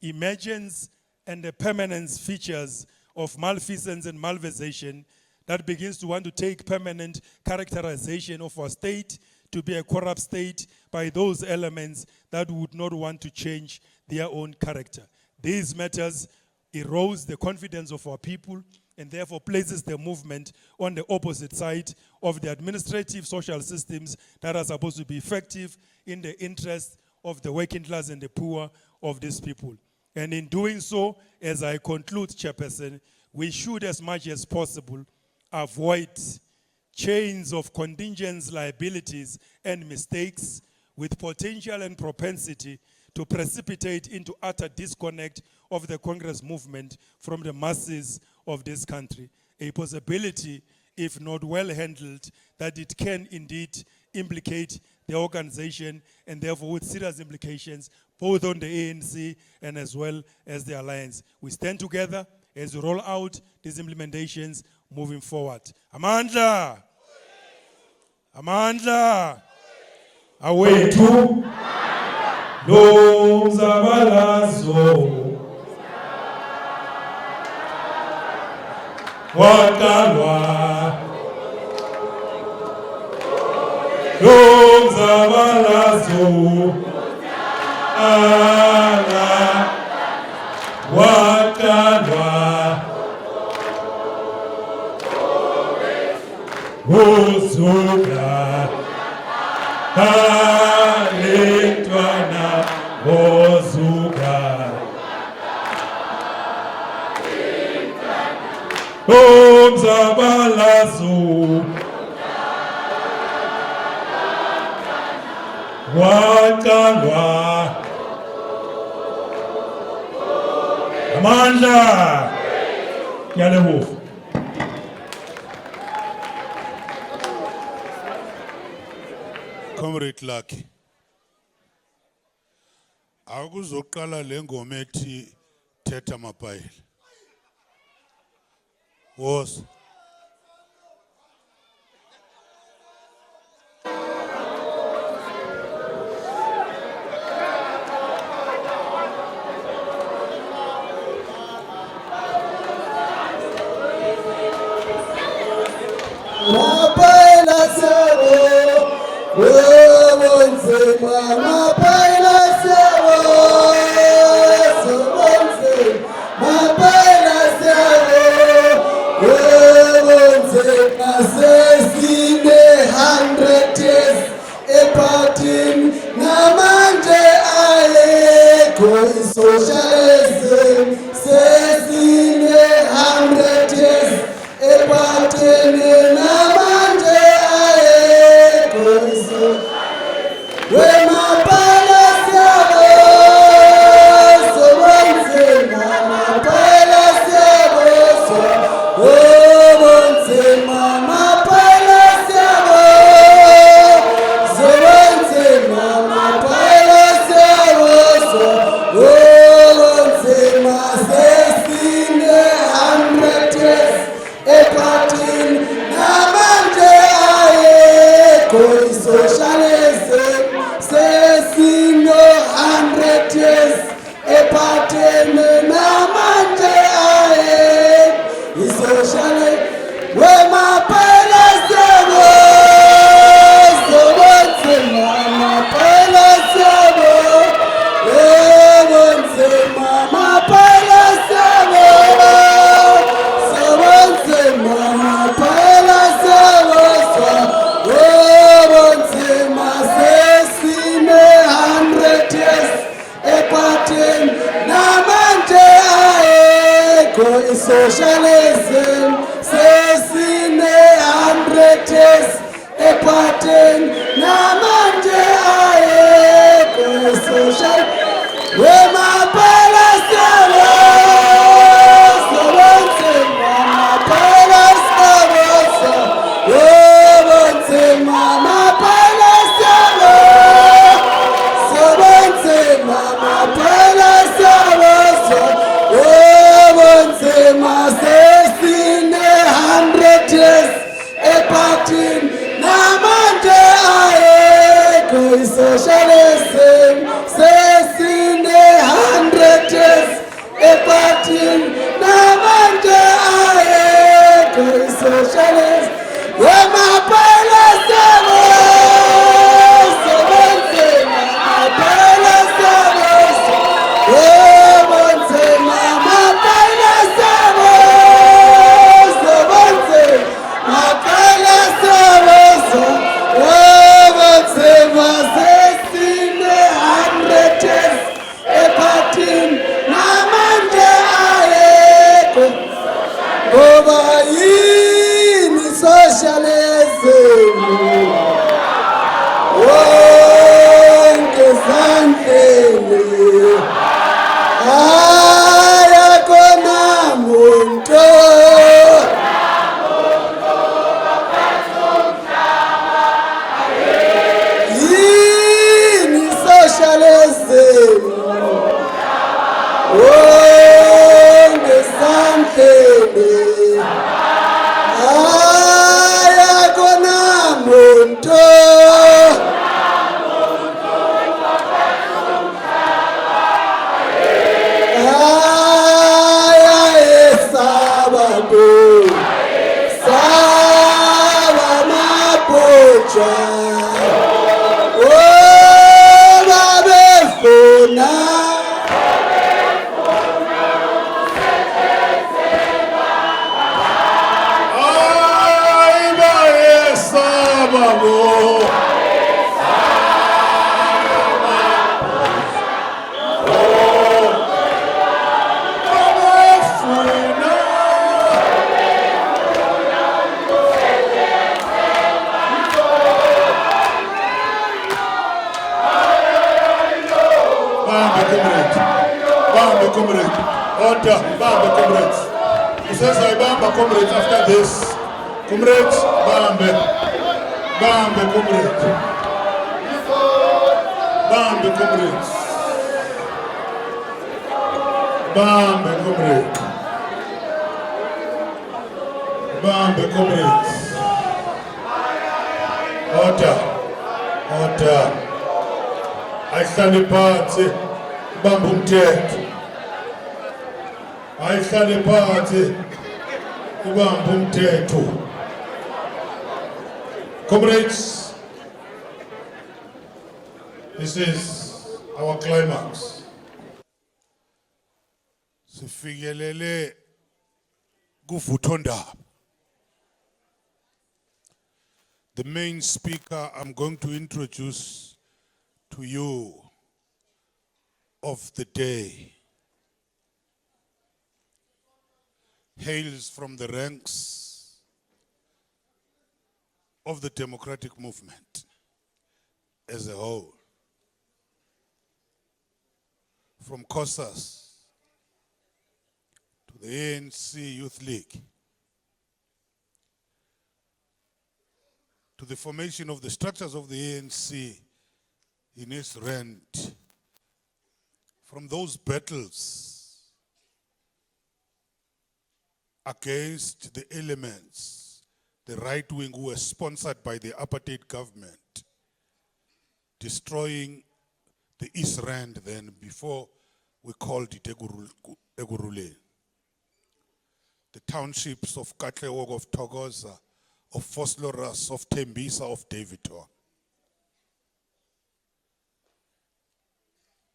emergence and the permanence features of malfeasance and malversation that begins to want to take permanent characterization of our state to be a corrupt state by those elements that would not want to change their own character. These matters erodes the confidence of our people and therefore places the movement on the opposite side of the administrative social systems that are supposed to be effective in the interest of the working class and the poor of these people. And in doing so, as I conclude, Chairperson, we should as much as possible avoid chains of contingent liabilities and mistakes with potential and propensity to precipitate into utter disconnect of the Congress movement from the masses of this country. A possibility, if not well handled, that it can indeed implicate the organization and therefore with serious implications both on the ANC and as well as the Alliance. We stand together as we roll out these implementations moving forward. Amandla! Amandla! Awethu! Lo mzabalazo! Wakalwa! Lo mzabalazo! Ala! Wakalwa! Usuka! Alintwana Ozuka Omzabalazu Wakalwa Amandla Kyalebufu. Comrade Lucky. Akuzoqala lengoma ethi Thetha Mapayile. Was Mapayile sebo, wewe nzema mapayile sebo. Socialism, sesine 100 years epaten namanje ayekho social wemapala sabo sobonzima mapala sabo sobonzima mapala sabo sobonzima mapala sabo sobonzima sesine 100 years epaten namanje ayekho socialism sesine 100 years epaten namanje ayekho socialism wemapala sabo sobonzima mapala sabo sobonzima mapala sabo sobonzima mapala sabo sobonzima sesine 100 years epaten namanje ayekho ngoba yini socialism wonke zandleni ayakhona muntu yini socialism wonke zandleni ayakhona muntu ayayesabantu saba maphutshwa babefuna Bambe comrade. Order. Bambe comrades. He says I Bamba comrades after this. Comrades, Bambe. Bambe comrade. Bambe comrades. Bambe comrade. Bambe comrades. Order. Order. Ayihlale phansi bamba umthetho. Ayihlale phansi ibamba umthetho. Comrades, this is our climax. Sifikelele kuvuthondaba. The main speaker I'm going to introduce to you of the day hails from the ranks of the democratic movement as a whole. From COSAS to the ANC Youth League to the formation of the structures of the ANC in its rent, from those battles against the elements, the right wing who were sponsored by the apartheid government, destroying the East Rand then, before we called it Egurule. The townships of Katlehong, of Thokoza, of Vosloorus, of Tembisa, of Davidton.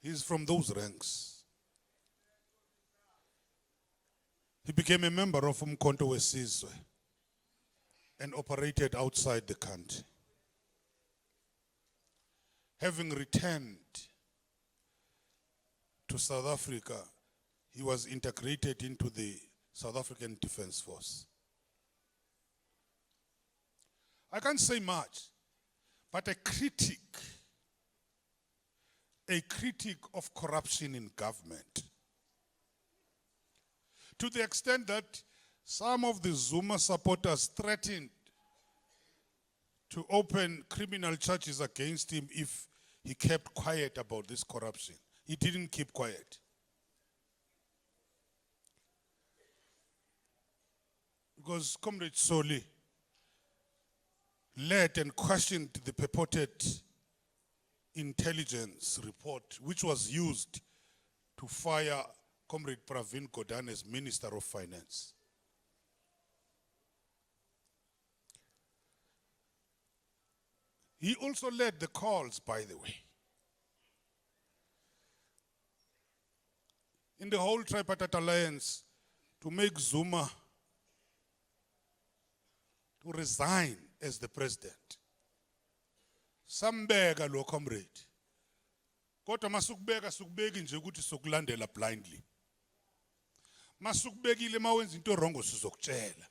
He's from those ranks. He became a member of Umkhonto weSizwe and operated outside the country. Having returned to South Africa, he was integrated into the South African Defence Force. I can't say much, but a critic of corruption in government, to the extent that some of the Zuma supporters threatened to open criminal charges against him if he kept quiet about this corruption. He didn't keep quiet. Because Comrade Soli led and questioned the purported intelligence report, which was used to fire Comrade Pravin Gordhan as Minister of Finance. He also led the calls, by the way, in the whole tripartite alliance to make Zuma to resign as the president. Sambeka lo comrade. Kodwa masukubeka sukubeki nje ukuthi sokulandela blindly. Masukubekile mawenza into wrong sizokutshela.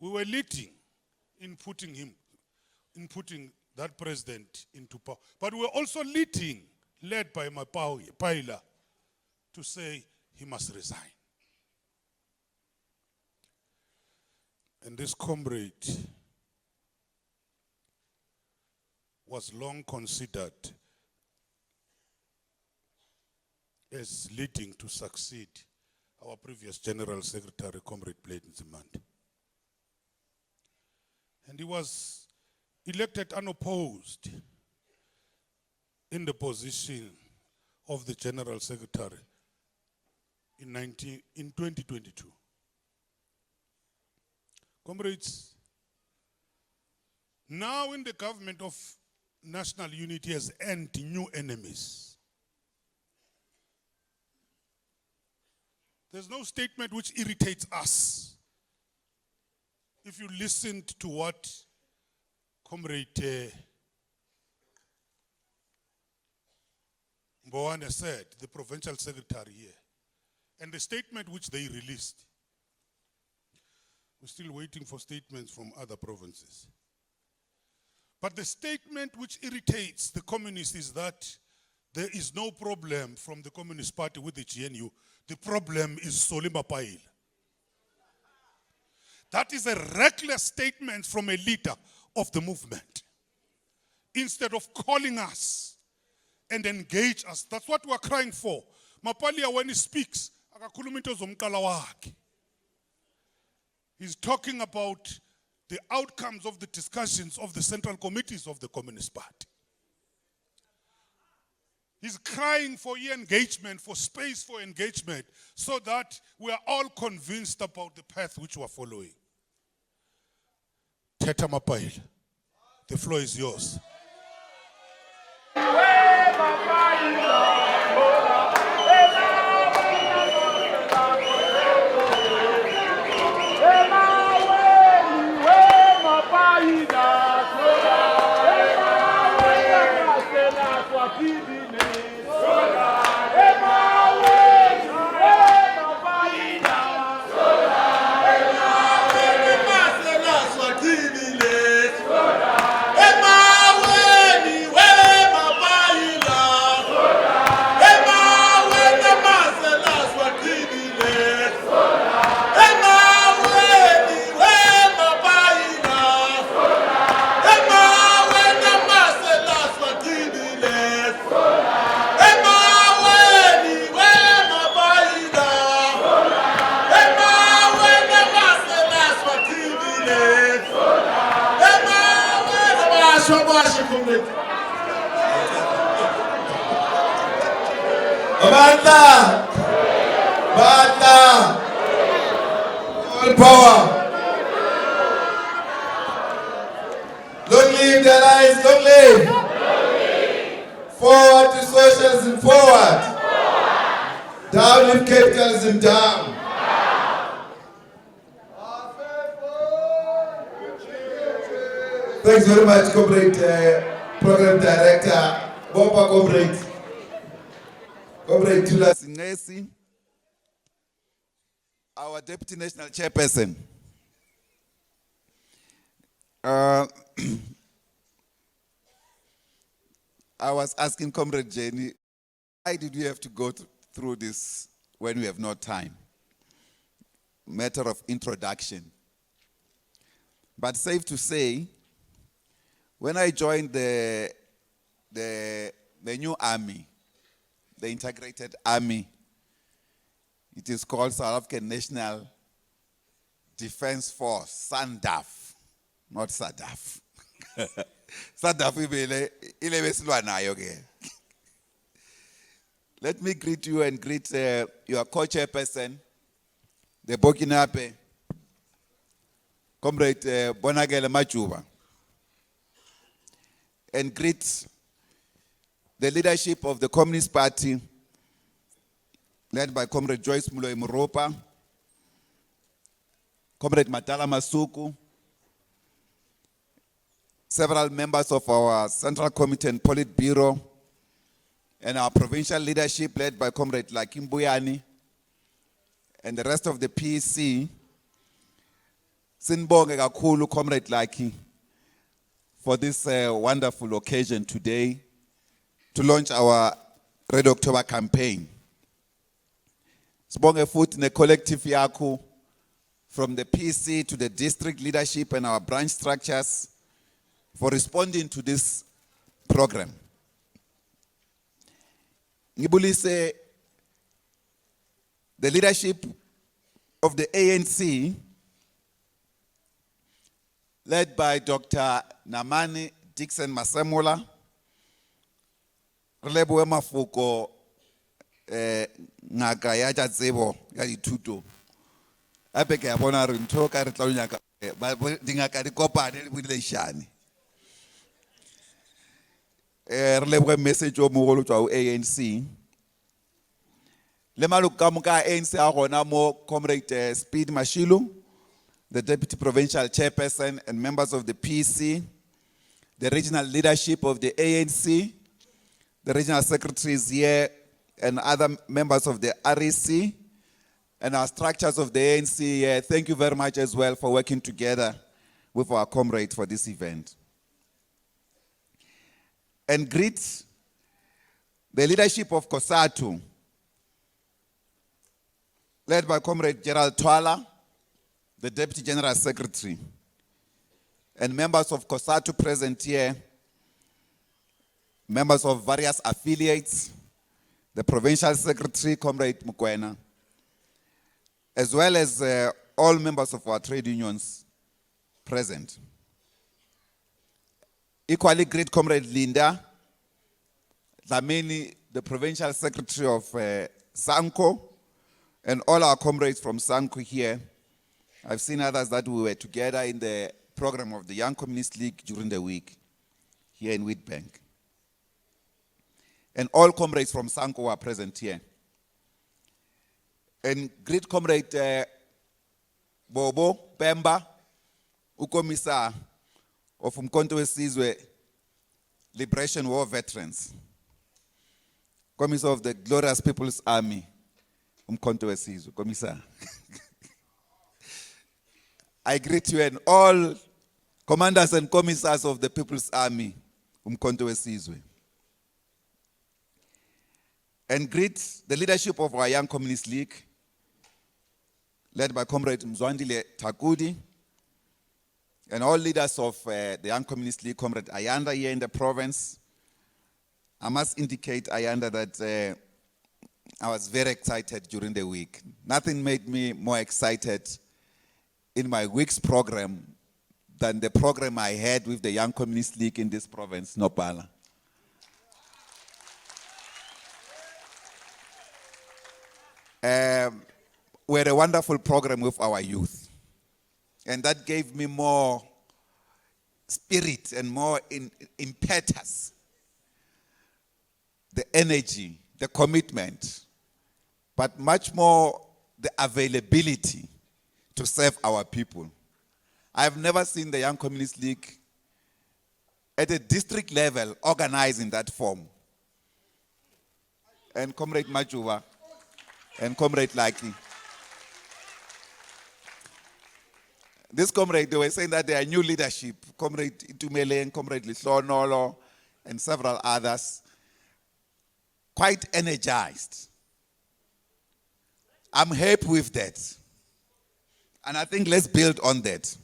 We were leading in putting that president into power. But we were also led by my Paila, to say he must resign. And this comrade was long considered as leading to succeed our previous General Secretary, Comrade Blade Nzimande. And he was elected unopposed in the position of the General Secretary in 2022. Comrades, now in the government of national unity has earned new enemies. There's no statement which irritates us. If you listened to what Comrade Mbowane said, the provincial secretary here, and the statement which they released, we're still waiting for statements from other provinces. But the statement which irritates the communists is that there is no problem from the Communist Party with the GNU. The problem is Solima Paila. That is a reckless statement from a leader of the movement. Instead of calling us and engage us, that's what we're crying for. Mapalia, when he speaks, he's talking about the outcomes of the discussions of the central committees of the Communist Party. He's crying for engagement, for space for engagement, so that we are all convinced about the path which we're following. Teta Mapaila, the floor is yours. Bata, all power. Long live the alliance, long live. Forward to socialism, forward. Down with capitalism, down. Thanks very much, Comrade Program Director, Bopa Comrade Tula Sinesi. our Deputy National Chairperson. I was asking Comrade Jenny, why did we have to go through this when we have no time? Matter of introduction. But safe to say, when I joined the new army, the integrated army, it is called South African National Defense Force, SANDAF, not SADAF. SADAF ile besilwa nayo ke. Let me greet you and greet your co-chairperson, the Bokinape, Comrade Bonagele Majuba, and greet the leadership of the Communist Party, led by Comrade Joyce Muloi Moropa, Comrade Matala Masuku, several members of our Central Committee and Politburo, and our provincial leadership led by Comrade Lakim Buyani, and the rest of the PEC. Sinbonge kakhulu Comrade Laki for this wonderful occasion today to launch our Red October campaign. Sibonge futhi ne collective yakho from the PC to the district leadership and our branch structures for responding to this program. Ngibulise the leadership of the ANC, led by Dr. Namani Dixon Masemola, Relebuwe Mafuko ngaka ya tsebo ya dithuto. Ape ke ya bona re ntho ka re tla nyaka ba dingaka di kopane le buileshane. Relebuwe message o mogolo tswa o ANC. Le maloko ka moka ANC a gona mo Comrade Speed Mashilu, the Deputy Provincial Chairperson and members of the PC, the regional leadership of the ANC, the regional secretaries here, and other members of the REC, and our structures of the ANC here. Thank you very much as well for working together with our comrades for this event. And greet the leadership of COSATU, led by Comrade Gerald Twala, the Deputy General Secretary, and members of COSATU present here, members of various affiliates, the Provincial Secretary, Comrade Mukwena, as well as all members of our trade unions present. Equally great Comrade Linda Dlamini, the Provincial Secretary of SANCO, and all our comrades from SANCO here. I've seen others that we were together in the program of the Young Communist League during the week here in Witbank. And all comrades from SANCO are present here. And great comrade Bobo Pemba, Ukomisa of Umkhonto Wesizwe Liberation War Veterans, Commissar of the Glorious People's Army, Umkhonto Wesizwe, Commissar. I greet you and all commanders and commissars of the People's Army, Umkhonto Wesizwe. And greet the leadership of our Young Communist League, led by Comrade Mzwandile Takudi, and all leaders of the Young Communist League, Comrade Ayanda here in the province. I must indicate, Ayanda, that I was very excited during the week. Nothing made me more excited in my week's program than the program I had with the Young Communist League in this province, Nopala. We had a wonderful program with our youth. And that gave me more spirit and more impetus, the energy, the commitment, but much more the availability to serve our people. I've never seen the Young Communist League at a district level organized in that form. And Comrade Majuba and Comrade Laki, this comrade, they were saying that they are new leadership, Comrade Itumeleng, Comrade Lihlonolo, and several others, quite energized. I'm happy with that. And I think let's build on that.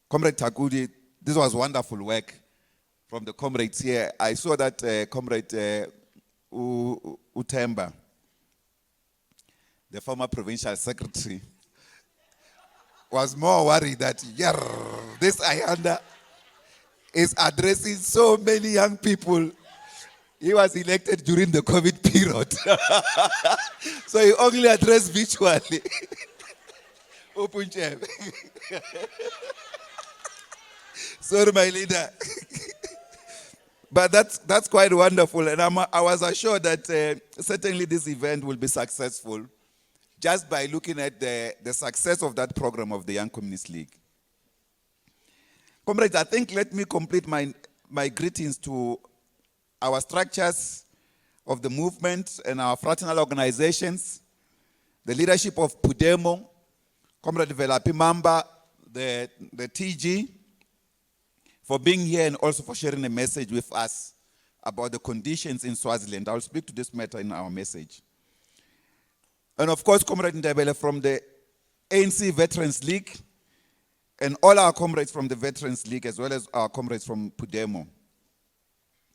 Comrade Takudi, this was wonderful work from the comrades here. I saw that Comrade Utemba, the former provincial secretary, was more worried that this Ayanda is addressing so many young people. He was elected during the COVID period. So he only addressed virtually. Open chair. Sorry, my leader. But that's quite wonderful. And I was assured that certainly this event will be successful just by looking at the success of that program of the Young Communist League. Comrades, I think let me complete my greetings to our structures of the movement and our fraternal organizations, the leadership of Pudemo, Comrade Velapi Mamba, the TG, for being here and also for sharing a message with us about the conditions in Swaziland. I'll speak to this matter in our message. And of course, Comrade Ndebele from the ANC Veterans League, and all our comrades from the Veterans League, as well as our comrades from Pudemo,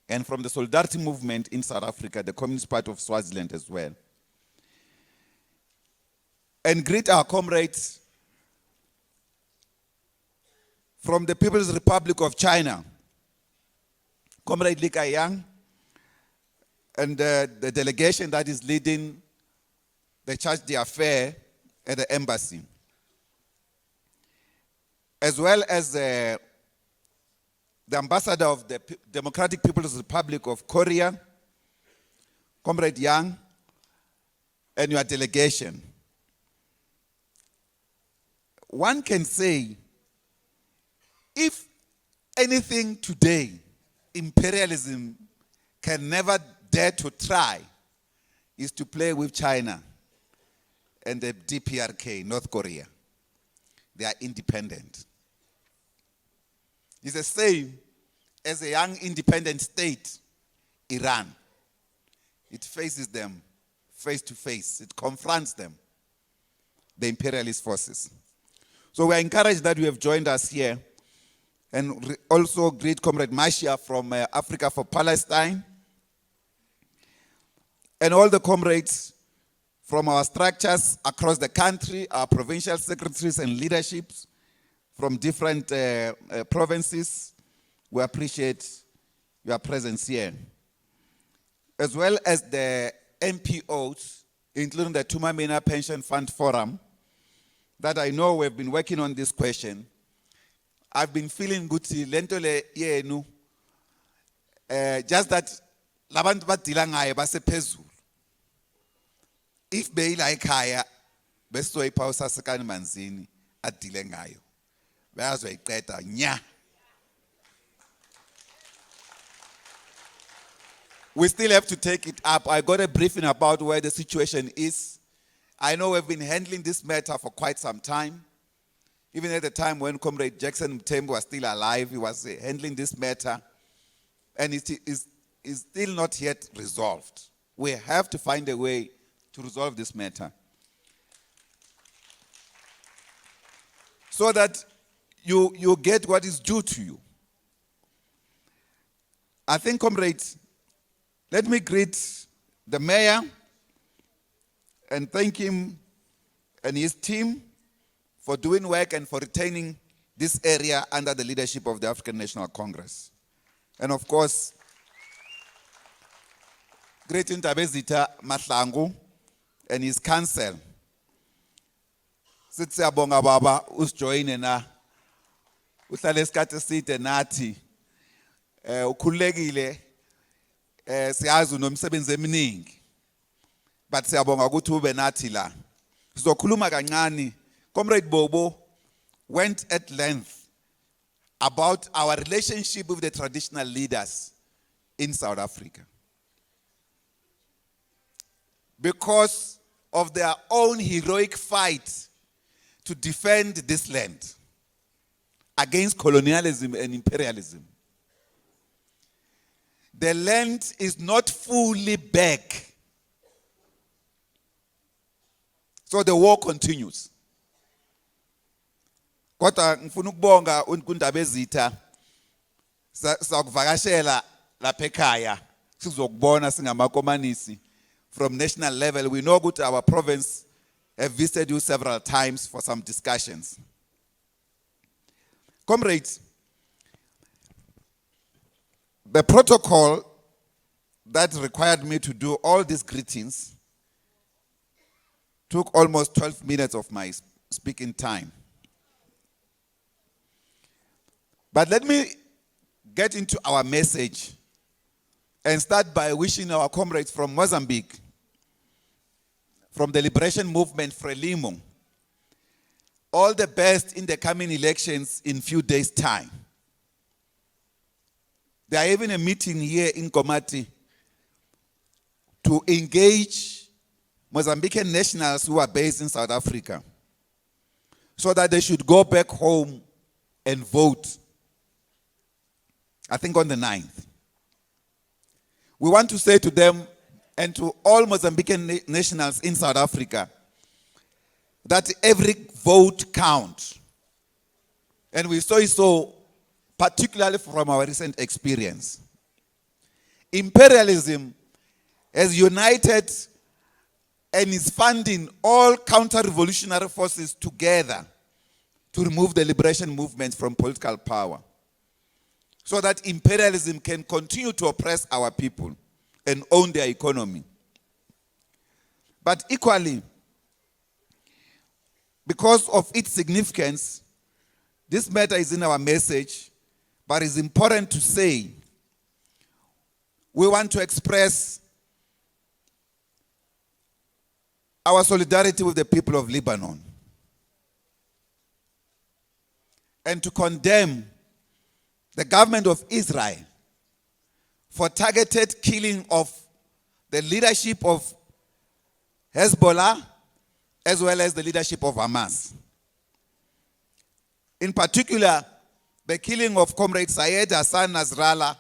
and from the Solidarity Movement in South Africa, the Communist Party of Swaziland as well. And greet our comrades from the People's Republic of China, Comrade Li Kaiyang, and the delegation that is leading the charge d'affaires at the embassy, as well as the ambassador of the Democratic People's Republic of Korea, Comrade Yang, and your delegation. One can say, if anything today, imperialism can never dare to try, is to play with China and the DPRK, North Korea. They are independent. It's the same as a young independent state, Iran. It faces them face to face. It confronts them, the imperialist forces. So we are encouraged that you have joined us here, and also greet Comrade Mashia from Africa for Palestine, and all the comrades from our structures across the country, our provincial secretaries and leaderships from different provinces. We appreciate your presence here, as well as the MPOs, including the Tumamina Pension Fund Forum, that I know we've been working on this question. I've been feeling good lentole yenu, just that labantu badila ngayo basephezulu. If beyila ekhaya besoyipha usasekani manzini adile ngayo, bayazoyiqeda nya. We still have to take it up. I got a briefing about where the situation is. I know we've been handling this matter for quite some time. Even at the time when Comrade Jackson Mthembu was still alive, he was handling this matter. And it is still not yet resolved. We have to find a way to resolve this matter, so that you get what is due to you. I think, comrades, let me greet the mayor and thank him and his team for doing work and for retaining this area under the leadership of the African National Congress. And of course, great Ntabezitha Mahlangu and his council. Sithi siyabonga baba usijoyine na. Uhlale isikhathi eside nathi. Ukhulekile siyazi unomsebenzi eminingi. But siyabonga ukuthi ube nathi la. Sizokhuluma kancane. Comrade Bobo went at length about our relationship with the traditional leaders in South Africa, because of their own heroic fight to defend this land. against colonialism and imperialism. The land is not fully back. So the war continues. Kodwa ngifuna ukubonga uNkundaba ezitha sakuvakashela lapha ekhaya sizokubona singamakomanisi from national level. We know that our province have visited you several times for some discussions. Comrades, the protocol that required me to do all these greetings took almost 12 minutes of my speaking time. But let me get into our message and start by wishing our comrades from Mozambique, from the Liberation Movement Frelimo, all the best in the coming elections in few days' time. There are even a meeting here in Komati to engage Mozambican nationals who are based in South Africa so that they should go back home and vote, I think on the 9th. We want to say to them and to all Mozambican nationals in South Africa that every vote counts. And we saw it so particularly from our recent experience. Imperialism has united and is funding all counter-revolutionary forces together to remove the liberation movement from political power, so that imperialism can continue to oppress our people and own their economy. But equally, because of its significance, this matter is in our message, but it's important to say we want to express our solidarity with the people of Lebanon and to condemn the government of Israel for targeted killing of the leadership of Hezbollah as well as the leadership of Hamas. In particular, the killing of Comrade Syed Hassan Nasrallah,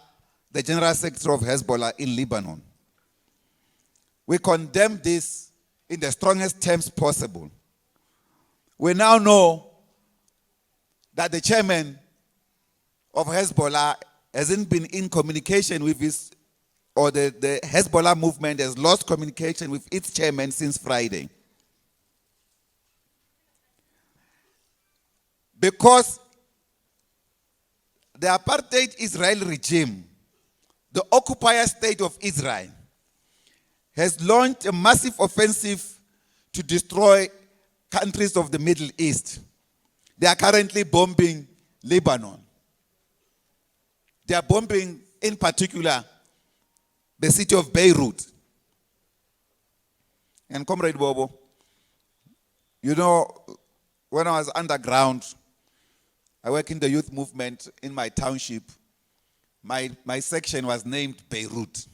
the General Secretary of Hezbollah in Lebanon. We condemn this in the strongest terms possible. We now know that the chairman of Hezbollah hasn't been in communication with his, or the Hezbollah movement has lost communication with its chairman since Friday. Because the apartheid Israel regime, the occupier state of Israel, has launched a massive offensive to destroy countries of the Middle East. They are currently bombing Lebanon. They are bombing, in particular, the city of Beirut. And Comrade Bobo, you know, when I was underground, I work in the youth movement in my township. My section was named Beirut.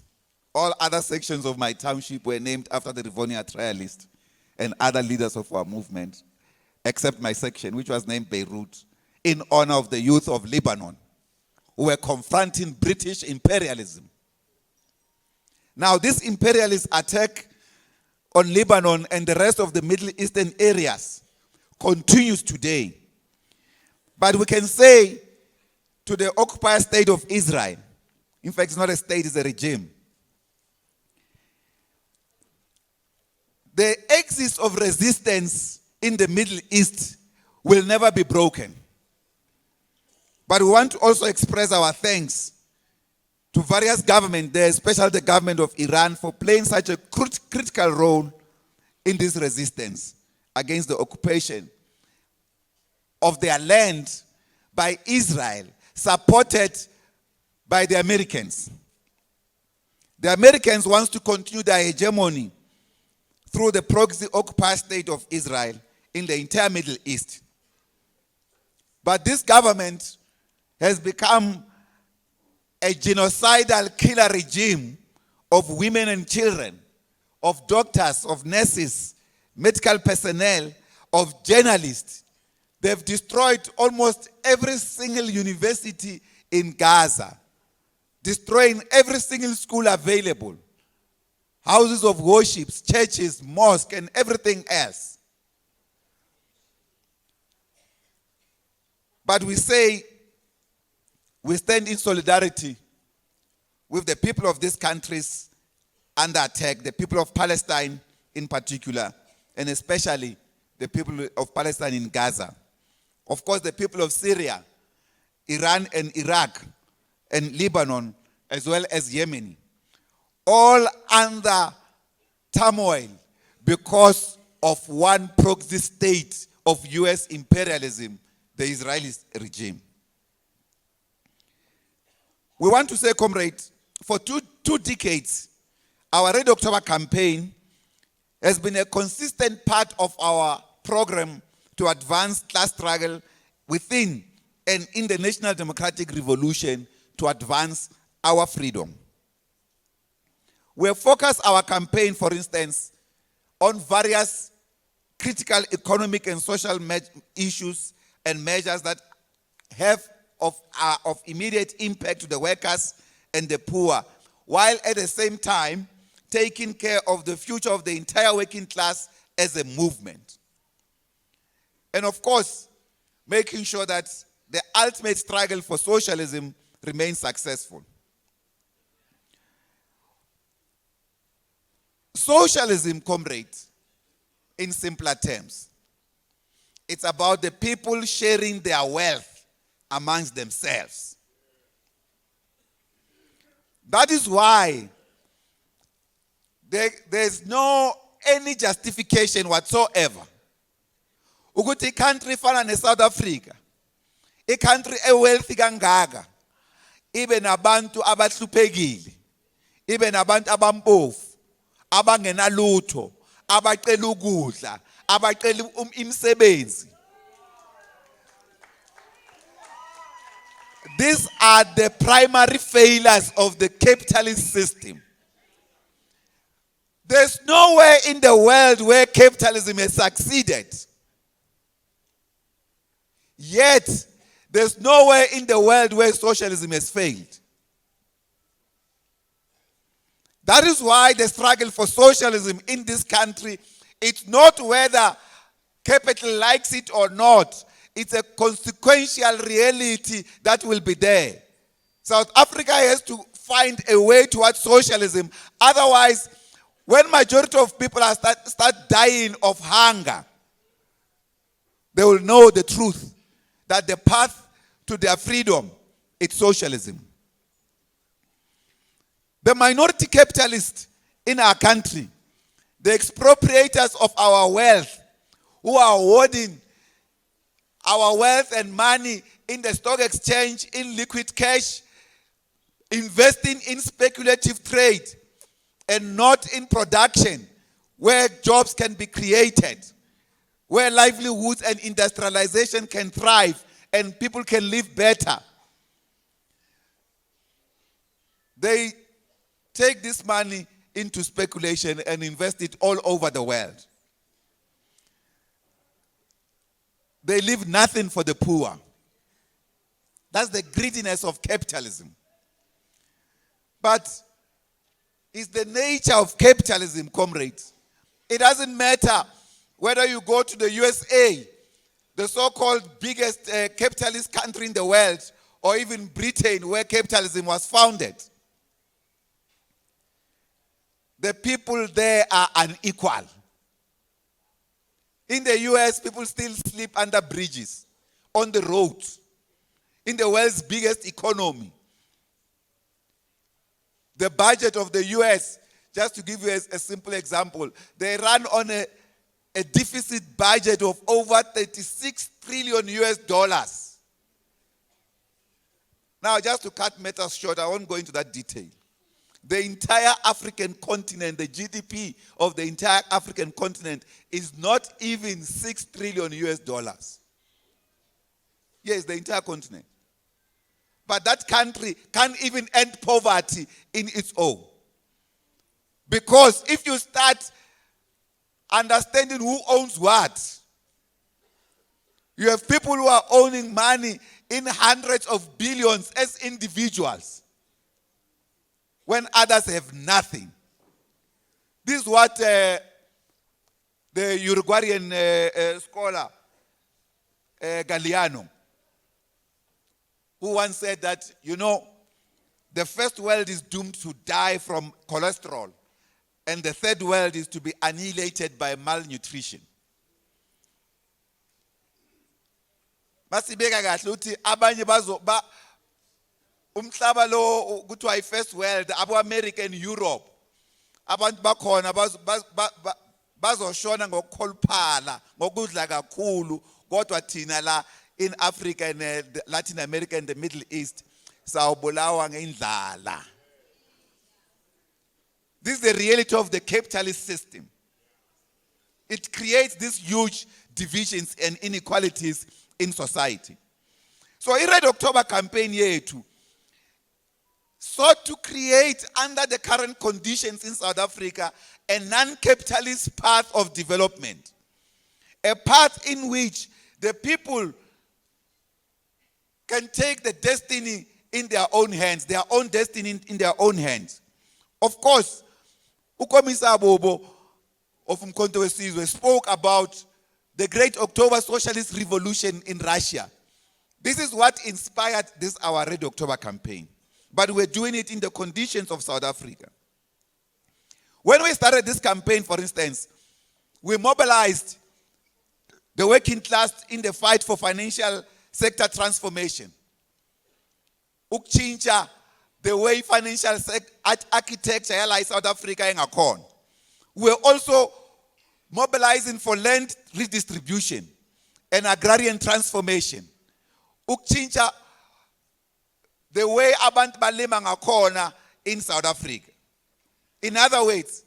All other sections of my township were named after the Rivonia trialist and other leaders of our movement, except my section, which was named Beirut, in honor of the youth of Lebanon, who were confronting British imperialism. Now, this imperialist attack on Lebanon and the rest of the Middle Eastern areas continues today. But we can say to the occupied state of Israel, in fact, it's not a state, it's a regime, the axis of resistance in the Middle East will never be broken. But we want to also express our thanks to various governments there, especially the government of Iran, for playing such a critical role in this resistance against the occupation of their land by Israel, supported by the Americans. The Americans want to continue their hegemony through the proxy occupied state of Israel in the entire Middle East. But this government has become a genocidal killer regime of women and children, of doctors, of nurses, medical personnel, of journalists, They've destroyed almost every single university in Gaza, destroying every single school available, houses of worship, churches, mosques, and everything else. But we say we stand in solidarity with the people of these countries under attack, the people of Palestine in particular, and especially the people of Palestine in Gaza. Of course, the people of Syria, Iran and Iraq, and Lebanon, as well as Yemen, all under turmoil because of one proxy state of US imperialism, the Israeli regime. We want to say, comrade, for two decades, our Red October campaign has been a consistent part of our program to advance class struggle within and in the national democratic revolution to advance our freedom. We have focused our campaign, for instance, on various critical economic and social issues and measures that have of immediate impact to the workers and the poor, while at the same time taking care of the future of the entire working class as a movement. And of course, making sure that the ultimate struggle for socialism remains successful. Socialism, comrades, in simpler terms, it's about the people sharing their wealth amongst themselves. That is why there's no any justification whatsoever ukuthi country fana ne-South Africa, i-country e-wealthy kangaka, ibe nabantu abahluphekile, ibe nabantu abampofu, abangenalutho, abacela ukudla, abacela imisebenzi. These are the primary failures of the capitalist system. There's nowhere in the world where capitalism has succeeded. Yet, there's nowhere in the world where socialism has failed. That is why the struggle for socialism in this country, it's not whether capital likes it or not. It's a consequential reality that will be there. South Africa has to find a way towards socialism. Otherwise, when majority of people start dying of hunger, they will know the truth, that the path to their freedom is socialism. The minority capitalists in our country, the expropriators of our wealth, who are hoarding our wealth and money in the stock exchange, in liquid cash, investing in speculative trade, and not in production, where jobs can be created, where livelihoods and industrialization can thrive and people can live better. They take this money into speculation and invest it all over the world. They leave nothing for the poor. That's the greediness of capitalism. But it's the nature of capitalism, comrades. It doesn't matter whether you go to the USA, the so-called biggest capitalist country in the world, or even Britain, where capitalism was founded. The people there are unequal. In the US, people still sleep under bridges, on the roads, in the world's biggest economy. The budget of the US, just to give you a simple example, they run on a deficit budget of over 36 trillion US dollars. Now, just to cut matters short, I won't go into that detail. The entire African continent, the GDP of the entire African continent is not even 6 trillion US dollars. Yes, the entire continent. But that country can't even end poverty in its own. Because if you start understanding who owns what, You have people who are owning money in hundreds of billions as individuals, when others have nothing. This is what the Uruguayan scholar Galeano, who once said that, the first world is doomed to die from cholesterol, and the third world is to be annihilated by malnutrition. Masibeka kahle uthi abanye ba umhlaba lo kuthiwa i-first world, abo-America and Europe, abantu bakhona bazoshona ngokukholuphala ngokudla kakhulu, kodwa thina la in Africa and Latin America and the Middle East sawubulawa ngendlala. This is the reality of the capitalist system. It creates these huge divisions and inequalities in society. So i-Red October campaign yethu sought to create, under the current conditions in South Africa, a non-capitalist path of development. A path in which the people can take the destiny in their own hands, their own destiny in their own hands. Of course, uKomisa Bobo of Umkhonto weSizwe spoke about the Great October Socialist Revolution in Russia. This is what inspired this our Red October campaign. But we're doing it in the conditions of South Africa. When we started this campaign, for instance, we mobilized the working class in the fight for financial sector transformation. Ukuchincha the way financial architecture in South Africa engakhona. We're also mobilizing for land redistribution and agrarian transformation. Ukuchincha the way abantu balima ngakhona in South Africa. In other words,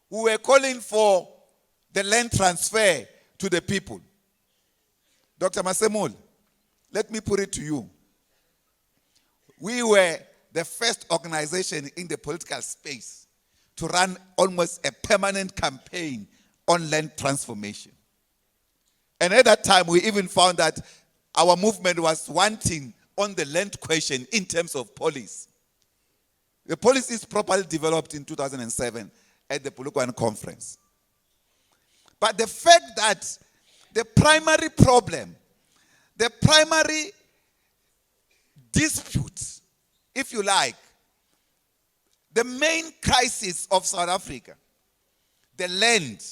we were calling for the land transfer to the people. Dr. Masemula, let me put it to you. We were the first organization in the political space to run almost a permanent campaign on land transformation. And at that time, we even found that our movement was wanting on the land question in terms of policy. The policy is properly developed in 2007 at the Polokwane conference. But the fact that the primary problem, the primary dispute, if you like, the main crisis of South Africa, the land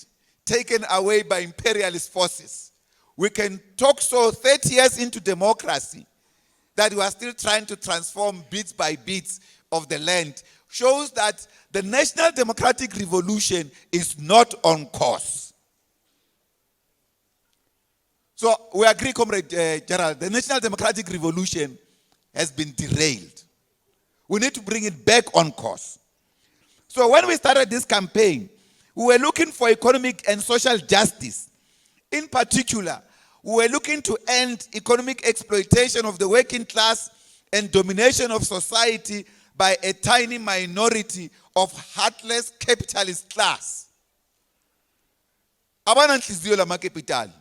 taken away by imperialist forces. We can talk so 30 years into democracy that we are still trying to transform bits by bits of the land, shows that the National Democratic Revolution is not on course. So we agree, Comrade Gerald, the National Democratic Revolution has been derailed. We need to bring it back on course. So when we started this campaign, we were looking for economic and social justice. In particular, we were looking to end economic exploitation of the working class and domination of society by a tiny minority of heartless capitalist class. Abananhliziyo lamakapitali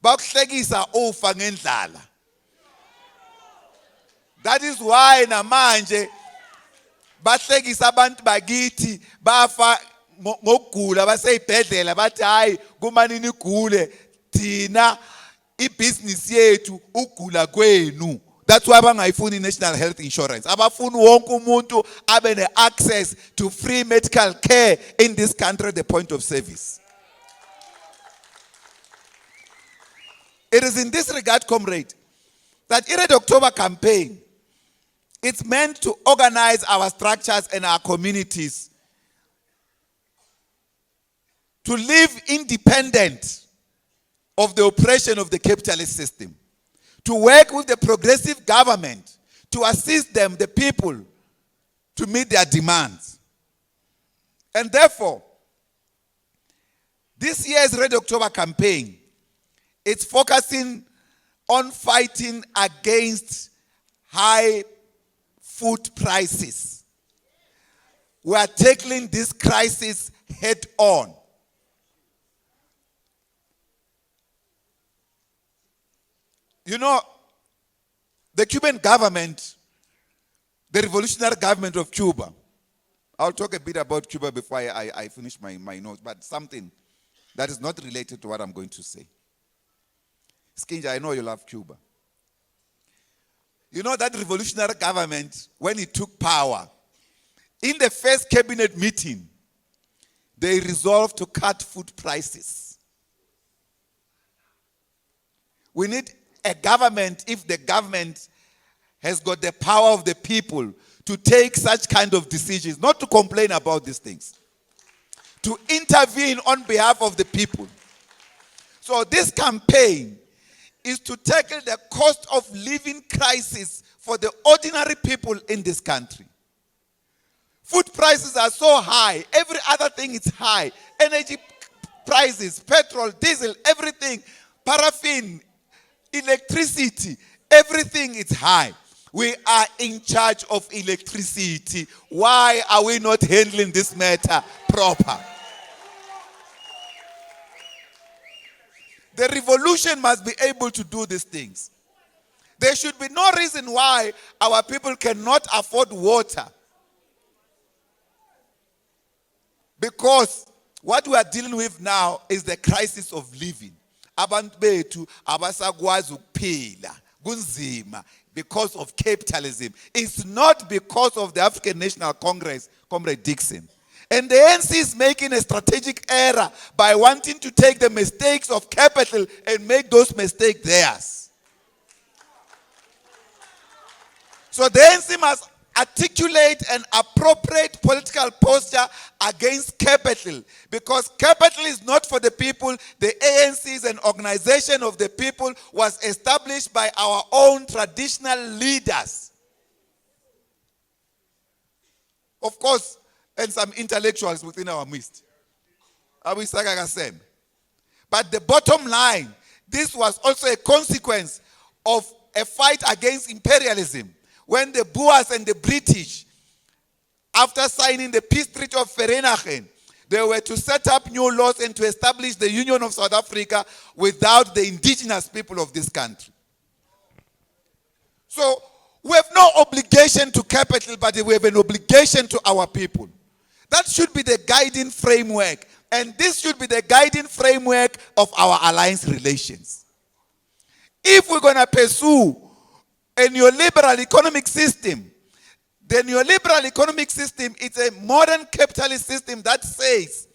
bakuhlekisa ufa ngendlala. That is why namanje bahlekisa abantu bakithi bafa ngokugula baseyibhedlela bathi hayi kumanini igule thina ibusiness yethu ugula kwenu. That's why bangayifuni national health insurance. Abafuni wonke umuntu abe ne-access to free medical care in this country at the point of service. It is in this regard, comrade, that in the October campaign, it's meant to organize our structures and our communities to live independent of the oppression of the capitalist system, to work with the progressive government, to assist them, the people, to meet their demands. And therefore, this year's Red October campaign, it's focusing on fighting against high food prices. We are tackling this crisis head on. You know, the Cuban government, the revolutionary government of Cuba, I'll talk a bit about Cuba before I finish my notes, but something that is not related to what I'm going to say. Skinja, I know you love Cuba. You know that revolutionary government, when it took power, in the first cabinet meeting, they resolved to cut food prices. We need a government, if the government has got the power of the people to take such kind of decisions, not to complain about these things, to intervene on behalf of the people. So this campaign is to tackle the cost of living crisis for the ordinary people in this country. Food prices are so high, every other thing is high. Energy prices, petrol, diesel, everything, paraffin, electricity, everything is high. We are in charge of electricity. Why are we not handling this matter proper? The revolution must be able to do these things. There should be no reason why our people cannot afford water. Because what we are dealing with now is the crisis of living. Abantu bethu abasakwazi ukuphila kunzima because of capitalism. It's not because of the African National Congress, Comrade Dixon. And the ANC is making a strategic error by wanting to take the mistakes of capital and make those mistakes theirs. So the ANC must articulate an appropriate political posture against capital, because capital is not for the people. The ANC is an organization of the people, was established by our own traditional leaders. Of course, and some intellectuals within our midst. But the bottom line, this was also a consequence of a fight against imperialism. When the Boers and the British, after signing the peace treaty of Vereeniging, they were to set up new laws and to establish the Union of South Africa without the indigenous people of this country. So we have no obligation to capital, but we have an obligation to our people. That should be the guiding framework. And this should be the guiding framework of our alliance relations. If we're going to pursue a neoliberal economic system, the neoliberal economic system is a modern capitalist system that says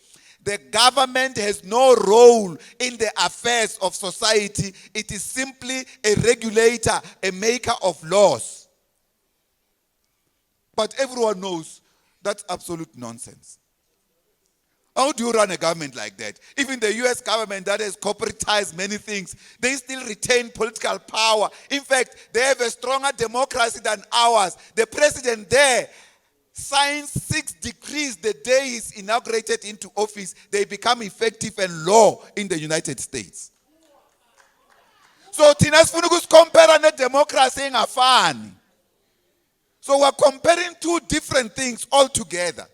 the government has no role in the affairs of society. It is simply a regulator, a maker of laws. But everyone knows that's absolute nonsense. How do you run a government like that? Even the US government that has corporatized many things, they still retain political power. In fact, they have a stronger democracy than ours. The president there signs 6 decrees the day he's inaugurated into office. They become effective and law in the United States. So, thina sifuna ukucompare ne-democracy engafani. So we're comparing two different things altogether.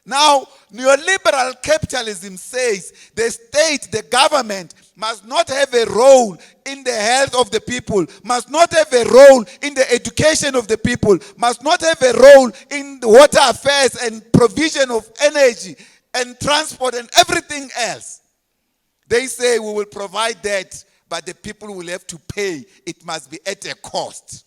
Now, neoliberal capitalism says the state, the government, must not have a role in the health of the people, must not have a role in the education of the people, must not have a role in the water affairs and provision of energy and transport and everything else. They say we will provide that, but the people will have to pay. It must be at a cost.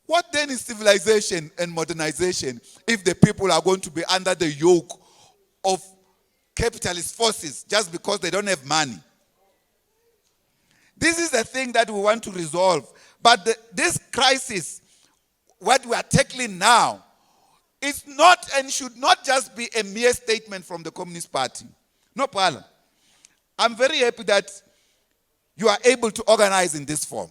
What then is civilization and modernization if the people are going to be under the yoke of capitalist forces just because they don't have money? This is the thing that we want to resolve. But this crisis, what we are tackling now, is not and should not just be a mere statement from the Communist Party. No, Paula. I'm very happy that you are able to organize in this form.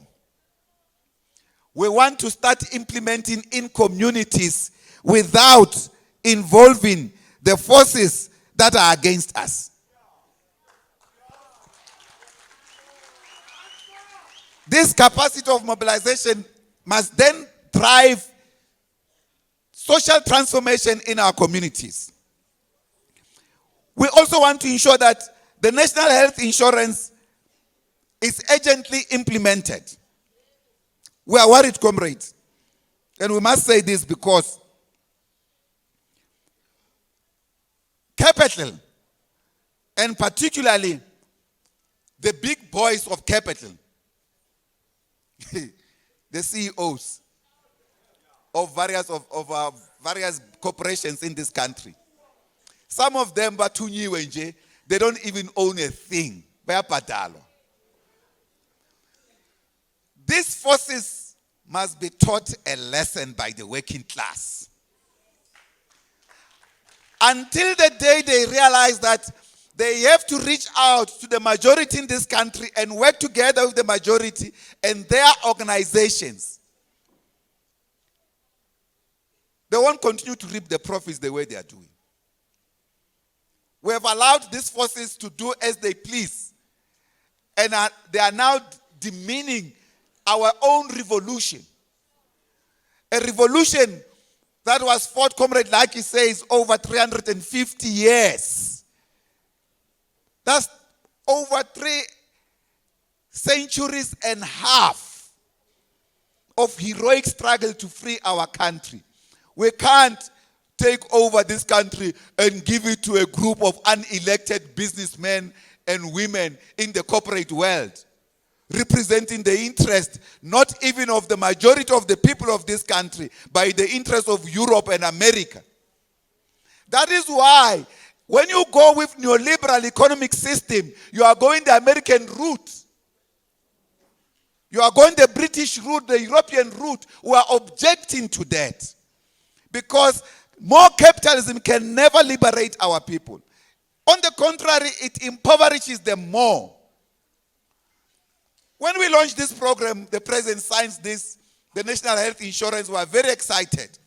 We want to start implementing in communities without involving the forces that are against us. This capacity of mobilization must then drive social transformation in our communities. We also want to ensure that the national health insurance is urgently implemented. We are worried, comrades. And we must say this because capital, and particularly the big boys of capital, the CEOs of various corporations in this country, some of them, they don't even own a thing. These forces must be taught a lesson by the working class. Until the day they realize that they have to reach out to the majority in this country and work together with the majority and their organizations, they won't continue to reap the profits the way they are doing. We have allowed these forces to do as they please, and they are now demeaning our own revolution. A revolution that was fought, comrade, like he says, over 350 years. That's over 3 centuries and a half of heroic struggle to free our country. We can't take over this country and give it to a group of unelected businessmen and women in the corporate world, representing the interest not even of the majority of the people of this country, but the interest of Europe and America. That is why when you go with neoliberal economic system, you are going the American route. You are going the British route, the European route. We are objecting to that. Because more capitalism can never liberate our people. On the contrary, it impoverishes them more. When we launched this program, the president signed this, the National Health Insurance, we were very excited.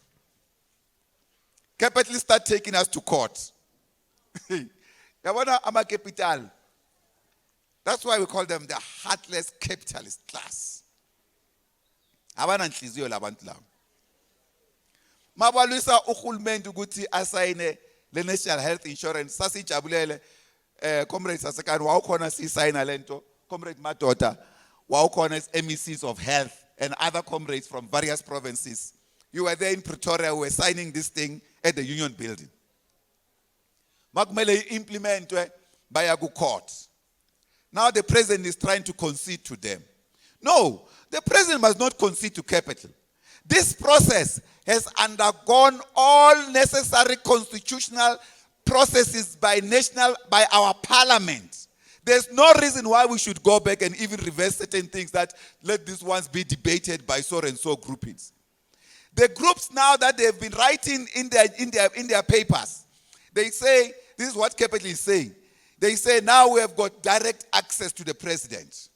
Capitalists start taking us to court. Capital. That's why we call them the heartless capitalist class. Mabalwisa uhulumende ukuthi asayine le National Health Insurance sasijabulele comrade sasekani wawukhona sisayina lento comrade Madoda wawukhona MECs of health and other comrades from various provinces. You were there in Pretoria, we were signing this thing at the Union Building. Makumele implementwe baya ku court. Now the president is trying to concede to them. No, the president must not concede to capital. This process has undergone all necessary constitutional processes by our parliament. There's no reason why we should go back and even reverse certain things that let these ones be debated by so and so groupings. The groups now that they've been writing in their papers, they say, this is what capital is saying. They say now we have got direct access to the president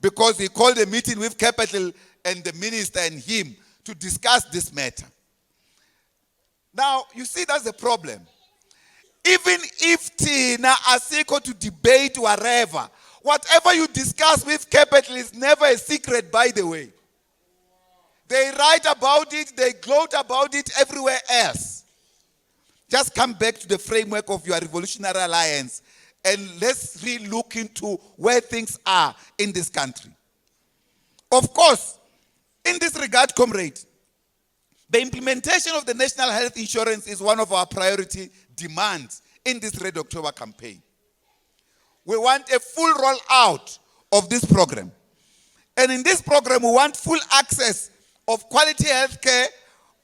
because he called a meeting with capital and the minister and him to discuss this matter. Now, you see, that's the problem. Even if Tina asiko to debate wherever, whatever you discuss with capital is never a secret, by the way. They write about it, they gloat about it everywhere else. Just come back to the framework of your revolutionary alliance and let's really look into where things are in this country. Of course, in this regard, comrade, the implementation of the National Health Insurance is one of our priority demands in this Red October campaign. We want a full rollout of this program. And in this program, we want full access of quality health care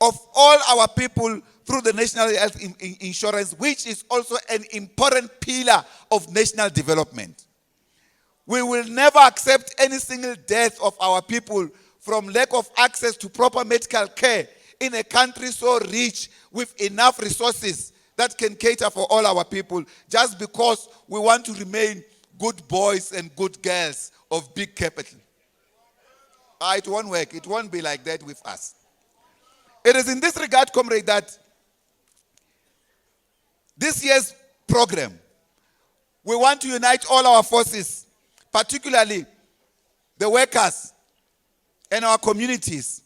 of all our people through the National Health Insurance, which is also an important pillar of national development. We will never accept any single death of our people from lack of access to proper medical care in a country so rich with enough resources that can cater for all our people just because we want to remain good boys and good girls of big capital. It won't work. It won't be like that with us. It is in this regard, comrade, that this year's program, we want to unite all our forces, particularly the workers and our communities.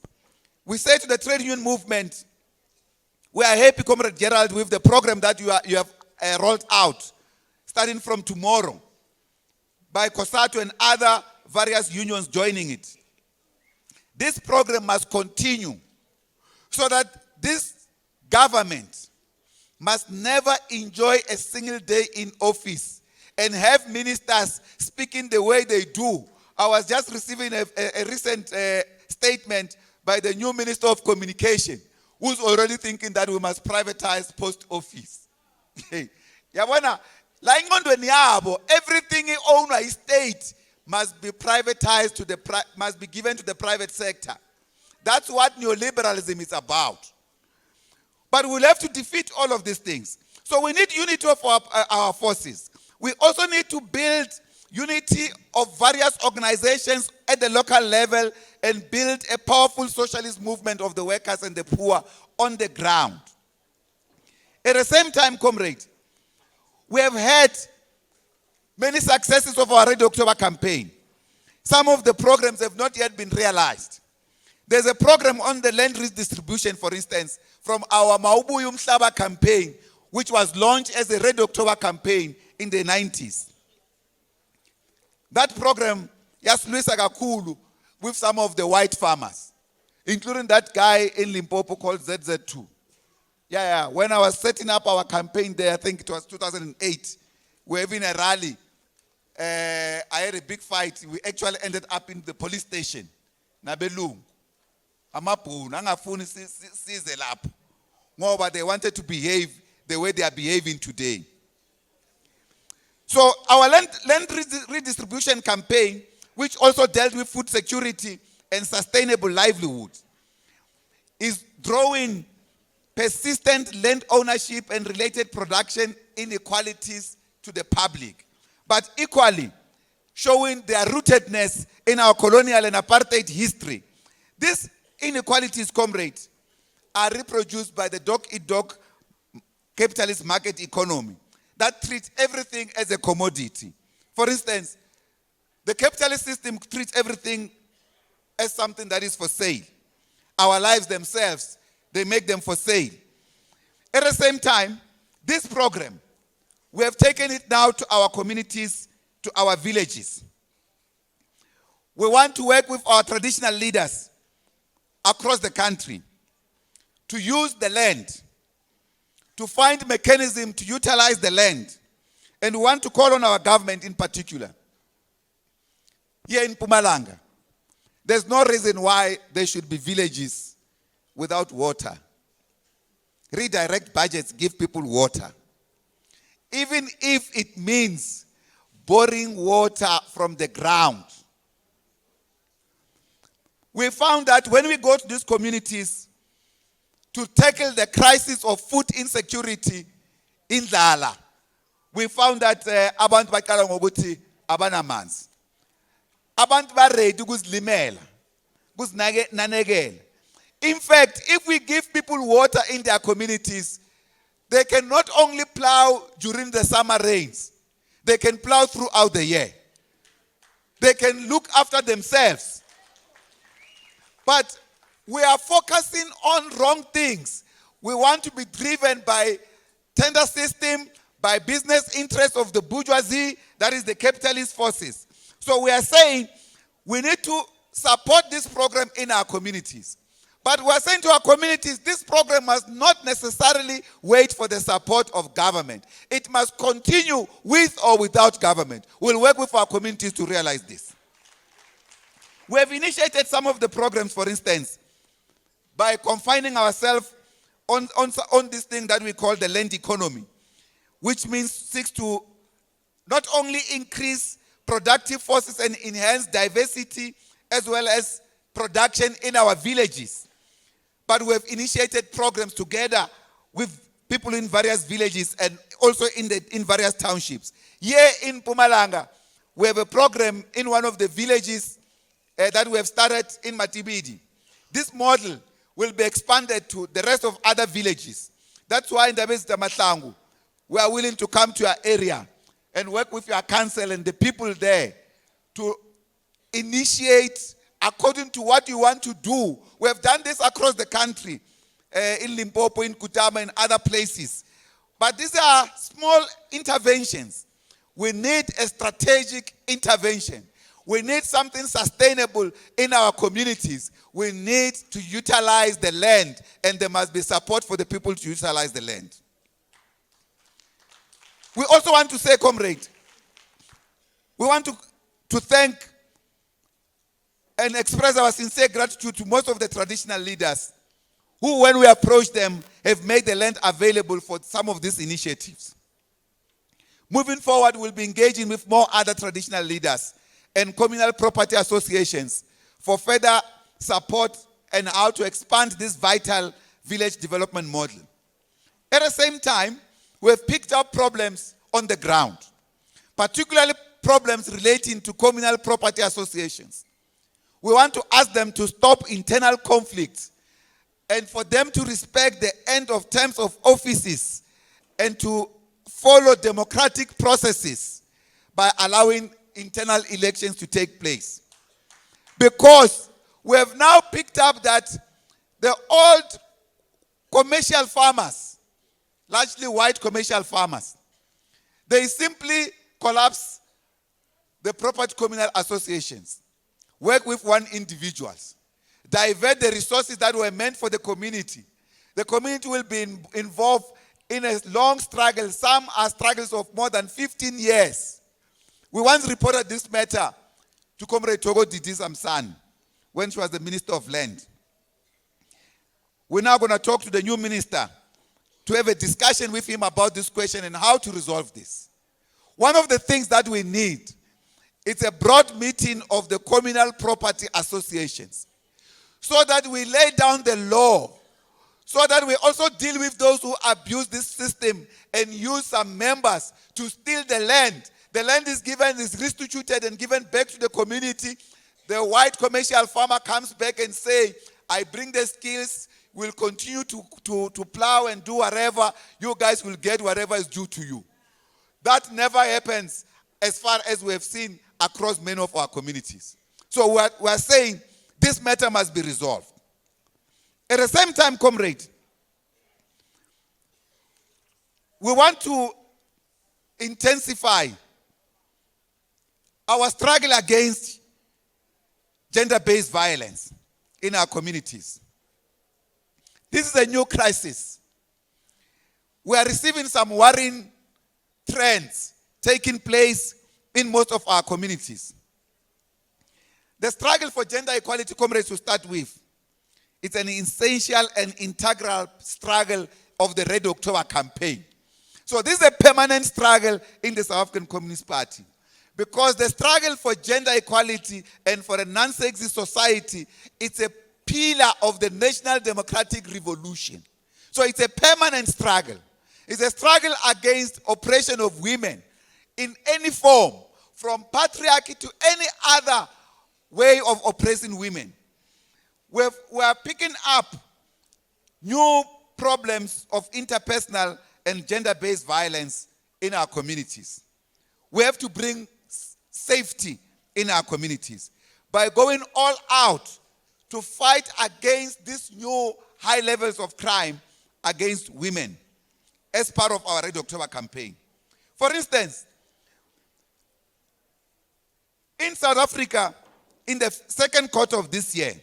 We say to the trade union movement, we are happy, Comrade Gerald, with the program that you have rolled out, starting from tomorrow, by COSATU and other various unions joining it. This program must continue so that this government must never enjoy a single day in office and have ministers speaking the way they do. I was just receiving a recent statement by the new Minister of Communication, who's already thinking that we must privatize post office. Yabona, la ingqondweni yabo, everything owned by state must be privatized must be given to the private sector. That's what neoliberalism is about. But we'll have to defeat all of these things. So we need unity of our forces. We also need to build unity of various organizations at the local level and build a powerful socialist movement of the workers and the poor on the ground. At the same time, comrade, we have had many successes of our Red October campaign. Some of the programs have not yet been realized. There's a program on the land redistribution, for instance, from our Maubuyu Mhlaba campaign, which was launched as a Red October campaign in the 90s. That program, yasilwisa kakhulu with some of the white farmers, including that guy in Limpopo called ZZ2. Yeah. When I was setting up our campaign there, I think it was 2008, we were having a rally. I had a big fight. We actually ended up in the police station. Nabelung. Amapun, angafuni size lapho. Ngoba they wanted to behave the way they are behaving today. So our land redistribution campaign, which also dealt with food security and sustainable livelihood, is drawing persistent land ownership and related production inequalities to the public, but equally showing their rootedness in our colonial and apartheid history. These inequalities, comrades, are reproduced by the dog-eat-dog capitalist market economy that treats everything as a commodity. For instance, the capitalist system treats everything as something that is for sale. Our lives themselves, they make them for sale. At the same time, this program, we have taken it now to our communities, to our villages. We want to work with our traditional leaders across the country to use the land, to find mechanism to utilize the land. And we want to call on our government in particular. Here in Mpumalanga, there's no reason why there should be villages without water. Redirect budgets, give people water. Even if it means boring water from the ground. We found that when we go to these communities to tackle the crisis of food insecurity in Ndlala, we found that abantu baqala ngokuthi abanamanzi. Abantu ba ready ukuzilimela, ukuzinakekela. In fact, if we give people water in their communities, they can not only plow during the summer rains, they can plow throughout the year. They can look after themselves. But we are focusing on wrong things. We want to be driven by tender system, by business interests of the bourgeoisie, that is the capitalist forces. So we are saying we need to support this program in our communities. But we are saying to our communities, this program must not necessarily wait for the support of government. It must continue with or without government. We'll work with our communities to realize this. We have initiated some of the programs, for instance, by confining ourselves on this thing that we call the land economy, which seeks to not only increase productive forces and enhance diversity as well as production in our villages, but we have initiated programs together with people in various villages and also in various townships. Here in Mpumalanga, we have a program in one of the villages that we have started in Matibidi. This model will be expanded to the rest of other villages. That's why in the Matlangu, we are willing to come to your area and work with your council and the people there to initiate according to what you want to do. We have done this across the country, in Limpopo, in Kutama, and other places. But these are small interventions. We need a strategic intervention. we need something sustainable in our communities, we need to utilize the land, and there must be support for the people to utilize the land. We also want to say, comrade, we want to thank and express our sincere gratitude to most of the traditional leaders who, when we approach them, have made the land available for some of these initiatives. Moving forward, we'll be engaging with more other traditional leaders and communal property associations for further support and how to expand this vital village development model. At the same time, we have picked up problems on the ground, particularly problems relating to communal property associations. We want to ask them to stop internal conflicts and for them to respect the end of terms of offices and to follow democratic processes by allowing internal elections to take place. Because we have now picked up that the old commercial farmers, largely white commercial farmers, they simply collapse the property communal associations, work with one individuals, divert the resources that were meant for the community. The community will be involved in a long struggle. Some are struggles of more than 15 years. We once reported this matter to Comrade Togo Didi Samsan when she was the Minister of Land. We're now going to talk to the new minister to have a discussion with him about this question and how to resolve this. One of the things that we need is a broad meeting of the communal property associations so that we lay down the law, so that we also deal with those who abuse this system and use some members to steal the land. The land is given, is restituted and given back to the community. The white commercial farmer comes back and say, I bring the skills, we'll continue to plow and do whatever. You guys will get whatever is due to you. That never happens as far as we have seen across many of our communities. So we're saying this matter must be resolved. At the same time, comrade, we want to intensify our struggle against gender-based violence in our communities. This is a new crisis. We are receiving some worrying trends taking place in most of our communities. The struggle for gender equality, comrades, to start with, it's an essential and integral struggle of the Red October campaign. So this is a permanent struggle in the South African Communist Party, because the struggle for gender equality and for a non-sexist society, it's a pillar of the national democratic revolution. So it's a permanent struggle. It's a struggle against oppression of women in any form, from patriarchy to any other way of oppressing women. We are picking up new problems of interpersonal and gender-based violence in our communities. We have to bring safety in our communities by going all out to fight against these new high levels of crime against women as part of our Red October campaign. For instance, in South Africa, in the second quarter of this year,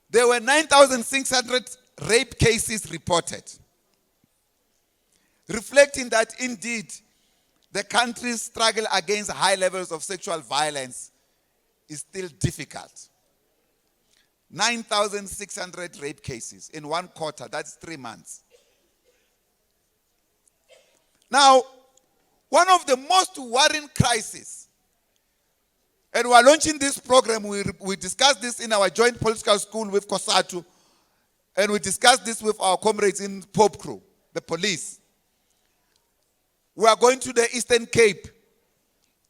there were 9,600 rape cases reported, reflecting that indeed the country's struggle against high levels of sexual violence is still difficult. 9,600 rape cases in one quarter, that's 3 months. Now, one of the most worrying crises, and we are launching this program, we discussed this in our joint political school with COSATU, and we discussed this with our comrades in Pope Crew, the police. We are going to the Eastern Cape,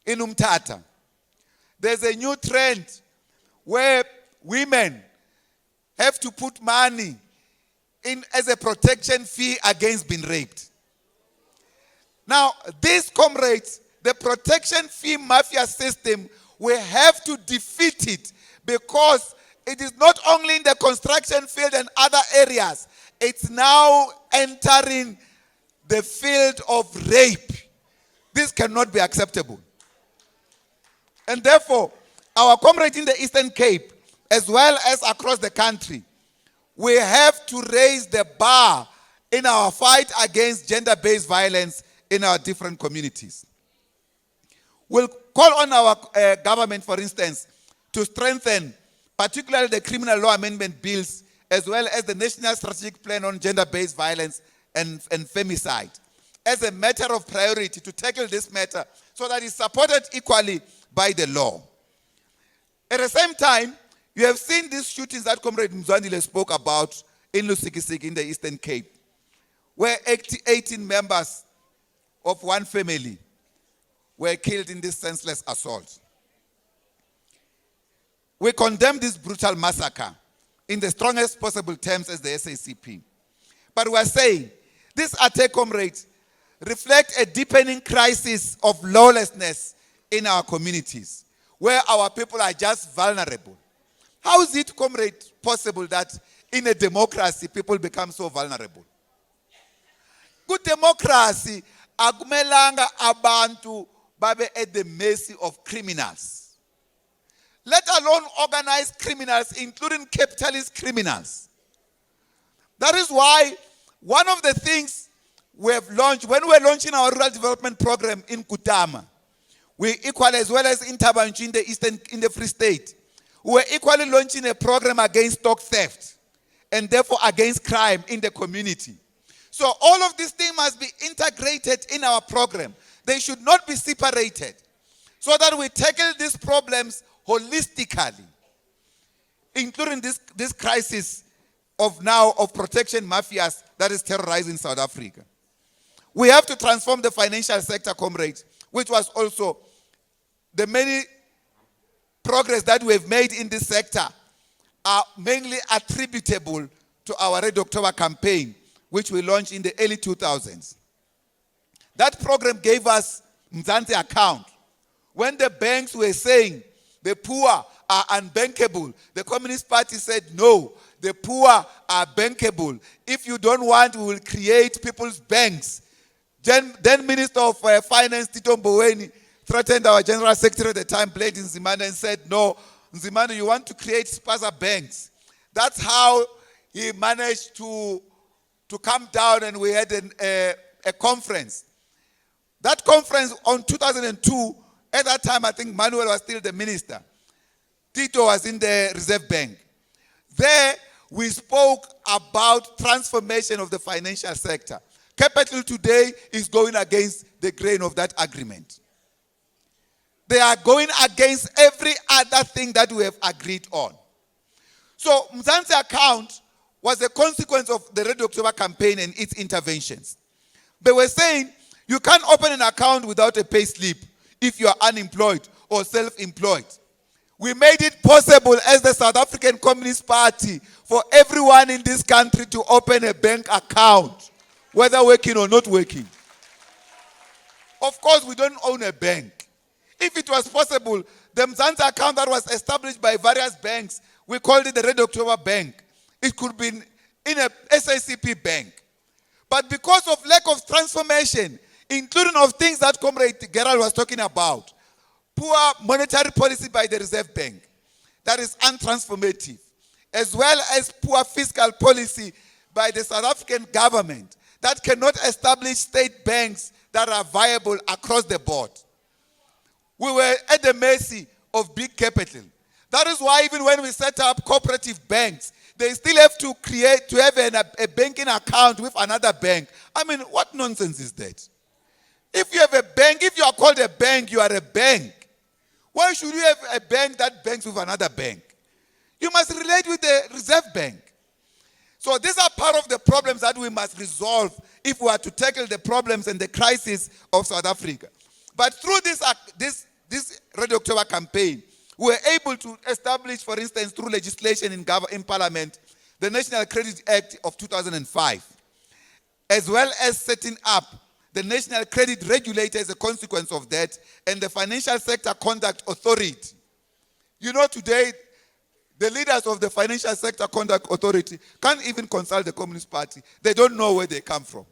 in Umtata. There's a new trend where women have to put money in as a protection fee against being raped. Now, these comrades, the protection fee mafia system, we have to defeat it, because it is not only in the construction field and other areas, it's now entering the field of rape. This cannot be acceptable. And therefore, our comrades in the Eastern Cape, as well as across the country, we have to raise the bar in our fight against gender-based violence in our different communities. We'll call on our government, for instance, to strengthen particularly the criminal law amendment bills, as well as the National Strategic Plan on Gender-Based Violence and Femicide, as a matter of priority to tackle this matter so that it's supported equally by the law. At the same time, you have seen these shootings that Comrade Mzwandile spoke about in Lusikisiki in the Eastern Cape, where 18 members of one family were killed in this senseless assault. We condemn this brutal massacre in the strongest possible terms as the SACP. But we are saying these attack, comrades, reflect a deepening crisis of lawlessness in our communities, where our people are just vulnerable. How is it, comrade, possible that in a democracy people become so vulnerable? Good democracy, akumelanga abantu babe at the mercy of criminals. Let alone organized criminals, including capitalist criminals. That is why one of the things we have launched, when we're launching our rural development program in Kutama, we equally, as well as in Tabanchu in the Free State, we're equally launching a program against stock theft and therefore against crime in the community. So all of these things must be integrated in our program. They should not be separated, so that we tackle these problems holistically, including this crisis of protection mafias that is terrorizing South Africa. We have to transform the financial sector, comrades, which was also the many progress that we have made in this sector are mainly attributable to our Red October campaign, which we launched in the early 2000s. That program gave us Mzansi account. When the banks were saying the poor are unbankable, the Communist Party said, no, the poor are bankable. If you don't want, we will create people's banks. Then Minister of Finance, Tito Mboweni, threatened our General Secretary at the time, Blade Nzimande, and said, no, Nzimande, you want to create spaza banks. That's how he managed to come down, and we had a conference. That conference on 2002, at that time, I think Manuel was still the minister. Tito was in the Reserve Bank. There, we spoke about transformation of the financial sector. Capital today is going against the grain of that agreement. They are going against every other thing that we have agreed on. So, Mzansi account was a consequence of the Red October campaign and its interventions. They were saying, you can't open an account without a pay slip if you are unemployed or self-employed. We made it possible as the South African Communist Party for everyone in this country to open a bank account, whether working or not working. Of course, we don't own a bank. If it was possible, the Mzansi account that was established by various banks, we called it the Red October Bank. It could be in a SACP bank. But because of lack of transformation, including of things that Comrade Gerald was talking about, poor monetary policy by the Reserve Bank, that is untransformative, as well as poor fiscal policy by the South African government that cannot establish state banks that are viable across the board. We were at the mercy of big capital. That is why even when we set up cooperative banks, they still have to have a banking account with another bank. I mean, what nonsense is that? If you have a bank, if you are called a bank, you are a bank. Why should you have a bank that banks with another bank? You must relate with the Reserve Bank. So these are part of the problems that we must resolve if we are to tackle the problems and the crisis of South Africa. But through this Red October campaign, we were able to establish, for instance, through legislation in Parliament, the National Credit Act of 2005, as well as setting up the National Credit Regulator as a consequence of that, and the Financial Sector Conduct Authority. You know, today, the leaders of the Financial Sector Conduct Authority can't even consult the Communist Party. They don't know where they come from.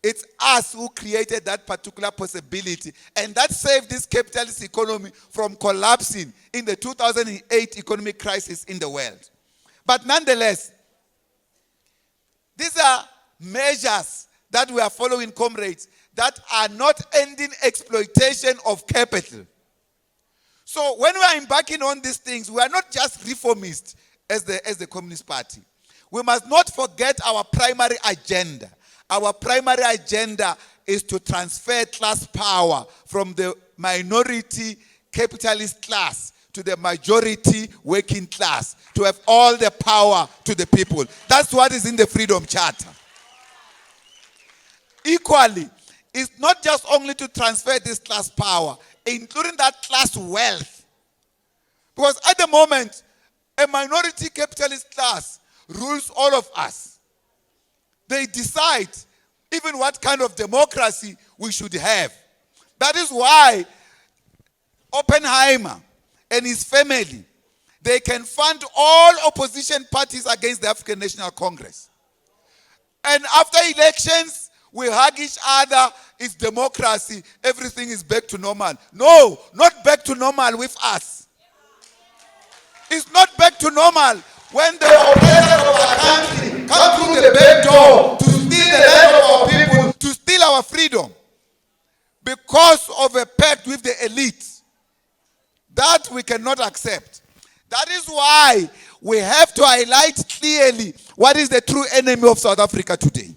It's us who created that particular possibility, and that saved this capitalist economy from collapsing in the 2008 economic crisis in the world. But nonetheless, these are measures that we are following, comrades, that are not ending exploitation of capital. So when we are embarking on these things, we are not just reformists as the Communist Party. We must not forget our primary agenda. Our primary agenda is to transfer class power from the minority capitalist class to the majority working class, to have all the power to the people. That's what is in the Freedom Charter. Equally, it's not just only to transfer this class power, including that class wealth. Because at the moment, a minority capitalist class rules all of us. They decide even what kind of democracy we should have. That is why Oppenheimer and his family, they can fund all opposition parties against the African National Congress. And after elections, we hug each other, it's democracy, everything is back to normal. No, not back to normal with us. It's not back to normal when the oppressors of our country come through the back door to steal the land of our people, to steal our freedom because of a pact with the elite. That we cannot accept. That is why we have to highlight clearly what is the true enemy of South Africa today.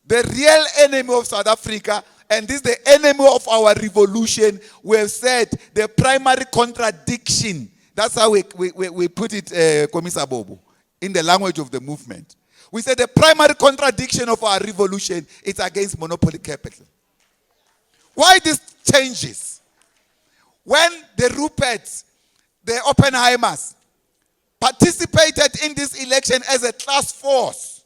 The real enemy of South Africa, and this is the enemy of our revolution, we have said the primary contradiction. That's how we put it, Komisa Bobo, in the language of the movement. We said the primary contradiction of our revolution is against monopoly capital. Why this changes? When the Ruperts, the Oppenheimers, participated in this election as a class force,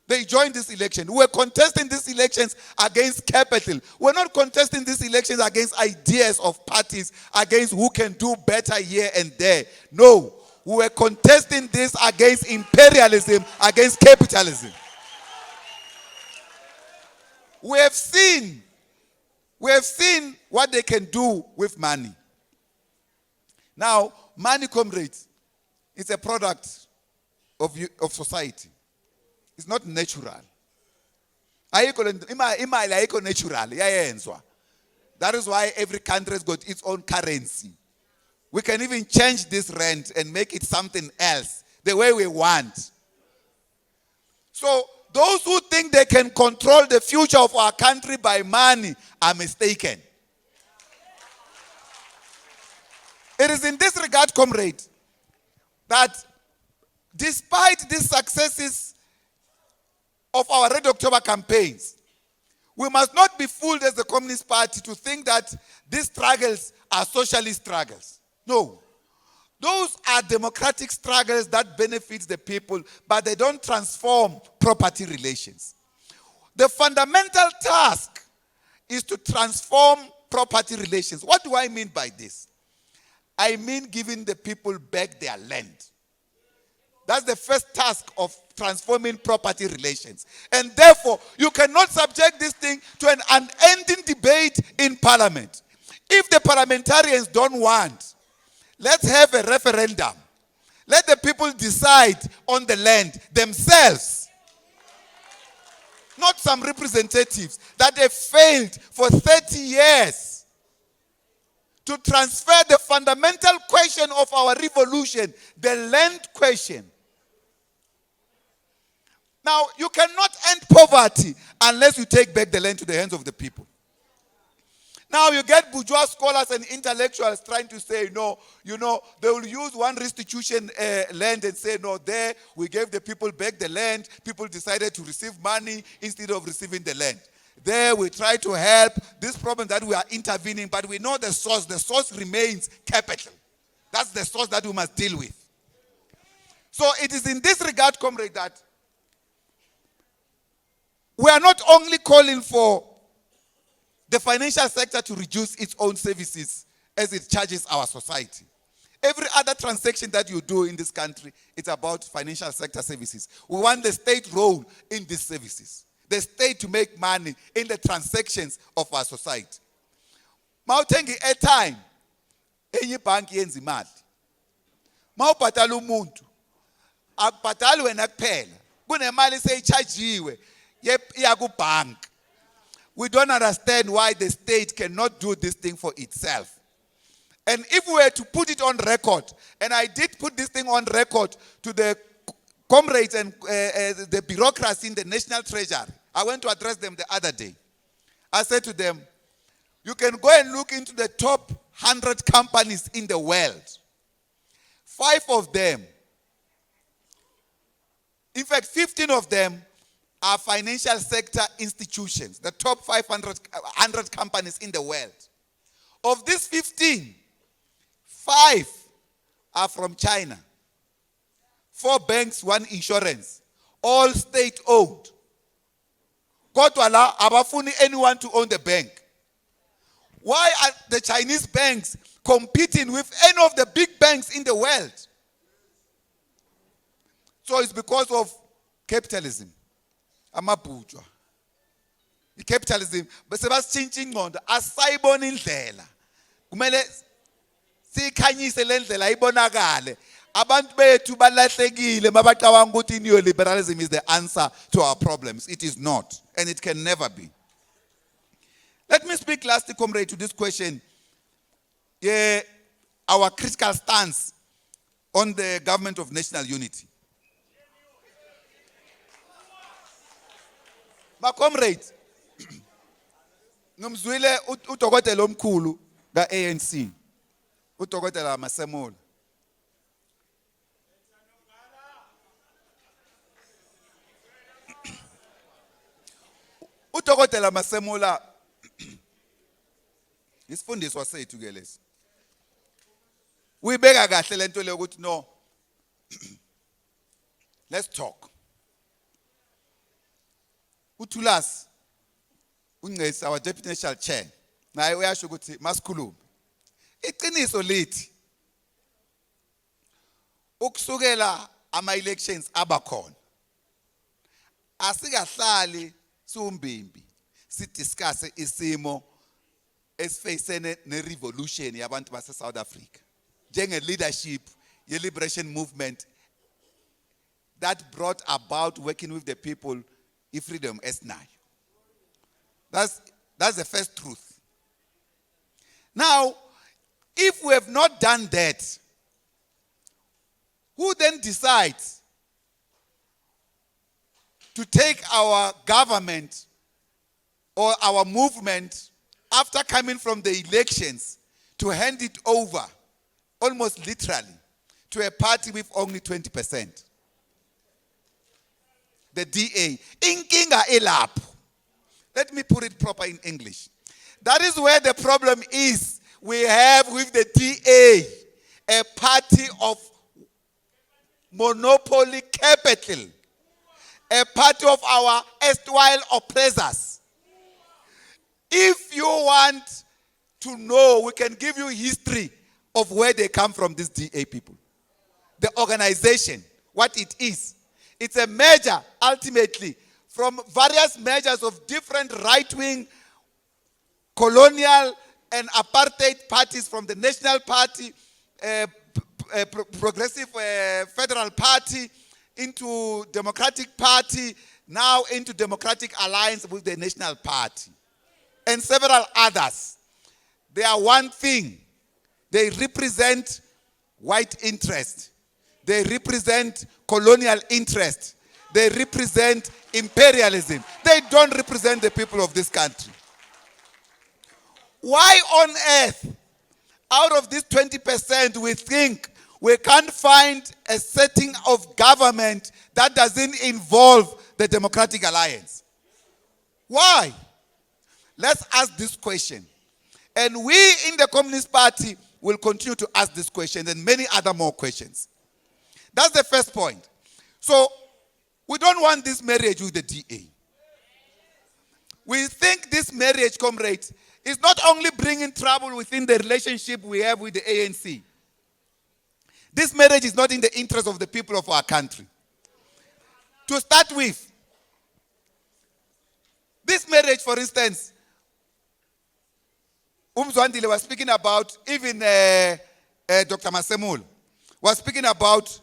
they joined this election. We were contesting these elections against capital. We're not contesting these elections against ideas of parties, against who can do better here and there. No, we were contesting this against imperialism, against capitalism. We have seen what they can do with money. Now, money, comrades, is a product of society. It's not natural. Imali ayikho natural, iyayenzwa. That is why every country has got its own currency. We can even change this rand and make it something else, the way we want. So, those who think they can control the future of our country by money are mistaken. It is in this regard, comrade, that despite these successes of our Red October campaigns, we must not be fooled as the Communist Party to think that these struggles are socialist struggles. No. Those are democratic struggles that benefit the people, but they don't transform property relations. The fundamental task is to transform property relations. What do I mean by this? I mean giving the people back their land. That's the first task of transforming property relations. And therefore, you cannot subject this thing to an unending debate in parliament. If the parliamentarians don't want, let's have a referendum. Let the people decide on the land themselves. Not some representatives that have failed for 30 years to transfer the fundamental question of our revolution, the land question. Now, you cannot end poverty unless you take back the land to the hands of the people. Now you get bourgeois scholars and intellectuals trying to say, no, they will use one restitution land and say, no, there we gave the people back the land. People decided to receive money instead of receiving the land. There we try to help this problem that we are intervening, but we know the source. The source remains capital. That's the source that we must deal with. So it is in this regard, comrade, that we are not only calling for the financial sector to reduce its own services as it charges our society. Every other transaction that you do in this country, it's about financial sector services. We want the state role in these services. the state to make money in the transactions of our society. Mawuthenga i-airtime, enye ibhanki yenza imali. Mawubhatala umuntu, akubhatali wena kuphela. Kunemali seyichargiwe yakubhank. We don't understand why the state cannot do this thing for itself. And if we were to put it on record, and I did put this thing on record to the comrades and the bureaucracy in the National Treasury, I went to address them the other day. I said to them, you can go and look into the top 100 companies in the world. 5 of them, in fact, 15 of them are financial sector institutions, the top 100 companies in the world. Of these 15, 5 are from China. 4 banks, 1 insurance, all state-owned. Kodwa la abafuni anyone to own the bank. Why are the Chinese banks competing with any of the big banks in the world? So it's because of capitalism. Amabhujwa. Capitalism, bese basitshintsha ingqondo, asayibona indlela. Kumele sikhanyise le ndlela ibonakale. Abantu bethu balahlekile mabacabanga ukuthi neoliberalism is the answer to our problems. It is not, and it can never be. Let me speak lastly, comrade, to this question. Our critical stance on the government of national unity. My comrade, ngumzwile udokotela omkhulu ka-ANC, udokotela Masemola. Udokotela Masemola isifundiswa sethu ke lesi. Uyibeka kahle lento le ukuthi no, let's talk. Uthulas uNgcesi, our deputy national chair, naye uyasho ukuthi masikhulume. Iqiniso lithi ukusukela ama-elections abakhona asikahlali siumbimbi sidiscuss isimo esifacene ne-revolution yabantu base-South Africa njenge-leadership ye-liberation movement that brought about working with the people i-freedom esinayo. That's the first truth. Now, if we have not done that, who then decides to take our government or our movement after coming from the elections to hand it over, almost literally, to a party with only 20%? The DA. Inkinga elapho. Let me put it proper in English. That is where the problem is. We have with the DA a party of monopoly capital, a party of our erstwhile oppressors. If you want to know, we can give you history of where they come from, these DA people. The organization, what it is. It's a merger, ultimately, from various mergers of different right-wing, colonial, and apartheid parties from the National Party, Progressive Federal Party, into Democratic Party, now into Democratic Alliance with the National Party, and several others. They are one thing. They represent white interest. They represent colonial interest. They represent imperialism. They don't represent the people of this country. Why on earth, out of this 20%, we think we can't find a setting of government that doesn't involve the Democratic Alliance? Why? Let's ask this question. And we in the Communist Party will continue to ask this question and many other more questions. That's the first point. So, we don't want this marriage with the DA. We think this marriage, comrades, is not only bringing trouble within the relationship we have with the ANC. This marriage is not in the interest of the people of our country. To start with, This marriage, for instance, Umzwandile was speaking about, even Dr. Masemul was speaking about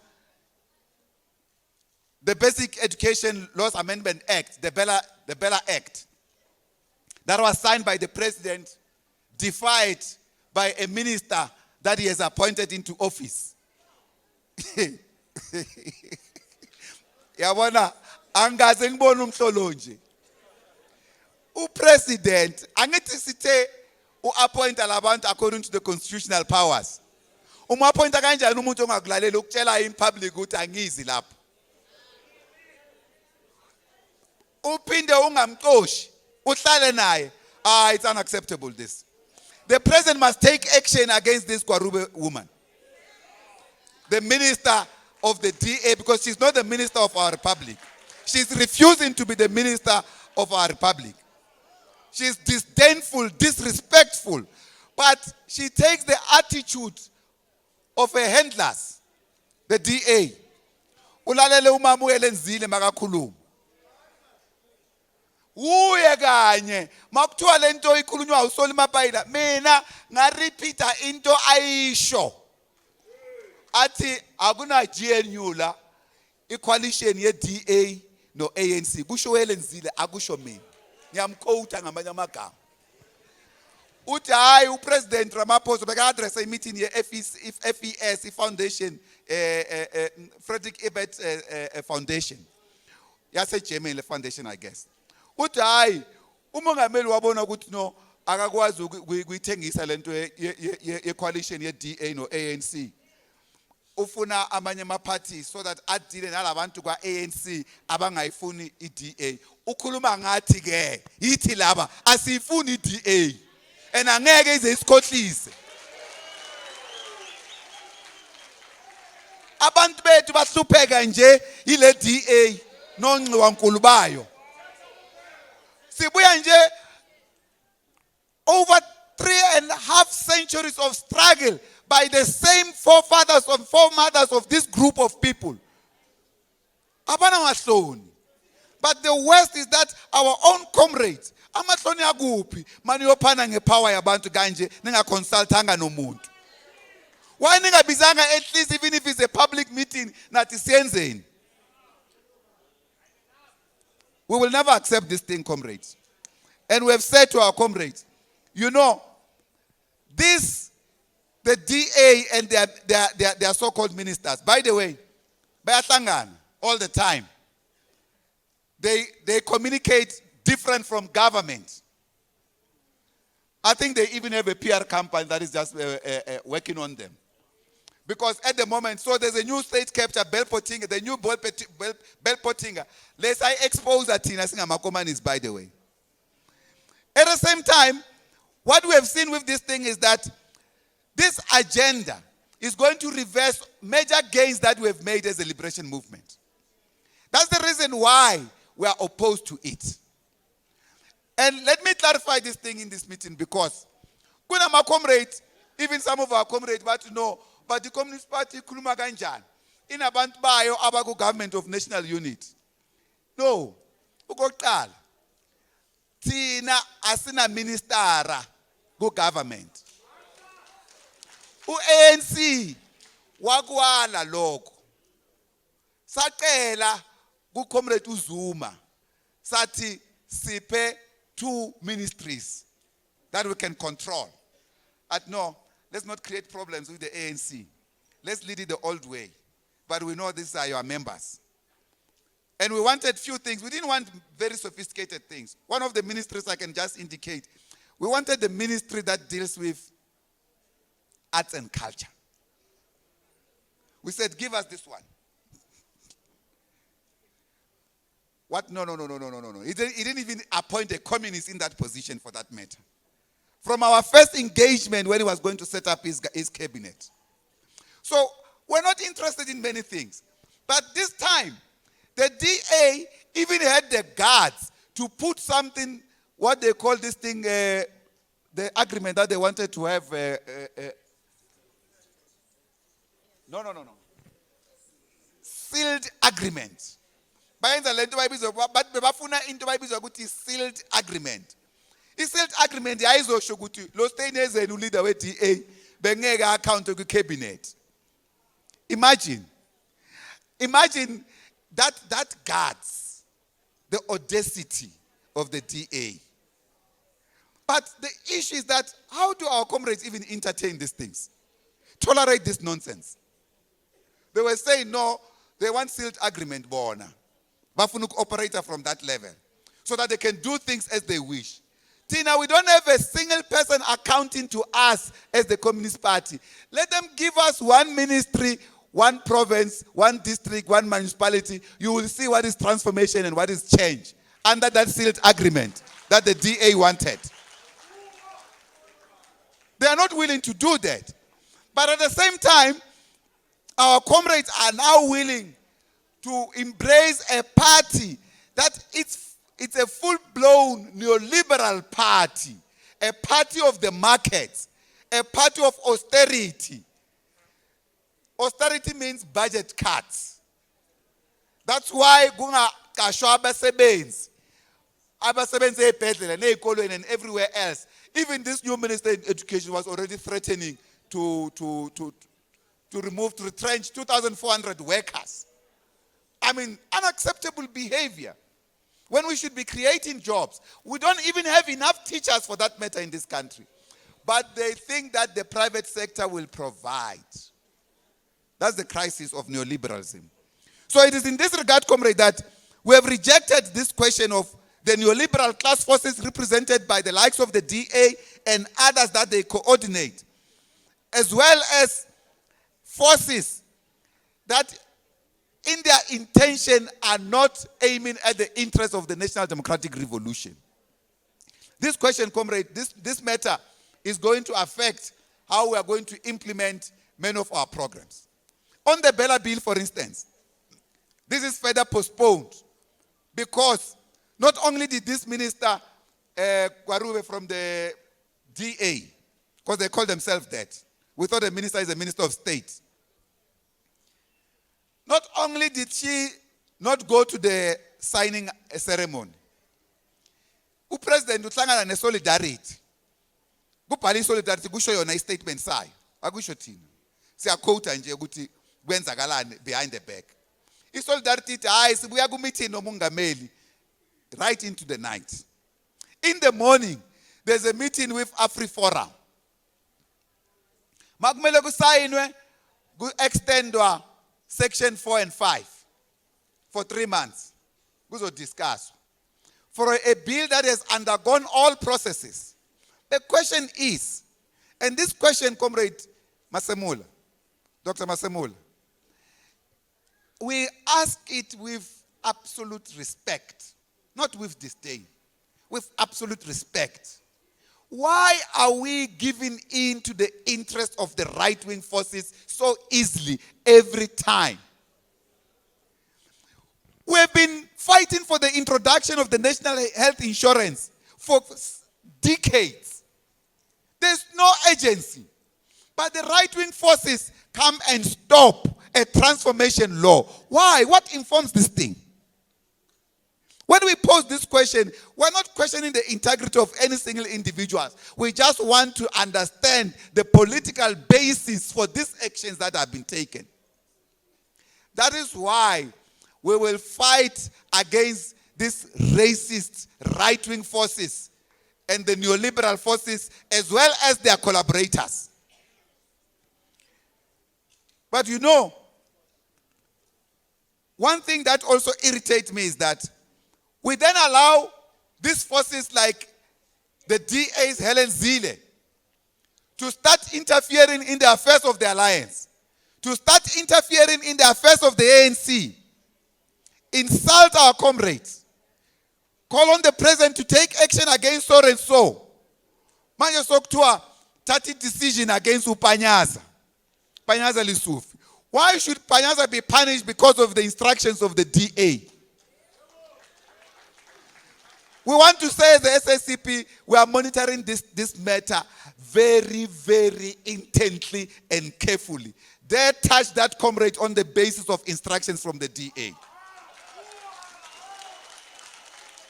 the Basic Education Laws Amendment Act, the Bella Act, that was signed by the president, defied by a minister that he has appointed into office. Yabona, angaze ngibona umhlolo nje. President, angithi sithe u-appointa labantu according to the constitutional powers. Appointa kanjani umuntu ongakulalela ukutshela in public ukuthi angizi lapho. Uphinde ungamxoshi, uhlale naye. It's unacceptable this. The president must take action against this Kwarube woman. The minister of the DA, because she's not the minister of our republic. She's refusing to be the minister of our republic. She's disdainful, disrespectful, but she takes the attitude of a handlers, the DA. Ulalele umama uyelenzile makakhuluma. Uye kanye makuthiwa lento ikhulunywa usoli mapayila mina ngarepeata into ayisho athi akuna GNU la equalition ye DA no ANC kusho welenzile akusho mina ngiyamquote ngamanye amagama uthi hayi upresident Ramaphosa beka address a meeting ye FES Foundation Frederick Ebert Foundation yase Germany foundation I guess uthi hayi umongameli wabona ukuthi no akakwazi ukuyithengisa lento ye coalition ye DA no ANC ufuna amanye ama parties so that adile nalabantu kwa ANC abangayifuni iDA ukhuluma ngathi ke yithi laba asifuni iDA and angeke ize isikhohlise abantu bethu bahlupheka nje ile DA nonxiwa nkulu bayo sibuya nje over 3.5 centuries of struggle by the same forefathers and foremothers of this group of people. Abana mahloni. But the worst is that our own comrades, amahloni akuphi mani yophana ngepower yabantu kanje ningaconsultanga nomuntu. Why ningabizanga at least even if it's a public meeting nathi siyenzeni? We will never accept this thing, comrades. And we have said to our comrades, you know, the DA and their so-called ministers, by the way, bayahlangana all the time. They communicate different from government. I think they even have a PR company that is just working on them. Because at the moment, so there's a new state capture, Belpotinga, the new Belpotinga. Let's I expose that Tina Singamakoman by the way. At the same time, what we have seen with this thing is that this agenda is going to reverse major gains that we have made as a liberation movement. That's the reason why we are opposed to it. And let me clarify this thing in this meeting because kuna ma comrades, even some of our comrades, but know, but the Communist Party kuluma kanjani inabantu bayo abaku government of national unity. No, ukoqala thina asina ministera ku government. U-ANC wakwala lokho. Sacela ku comrade uZuma sathi siphe 2 ministries that we can control. But no, let's not create problems with the ANC. Let's lead it the old way. But we know these are your members. And we wanted few things. We didn't want very sophisticated things. One of the ministries I can just indicate. We wanted the ministry that deals with arts and culture. We said, give us this one. What? No. He didn't even appoint a communist in that position for that matter. From our first engagement when he was going to set up his cabinet. So we're not interested in many things. But this time, the DA even had the guards to put something, what they call this thing, the agreement that they wanted to have. No. Sealed agreement. bayenza lento bayibizwa but bebafuna into bayibizwa ukuthi sealed agreement. I-sealed agreement yayizosho ukuthi lo Steinezeni uleader we-DA bengeke account ku-cabinet. Imagine that guards the audacity of the DA. But the issue is that how do our comrades even entertain these things? Tolerate this nonsense? They were saying no, they want sealed agreement, bona. Bafuna operator from that level so that they can do things as they wish. Tina, we don't have a single person accounting to us as the Communist Party. Let them give us one ministry, one province, one district, one municipality. You will see what is transformation and what is change under that sealed agreement that the DA wanted. They are not willing to do that. But at the same time, our comrades are now willing to embrace a party that it's a full-blown neoliberal party, a party of the market, a party of austerity. Austerity means budget cuts. That's why kungaqashwa abasebenzi ezibhedlela nezikolweni and everywhere else. Even this new minister in education was already threatening to retrench 2,400 workers. I mean, unacceptable behavior. When we should be creating jobs. We don't even have enough teachers for that matter in this country. But they think that the private sector will provide. That's the crisis of neoliberalism. So it is in this regard, comrade, that we have rejected this question of the neoliberal class forces represented by the likes of the DA and others that they coordinate, as well as forces that in their intention are not aiming at the interests of the National Democratic Revolution. This question, comrade, this matter is going to affect how we are going to implement many of our programs. On the Bella Bill, for instance, this is further postponed because not only did this minister, Kwarube from the DA, because they call themselves that, we thought the minister is a minister of state. Not only did she not go to the signing ceremony, uPresident uhlangana nesolidarity. Kubhali solidarity kusho yona istatement sayo. Akusho thina. Siyaquota nje ukuthi kwenzakalani behind the back. Isolidarity ithi hayi sibuya ku meeting nomongameli right into the night. In the morning there's a meeting with AfriForum. Makumele kusayinwe ku-extendwa Section 4 and 5 for 3 months. Kuzo discuss. For a bill that has undergone all processes. The question is, and this question, Comrade Masemula, Dr. Masemula, we ask it with absolute respect, not with disdain, with absolute respect. Why are we giving in to the interest of the right-wing forces so easily every time? We've been fighting for the introduction of the national health insurance for decades. There's no agency. But the right-wing forces come and stop a transformation law. Why? What informs this thing? When we pose this question, we're not questioning the integrity of any single individual. We just want to understand the political basis for these actions that have been taken. That is why we will fight against these racist right-wing forces and the neoliberal forces as well as their collaborators. But you know, one thing that also irritates me is that we then allow these forces like the DA's Helen Zille to start interfering in the affairs of the alliance, to start interfering in the affairs of the ANC, insult our comrades, call on the president to take action against so and so. Manje sokuthiwa thatha decision against uPanyaza. Panyaza Lisufi. Why should Panyaza be punished because of the instructions of the DA? We want to say as the SACP, we are monitoring this matter very, very intently and carefully. They touch that comrade on the basis of instructions from the DA.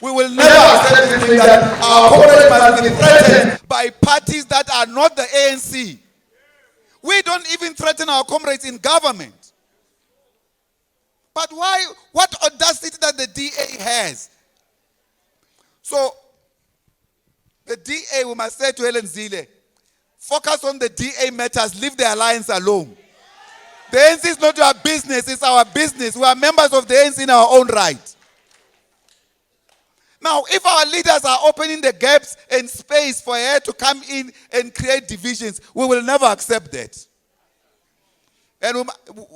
We will never accept this thing that our comrades must be threatened by parties that are not the ANC. We don't even threaten our comrades in government. But why? What audacity that the DA has? So, the DA, we must say to Helen Zille, focus on the DA matters, leave the alliance alone. The ANC is not your business, it's our business. We are members of the ANC in our own right. Now, if our leaders are opening the gaps and space for her to come in and create divisions, we will never accept that. And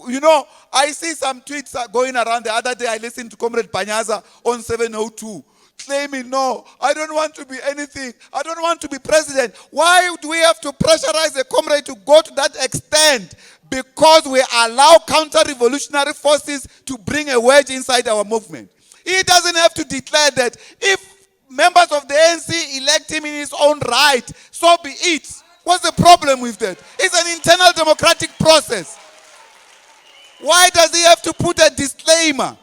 you know, I see some tweets going around. The other day I listened to Comrade Panyaza on 702 claiming, no, I don't want to be anything. I don't want to be president. Why do we have to pressurize a comrade to go to that extent? Because we allow counter-revolutionary forces to bring a wedge inside our movement. He doesn't have to declare that. If members of the ANC elect him in his own right, so be it. What's the problem with that? It's an internal democratic process. Why does he have to put a disclaimer?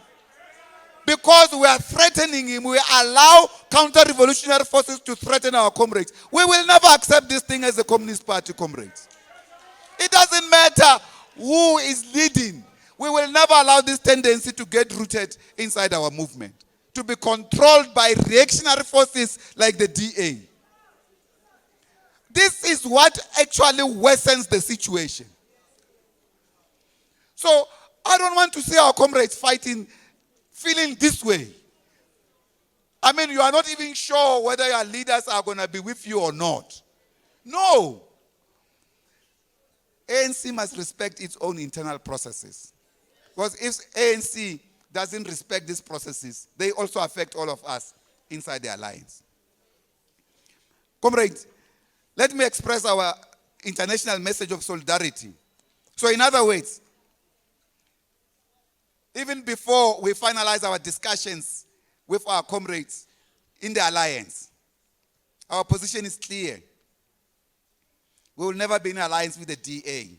Because we are threatening him. We allow counter-revolutionary forces to threaten our comrades. We will never accept this thing as a Communist Party, comrades. It doesn't matter who is leading. We will never allow this tendency to get rooted inside our movement, to be controlled by reactionary forces like the DA. This is what actually worsens the situation. So, I don't want to see our comrades fighting, feeling this way. I mean, you are not even sure whether your leaders are going to be with you or not. No. ANC must respect its own internal processes. Because if ANC doesn't respect these processes, they also affect all of us inside the alliance. Comrades, let me express our international message of solidarity. So in other words, even before we finalize our discussions with our comrades in the alliance, our position is clear. We will never be in alliance with the DA.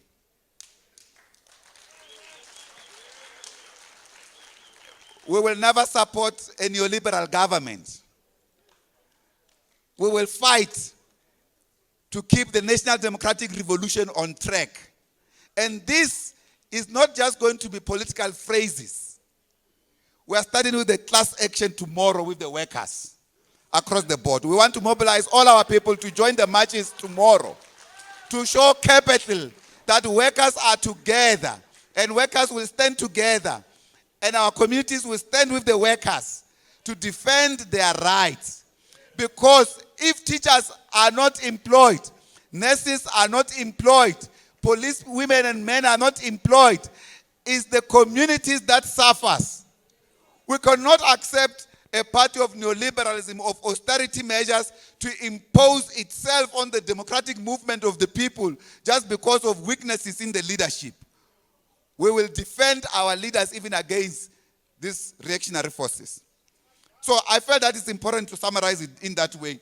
We will never support a neoliberal government. We will fight to keep the National Democratic Revolution on track. And this is not just going to be political phrases. We are starting with the class action tomorrow with the workers across the board. We want to mobilize all our people to join the marches tomorrow to show capital that workers are together and workers will stand together. And our communities will stand with the workers to defend their rights. Because if teachers are not employed, nurses are not employed, police women and men are not employed, it's the communities that suffers. We cannot accept a party of neoliberalism, of austerity measures to impose itself on the democratic movement of the people just because of weaknesses in the leadership. We will defend our leaders even against these reactionary forces. So I felt that it's important to summarize it in that way.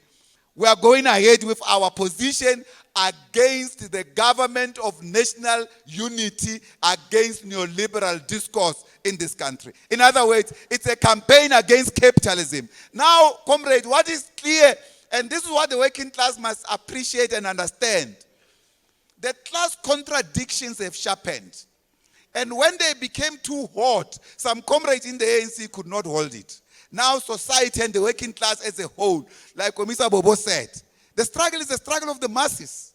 We are going ahead with our position against the government of national unity, against neoliberal discourse in this country. In other words, it's a campaign against capitalism. Now, comrade, what is clear, and this is what the working class must appreciate and understand, the class contradictions have sharpened. And when they became too hot, some comrades in the ANC could not hold it. Now society and the working class as a whole, like Komisa Bobo said, the struggle is the struggle of the masses.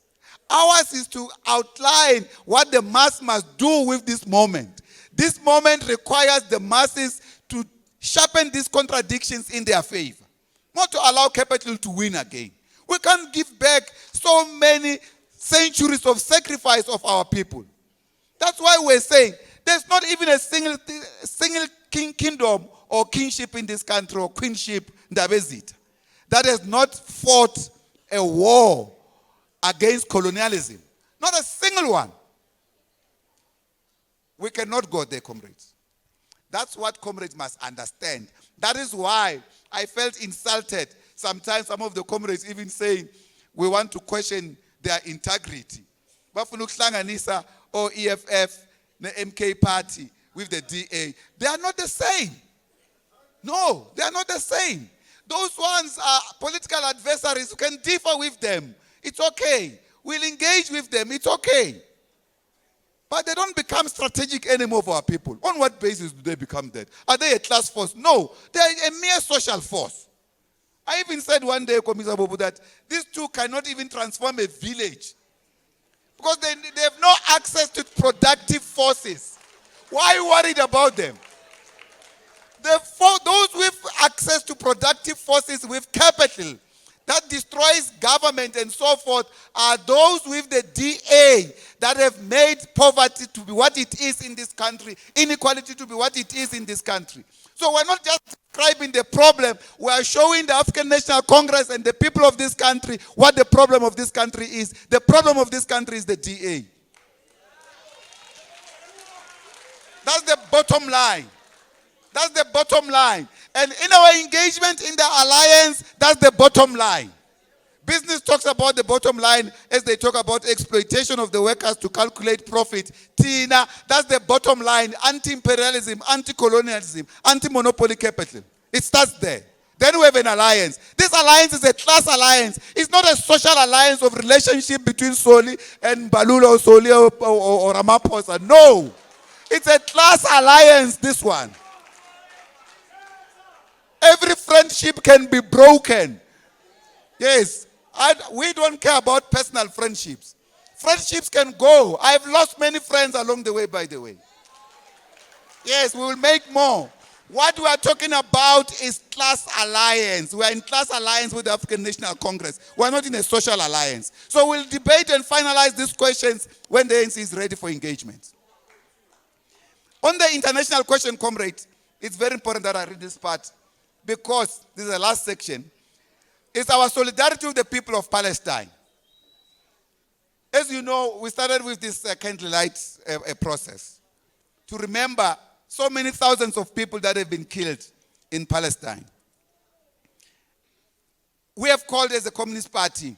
Ours is to outline what the mass must do with this moment. This moment requires the masses to sharpen these contradictions in their favor, not to allow capital to win again. We can't give back so many centuries of sacrifice of our people. That's why we're saying there's not even a single kingdom or kingship in this country, or queenship, Ndabezit, that has not fought a war against colonialism. Not a single one. We cannot go there, comrades. That's what comrades must understand. That is why I felt insulted. Sometimes some of the comrades even saying we want to question their integrity. Bafunukuhlanganisa or EFF, the MK party with the DA. They are not the same. No, they are not the same. Those ones are political adversaries. You can differ with them. It's okay. We'll engage with them. It's okay. But they don't become strategic anymore for our people. On what basis do they become that? Are they a class force? No. They are a mere social force. I even said one day, Commissioner Bobu, that these two cannot even transform a village. Because they have no access to productive forces. Why are you worried about them? Those with access to productive forces with capital that destroys government and so forth are those with the DA that have made poverty to be what it is in this country, inequality to be what it is in this country. So we're not just describing the problem, we are showing the African National Congress and the people of this country what the problem of this country is. The problem of this country is the DA. That's the bottom line. That's the bottom line. And in our engagement in the alliance, that's the bottom line. Business talks about the bottom line as they talk about exploitation of the workers to calculate profit. Tina, that's the bottom line. Anti-imperialism, anti-colonialism, anti-monopoly capital. It starts there. Then we have an alliance. This alliance is a class alliance. It's not a social alliance of relationship between Soli and Balula or Soli or Ramaphosa. No. It's a class alliance, this one. Every friendship can be broken. Yes. We don't care about personal friendships. Friendships can go. I've lost many friends along the way, by the way. Yes, we will make more. What we are talking about is class alliance. We are in class alliance with the African National Congress. We are not in a social alliance. So we'll debate and finalize these questions when the ANC is ready for engagement. On the international question, comrade, it's very important that I read this part because this is the last section. It's our solidarity with the people of Palestine. As you know, we started with this candlelight process to remember so many thousands of people that have been killed in Palestine. We have called as a Communist Party,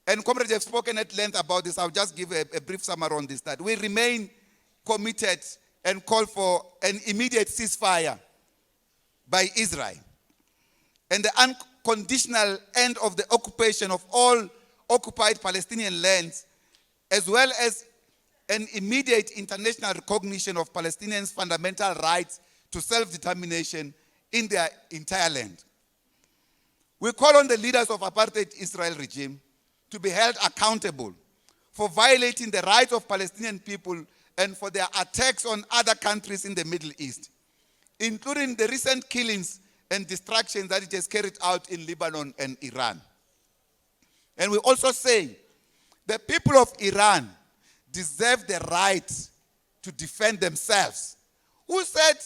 and comrades have spoken at length about this. I'll just give a brief summary on this, that we remain committed and call for an immediate ceasefire by Israel and the unconditional end of the occupation of all occupied Palestinian lands, as well as an immediate international recognition of Palestinians' fundamental rights to self-determination in their entire land. We call on the leaders of apartheid Israel regime to be held accountable for violating the rights of Palestinian people and for their attacks on other countries in the Middle East, including the recent killings and destruction that it has carried out in Lebanon and Iran. And we also say the people of Iran deserve the right to defend themselves. Who said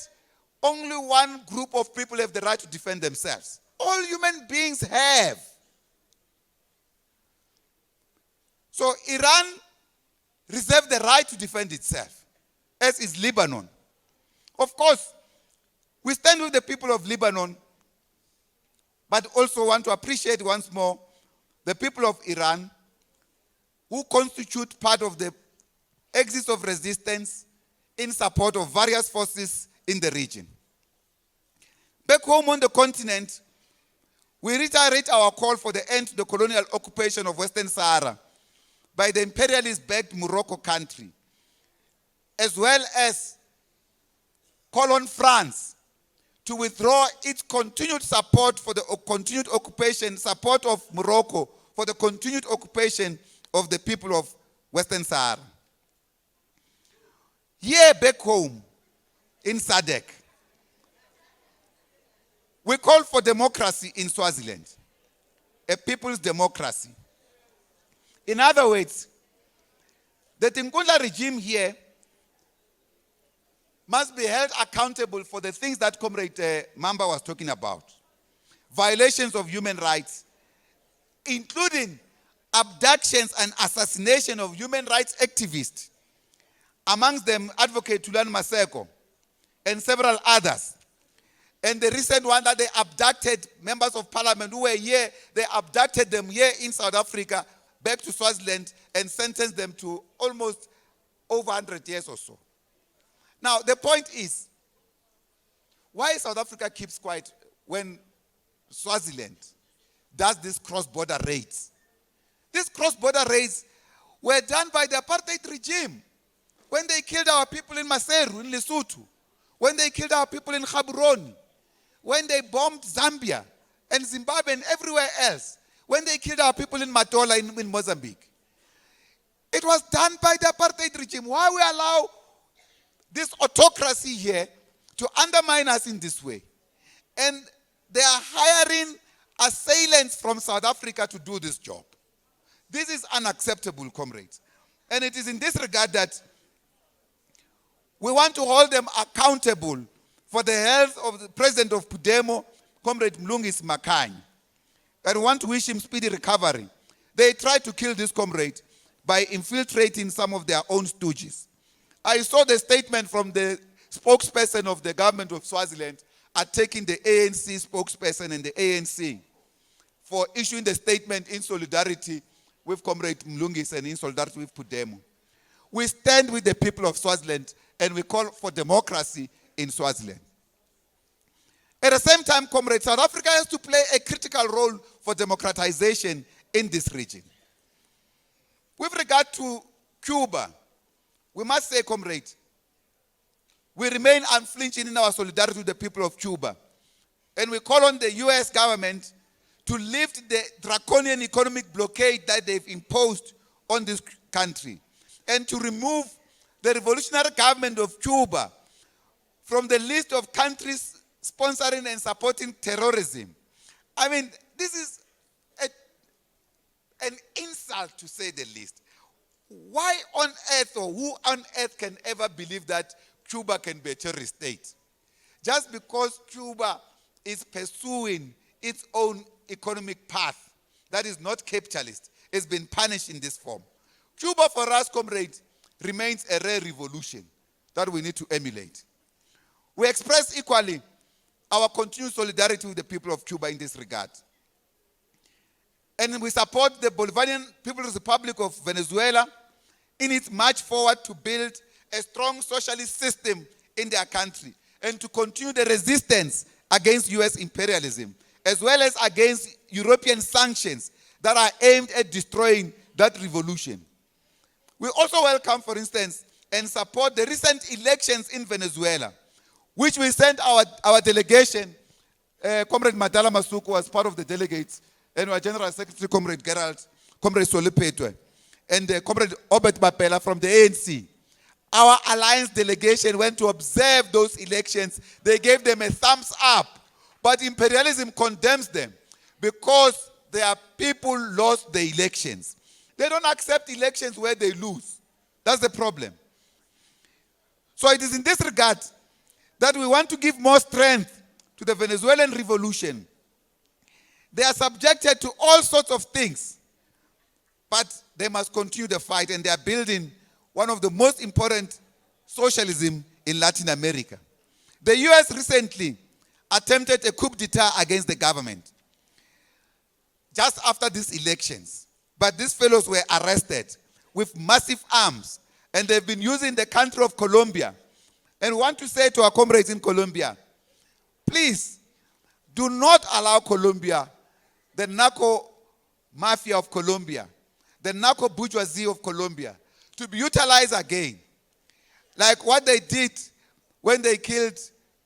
only one group of people have the right to defend themselves? All human beings have. So Iran reserves the right to defend itself, as is Lebanon. Of course, we stand with the people of Lebanon, but also want to appreciate once more the people of Iran, who constitute part of the axis of resistance in support of various forces in the region. Back home on the continent, we reiterate our call for the end to the colonial occupation of Western Sahara by the imperialist-backed Morocco country, as well as call on France to withdraw its continued support for the continued occupation, support of Morocco for the continued occupation of the people of Western Sahara. Here back home in SADC, we call for democracy in Swaziland, a people's democracy. In other words, the Tinkula regime here must be held accountable for the things that Comrade Mamba was talking about. Violations of human rights, including abductions and assassination of human rights activists, amongst them Advocate Tulan Maseko and several others. And the recent one that they abducted members of parliament who were here, they abducted them here in South Africa back to Swaziland and sentenced them to almost over 100 years or so. Now, the point is, why South Africa keeps quiet when Swaziland does these cross-border raids. These cross-border raids were done by the apartheid regime when they killed our people in Maseru, in Lesotho, when they killed our people in Gaborone, when they bombed Zambia and Zimbabwe and everywhere else, when they killed our people in Matola in Mozambique. It was done by the apartheid regime. Why we allow this autocracy here to undermine us in this way? And they are hiring assailants from South Africa to do this job. This is unacceptable, comrades. And it is in this regard that we want to hold them accountable for the health of the president of Pudemo, Comrade Mlungisi Makhanye. And we want to wish him speedy recovery. They tried to kill this comrade by infiltrating some of their own stooges. I saw the statement from the spokesperson of the government of Swaziland attacking the ANC spokesperson and the ANC for issuing the statement in solidarity with Comrade Mlungisi and in solidarity with Pudemo. We stand with the people of Swaziland and we call for democracy in Swaziland. At the same time, comrades, South Africa has to play a critical role for democratization in this region. With regard to Cuba, we must say, comrades, we remain unflinching in our solidarity with the people of Cuba. And we call on the US government to lift the draconian economic blockade that they've imposed on this country and to remove the revolutionary government of Cuba from the list of countries sponsoring and supporting terrorism. I mean, this is an insult, to say the least. Why on earth, or who on earth can ever believe that Cuba can be a terrorist state? Just because Cuba is pursuing its own economic path that is not capitalist, has been punished in this form. Cuba, for us, comrades, remains a rare revolution that we need to emulate. We express equally our continued solidarity with the people of Cuba in this regard. And we support the Bolivarian People's Republic of Venezuela in its march forward to build a strong socialist system in their country and to continue the resistance against US imperialism, as well as against European sanctions that are aimed at destroying that revolution. We also welcome, for instance, and support the recent elections in Venezuela, which we sent our delegation. Comrade Madala Masuku was part of the delegates, and our General Secretary, Comrade Gerald, Comrade Solipetwe, and Comrade Obert Bapela from the ANC. Our alliance delegation went to observe those elections. They gave them a thumbs up, but imperialism condemns them because their people lost the elections. They don't accept elections where they lose. That's the problem. So it is in this regard that we want to give more strength to the Venezuelan revolution. They are subjected to all sorts of things, but they must continue the fight, and they are building one of the most important socialism in Latin America. The US recently attempted a coup d'etat against the government just after these elections. But these fellows were arrested with massive arms, and they've been using the country of Colombia. And we want to say to our comrades in Colombia, please do not allow Colombia, the narco mafia of Colombia, the narco bourgeoisie of Colombia, to be utilized again. Like what they did when they killed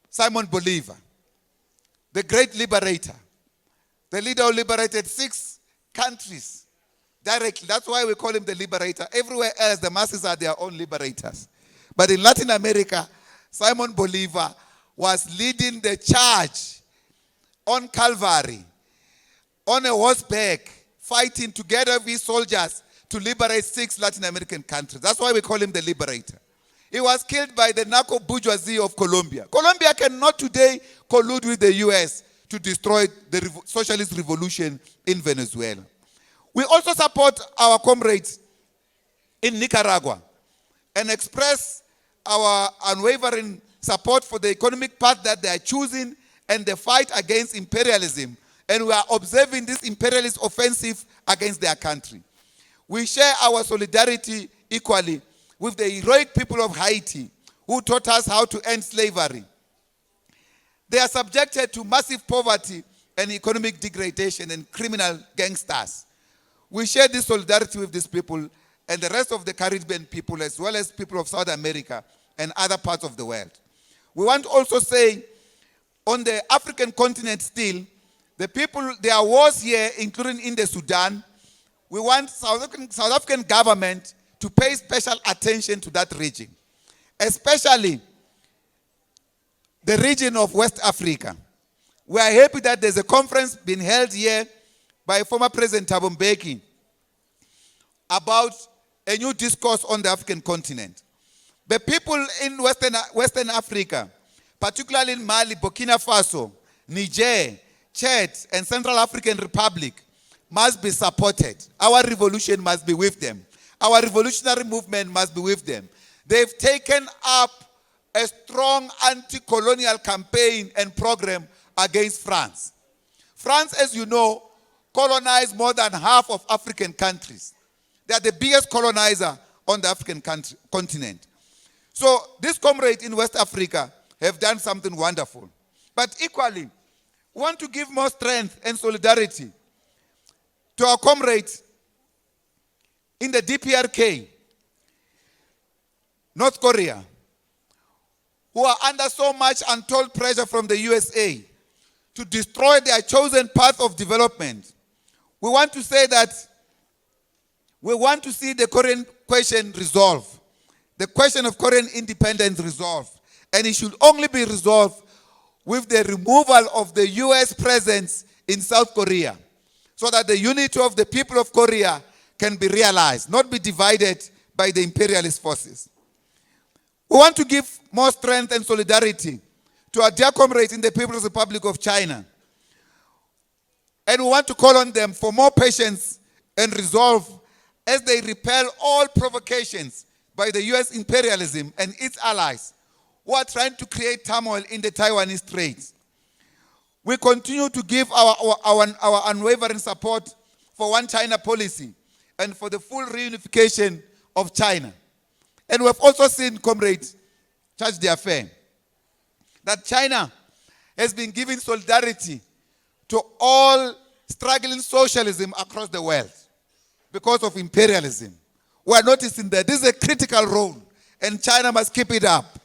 Simon Bolivar, the great liberator. The leader who liberated 6 countries directly. That's why we call him the liberator. Everywhere else, the masses are their own liberators. But in Latin America, Simon Bolivar was leading the charge on Calvary, on a horseback, fighting together with soldiers to liberate 6 Latin American countries. That's why we call him the liberator. He was killed by the narco bourgeoisie of Colombia. Colombia cannot today collude with the US to destroy the socialist revolution in Venezuela. We also support our comrades in Nicaragua and express our unwavering support for the economic path that they are choosing and the fight against imperialism. And we are observing this imperialist offensive against their country. We share our solidarity equally with the heroic people of Haiti who taught us how to end slavery. They are subjected to massive poverty and economic degradation and criminal gangsters. We share this solidarity with these people and the rest of the Caribbean people, as well as people of South America and other parts of the world. We want to also say, on the African continent still, the people, there are wars here, including in the Sudan. We want South African government to pay special attention to that region, especially the region of West Africa. We are happy that there's a conference being held here by former President Thabo Mbeki about a new discourse on the African continent. The people in Western Africa, particularly in Mali, Burkina Faso, Niger, Chad, and Central African Republic, must be supported. Our revolution must be with them. Our revolutionary movement must be with them. They've taken up a strong anti-colonial campaign and program against France. France, as you know, colonized more than half of African countries. They are the biggest colonizer on the African continent. So these comrades in West Africa have done something wonderful. But equally, we want to give more strength and solidarity to our comrades in the DPRK, North Korea, who are under so much untold pressure from the USA to destroy their chosen path of development. We want to say that we want to see the Korean question resolved, the question of Korean independence resolved, and it should only be resolved with the removal of the US presence in South Korea, so that the unity of the people of Korea can be realized, not be divided by the imperialist forces. We want to give more strength and solidarity to our dear comrades in the People's Republic of China. And we want to call on them for more patience and resolve as they repel all provocations by the US imperialism and its allies who are trying to create turmoil in the Taiwanese Straits. We continue to give our unwavering support for one China policy and for the full reunification of China. And we have also seen, comrades, Charge d'Affaires, that China has been giving solidarity to all struggling socialism across the world because of imperialism. We are noticing that this is a critical role and China must keep it up.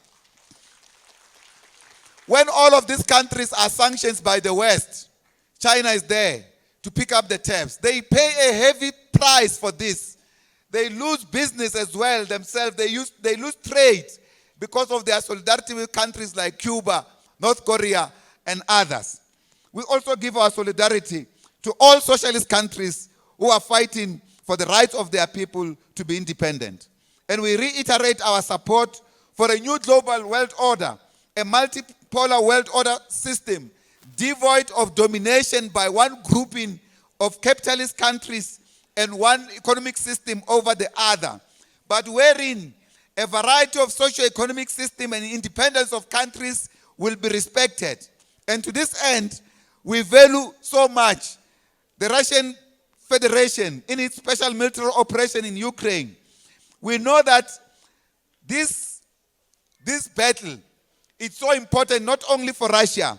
When all of these countries are sanctioned by the West, China is there to pick up the tabs. They pay a heavy price for this. They lose business as well themselves. They lose trade because of their solidarity with countries like Cuba, North Korea, and others. We also give our solidarity to all socialist countries who are fighting for the rights of their people to be independent. And we reiterate our support for a new global world order, a multipolar world order system devoid of domination by one grouping of capitalist countries and one economic system over the other, but wherein a variety of socio-economic system and independence of countries will be respected. And to this end, we value so much the Russian Federation in its special military operation in Ukraine. We know that this battle is so important not only for Russia,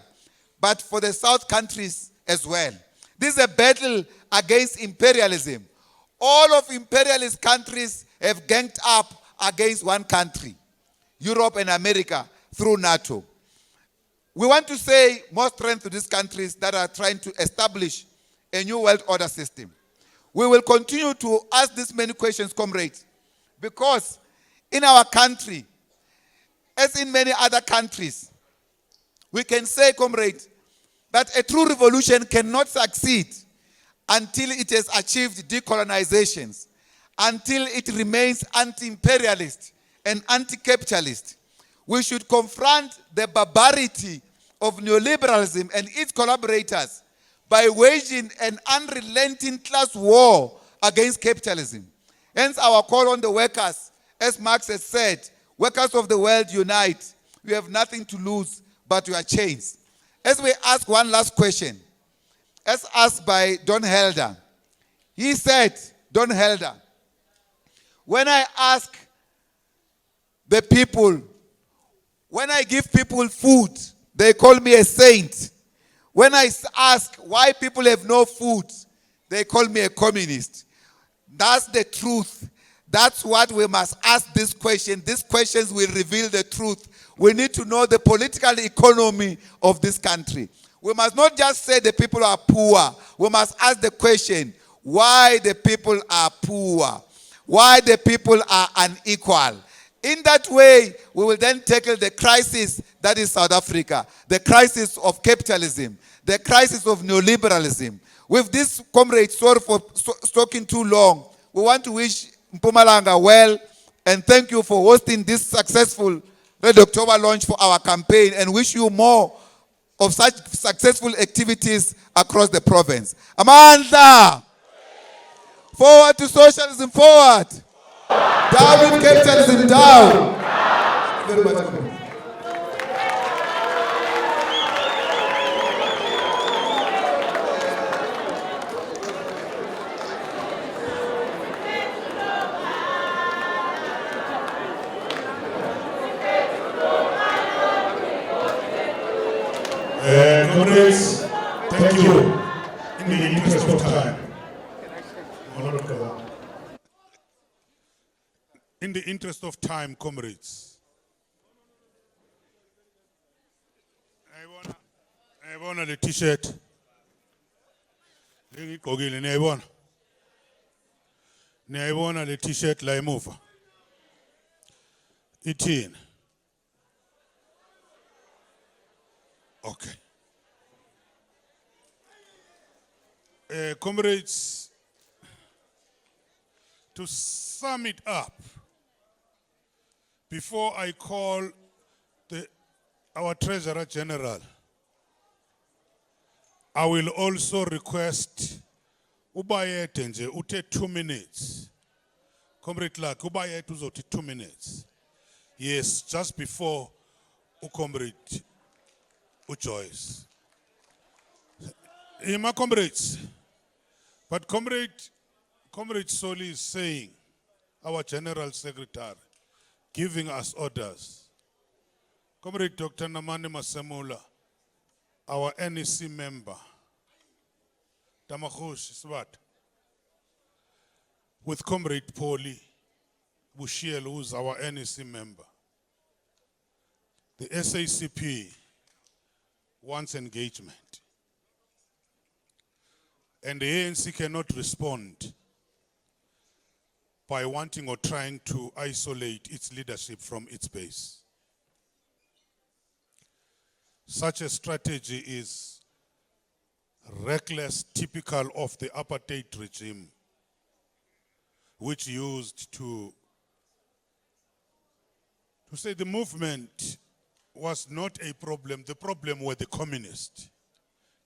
but for the South countries as well. This is a battle against imperialism. All of imperialist countries have ganged up against one country, Europe and America, through NATO. We want to say more strength to these countries that are trying to establish a new world order system. We will continue to ask these many questions, comrades, because in our country, as in many other countries, we can say, comrades, that a true revolution cannot succeed until it has achieved decolonizations, until it remains anti-imperialist and anti-capitalist. We should confront the barbarity of neoliberalism and its collaborators by waging an unrelenting class war against capitalism. Hence our call on the workers, as Marx has said, workers of the world unite. We have nothing to lose but your chains. As we ask one last question, as asked by Don Helder, he said, Don Helder, when I ask the people, when I give people food, they call me a saint. When I ask why people have no food, they call me a communist. That's the truth. That's what we must ask this question. These questions will reveal the truth. We need to know the political economy of this country. We must not just say the people are poor. We must ask the question, why the people are poor? Why the people are unequal? In that way, we will then tackle the crisis that is South Africa, the crisis of capitalism, the crisis of neoliberalism. With this, comrades, sorry for talking too long, we want to wish Mpumalanga well and thank you for hosting this successful Red October launch for our campaign and wish you more of such successful activities across the province. Amandla! Forward to socialism, forward! Down with capitalism, down! Thank you very much. Comrades, thank you. In the interest of time. In the interest of time, comrades. I want a t-shirt. I want a t-shirt la emuva. Ithini? Okay. Comrades, to sum it up, before I call our Treasurer General, I will also request ubayete nje ute 2 minutes. Comrade Clark, ubayete uzothi 2 minutes. Yes, just before Comrade Joyce. My comrades, but Comrade Soli is saying, our General Secretary, giving us orders. Comrade Dr. Namani Masemula, our NEC member, Tamahush Swat, with Comrade Paulie Bushiel, who's our NEC member. The SACP wants engagement. And the ANC cannot respond by wanting or trying to isolate its leadership from its base. Such a strategy is reckless, typical of the apartheid regime, which used to say the movement was not a problem. The problem were the communists.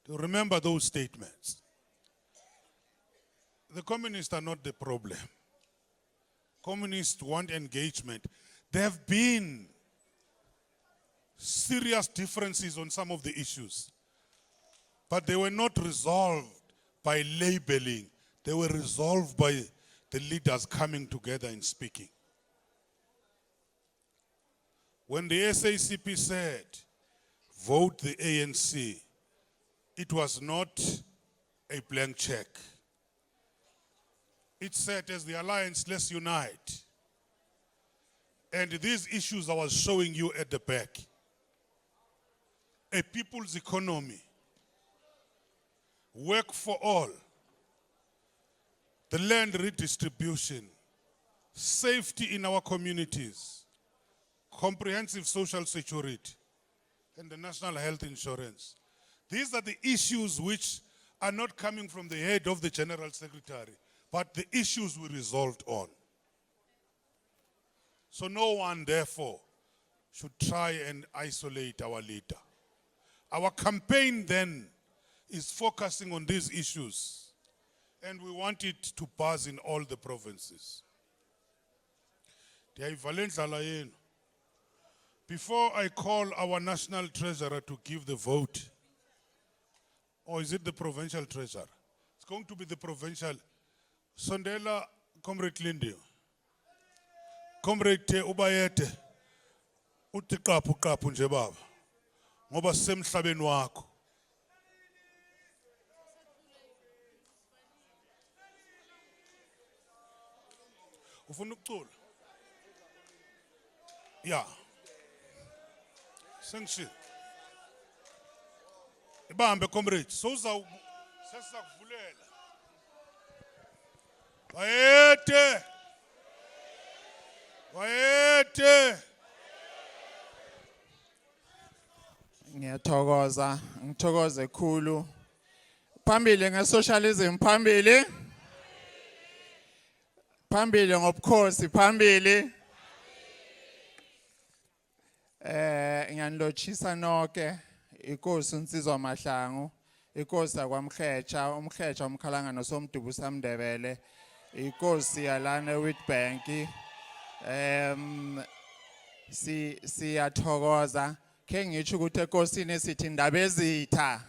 To remember those statements. The communists are not the problem. Communists want engagement. There have been serious differences on some of the issues, but they were not resolved by labeling. They were resolved by the leaders coming together and speaking. When the SACP said, vote the ANC, it was not a blank check. It said, as the alliance, let's unite. And these issues I was showing you at the back. A people's economy, work for all, the land redistribution, safety in our communities, comprehensive social security, and the national health insurance. These are the issues which are not coming from the head of the General Secretary, but the issues we resolved on. So no one, therefore, should try and isolate our leader. Our campaign then is focusing on these issues, and we want it to buzz in all the provinces. Before I call our national treasurer to give the vote, or is it the provincial treasurer? It's going to be the provincial. Sondela, Comrade Lindy. Comrade Ubayete. Uti kapu nje baba. Ngoba semhlabeni wakho. Ufuna ukucula? Yeah. Sengishilo. Ibambe comrade. Sesizakuvulela. Bayede. Bayede. Ngiyathokoza, ngithokoze khulu. Phambili ngesocialism phambili. Phambili ngobukhosi phambili. Ngiyanilotshisa nonke inkosi uNsizwa Mahlangu, inkosi yakwamkhecha, umkhecha umkhalangano somdubu samndebele, inkosi yalana eWitbank. Siyathokoza. Ke ngitsho ukuthi enkosini sithi indaba ezitha.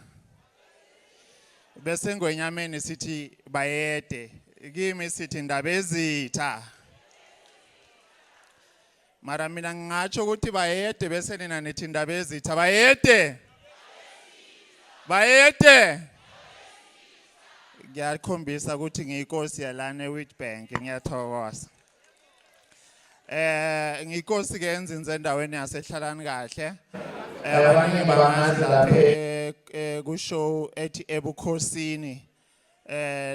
Bese ngwenyameni sithi bayede. Kimi sithi indaba ezitha. Mara mina ngatsho ukuthi bayede bese nina nithi indaba ezitha. Bayede. Bayede. Ngiyakhombisa ukuthi ngiyinkosi yalana eWitbank, ngiyathokoza. Ngiyinkosi ke enzinze endaweni yasehlalani kahle. Abaningi bangazi lapha kushow ethi ebukhosini.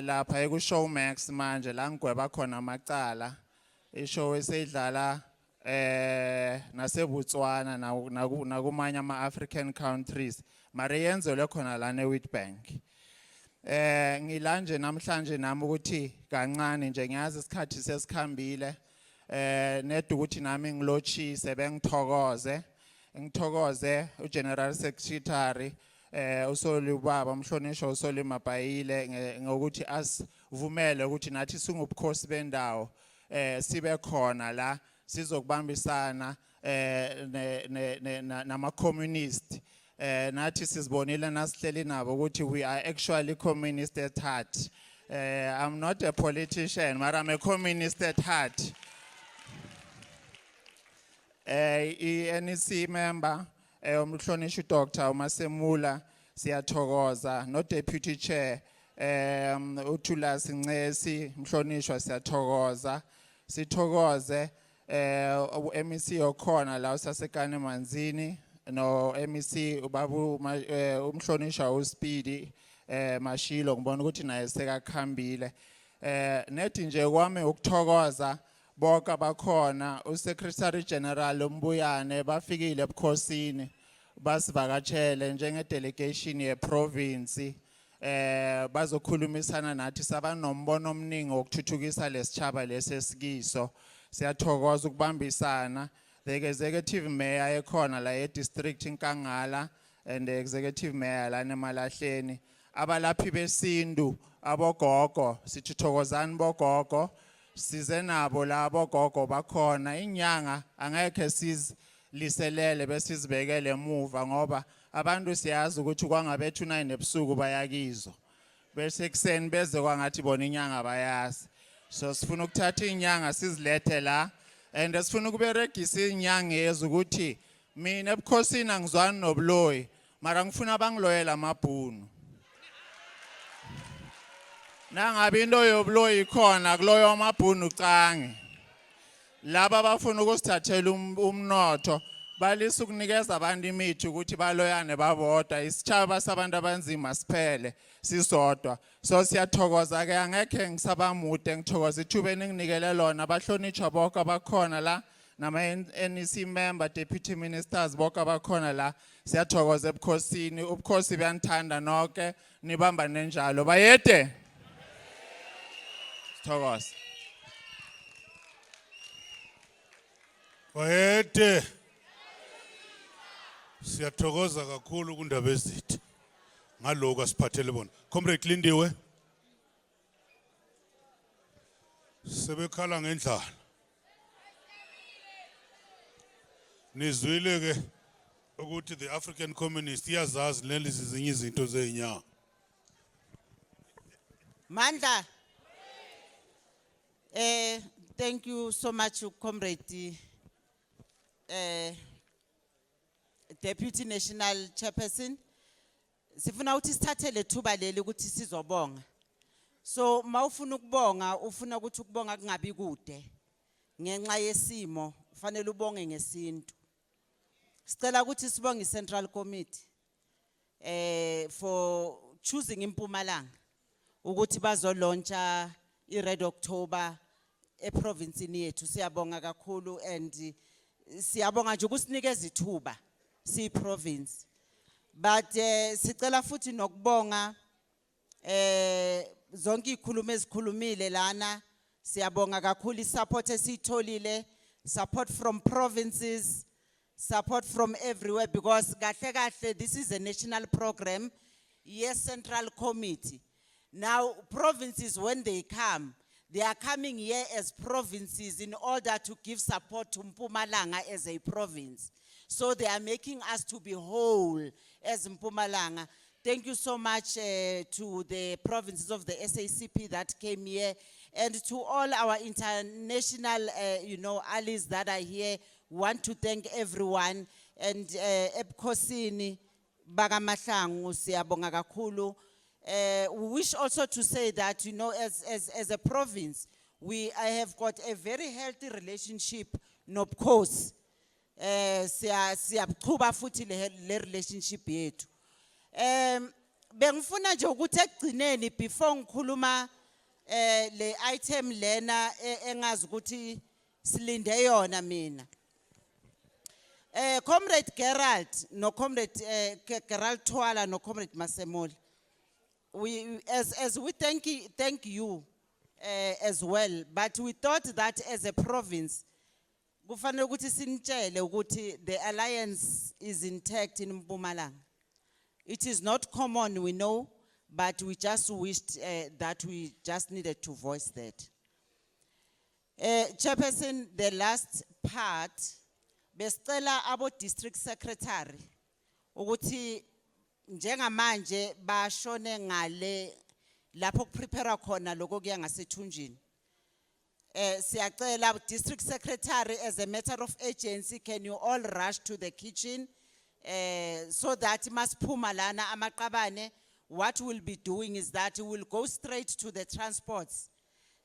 Lapha ekushow Max manje la ngigweba khona amacala. Ishow eseyidlala naseBotswana nakumanye ama-African countries. Mara yenzelwe khona lana eWitbank. Ngilanje namhlanje nami ukuthi kancane nje ngiyazi isikhathi sesikhambile. Nedwa ukuthi nami ngilotshise bengithokoze. Ngithokoze uGeneral Secretary usoli ubaba umhlonishwa usoli Mabhayile ngokuthi asivumele ukuthi nathi singubukhosi bendawo sibe khona la sizokubambisana nama communist. Nathi sizibonile nasihleli nabo ukuthi we are actually communist at heart. I'm not a politician, but I'm a communist at heart. NEC member umhlonishwa Dr. Masemula siyathokoza, no deputy chair uThulas Ncesi umhlonishwa siyathokoza. Sithokoze MEC okhona la usasekane Manzini no MEC ubabu umhlonishwa uSpeedy Mashilo ngibona ukuthi naye sekakhambile. Nethi nje kwami ukuthokoza bonke abakhona uSecretary General uMbuyane bafikile ebukhosini basivakatshele njenge delegation ye province bazokhulumisana nathi sabanombono omningi wokuthuthukisa lesitshaba lesesikiso. Siyathokoza ukubambisana. The executive mayor ekhona la e-district iNkangala and the executive mayor la Emalahleni. Abalaphi besintu abogogo sithuthokozani bogogo. Size nabo la abogogo bakhona. Inyanga angeke siziliselele bese sizibekele emuva ngoba abantu siyazi ukuthi kwangabethu 9 ebusuku bayakizo. Bese ekseni beze kwangathi bona inyanga bayazi. So sifuna ukuthatha inyanga sizilethe la. And sifuna ukuberegisa inyanga yezi ukuthi mina ebukhosini angizwani nobuloyi mara ngifuna bangiloyela amabhunu. Nangabe into yobuloyi khona kuloyo amabhunu ucange. Laba bafuna ukusithathela umnotho balisa ukunikeza abantu imithi ukuthi baloyane babodwa isitshaba sabantu abanzima siphele sisodwa. So siyathokoza ke angeke ngisabamude ngithokoza ithuba eninginikele lona abahlonishwa bonke abakhona la nama NEC member deputy ministers bonke abakhona la. Siyathokoza ebukhosini ubukhosi buyanithanda nonke nibamba nenjalo bayede. Thokoza. Bayede. Siyathokoza kakhulu kundaba ezitha. Ngaloko asiphathele bona. Comrade Lindiwe. Sebekhala ngendlala. Nizwile ke ukuthi the African Communist iyazazi lezi zinye izinto zeinyawo. Mandla. Thank you so much, Comrade Deputy National Chairperson. Sifuna ukuthi sithathele thuba leli ukuthi sizobonga. So mawufuna ukubonga ufuna ukuthi ukubonga kungabi kude. ngenxa yesimo fanele ubonge ngesintu. Sicela ukuthi sibonge Central Committee for choosing Mpumalanga ukuthi bazolauncha i-Red October eprovinsini yethu. Siyabonga kakhulu and siyabonga nje ukusinikeza ithuba si province. But sicela futhi nokubonga zonke ikhulumo ezikhulumile lana. Siyabonga kakhulu isupport esitholile, support from provinces, support from everywhere, because kahle kahle this is a national program. Yes, Central Committee. Now provinces, when they are coming here as provinces in order to give support to Mpumalanga as a province. So they are making us to be whole as Mpumalanga. Thank you so much to the provinces of the SACP that came here, and to all our international, allies that are here. Want to thank everyone, and ebukhosini bakamahlangu siyabonga kakhulu. We wish also to say that, as a province, I have got a very healthy relationship nobukhosi. Siyaqhuba futhi le relationship yethu. Bengifuna nje ukuthi ekugcineni before ngikhuluma le item lena engazi ukuthi silinde yona mina. Comrade Gerald, no Comrade Gerald Twala, no Comrade Masemula. As we thank you as well, but we thought that as a province, kufanele ukuthi sinitshele ukuthi the alliance is intact in Mpumalanga. It is not common, we know, but we just wished that we just needed to voice that. Chairperson, the last part, besicela abo district secretary ukuthi njengamanje bashone ngale lapho kuprepare khona lokho kuya ngasethunjini. Siyacela district secretary, as a matter of urgency, can you all rush to the kitchen so that masiphuma lana amaqabane? What we'll be doing is that we will go straight to the transports.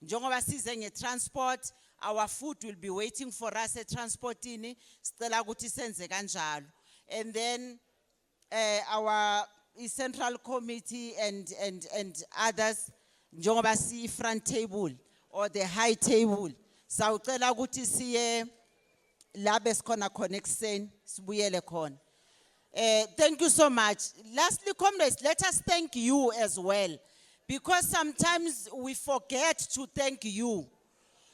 Njengoba size ngetransport, our food will be waiting for us at transportini. Sicela ukuthi senze kanjalo. And then our Central Committee and others, njengoba si front table or the high table, sawucela ukuthi siye labe sikhona khona ekseni sibuyele khona. Thank you so much. Lastly, comrades, let us thank you as well, because sometimes we forget to thank you.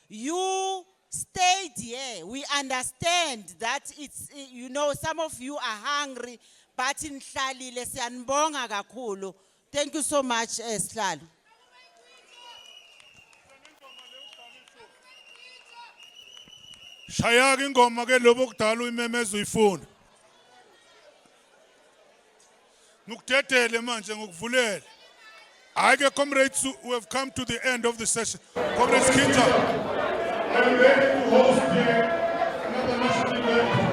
You stayed here. We understand that it's, some of you are hungry, but in hlalile siyanibonga kakhulu. Thank you so much, Sihlalo. Shayaka ingoma ke lobo kudala uyimemeza uyifuna. Ngukudedele manje ngokuvulele. Ayike comrades who have come to the end of the session. Comrades Kinja. I'm ready to host another national event.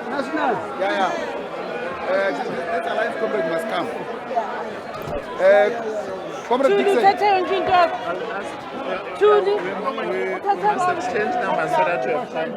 National. Yeah. That alliance comrade must come. Comrade Dixon. We must exchange numbers so that we have time.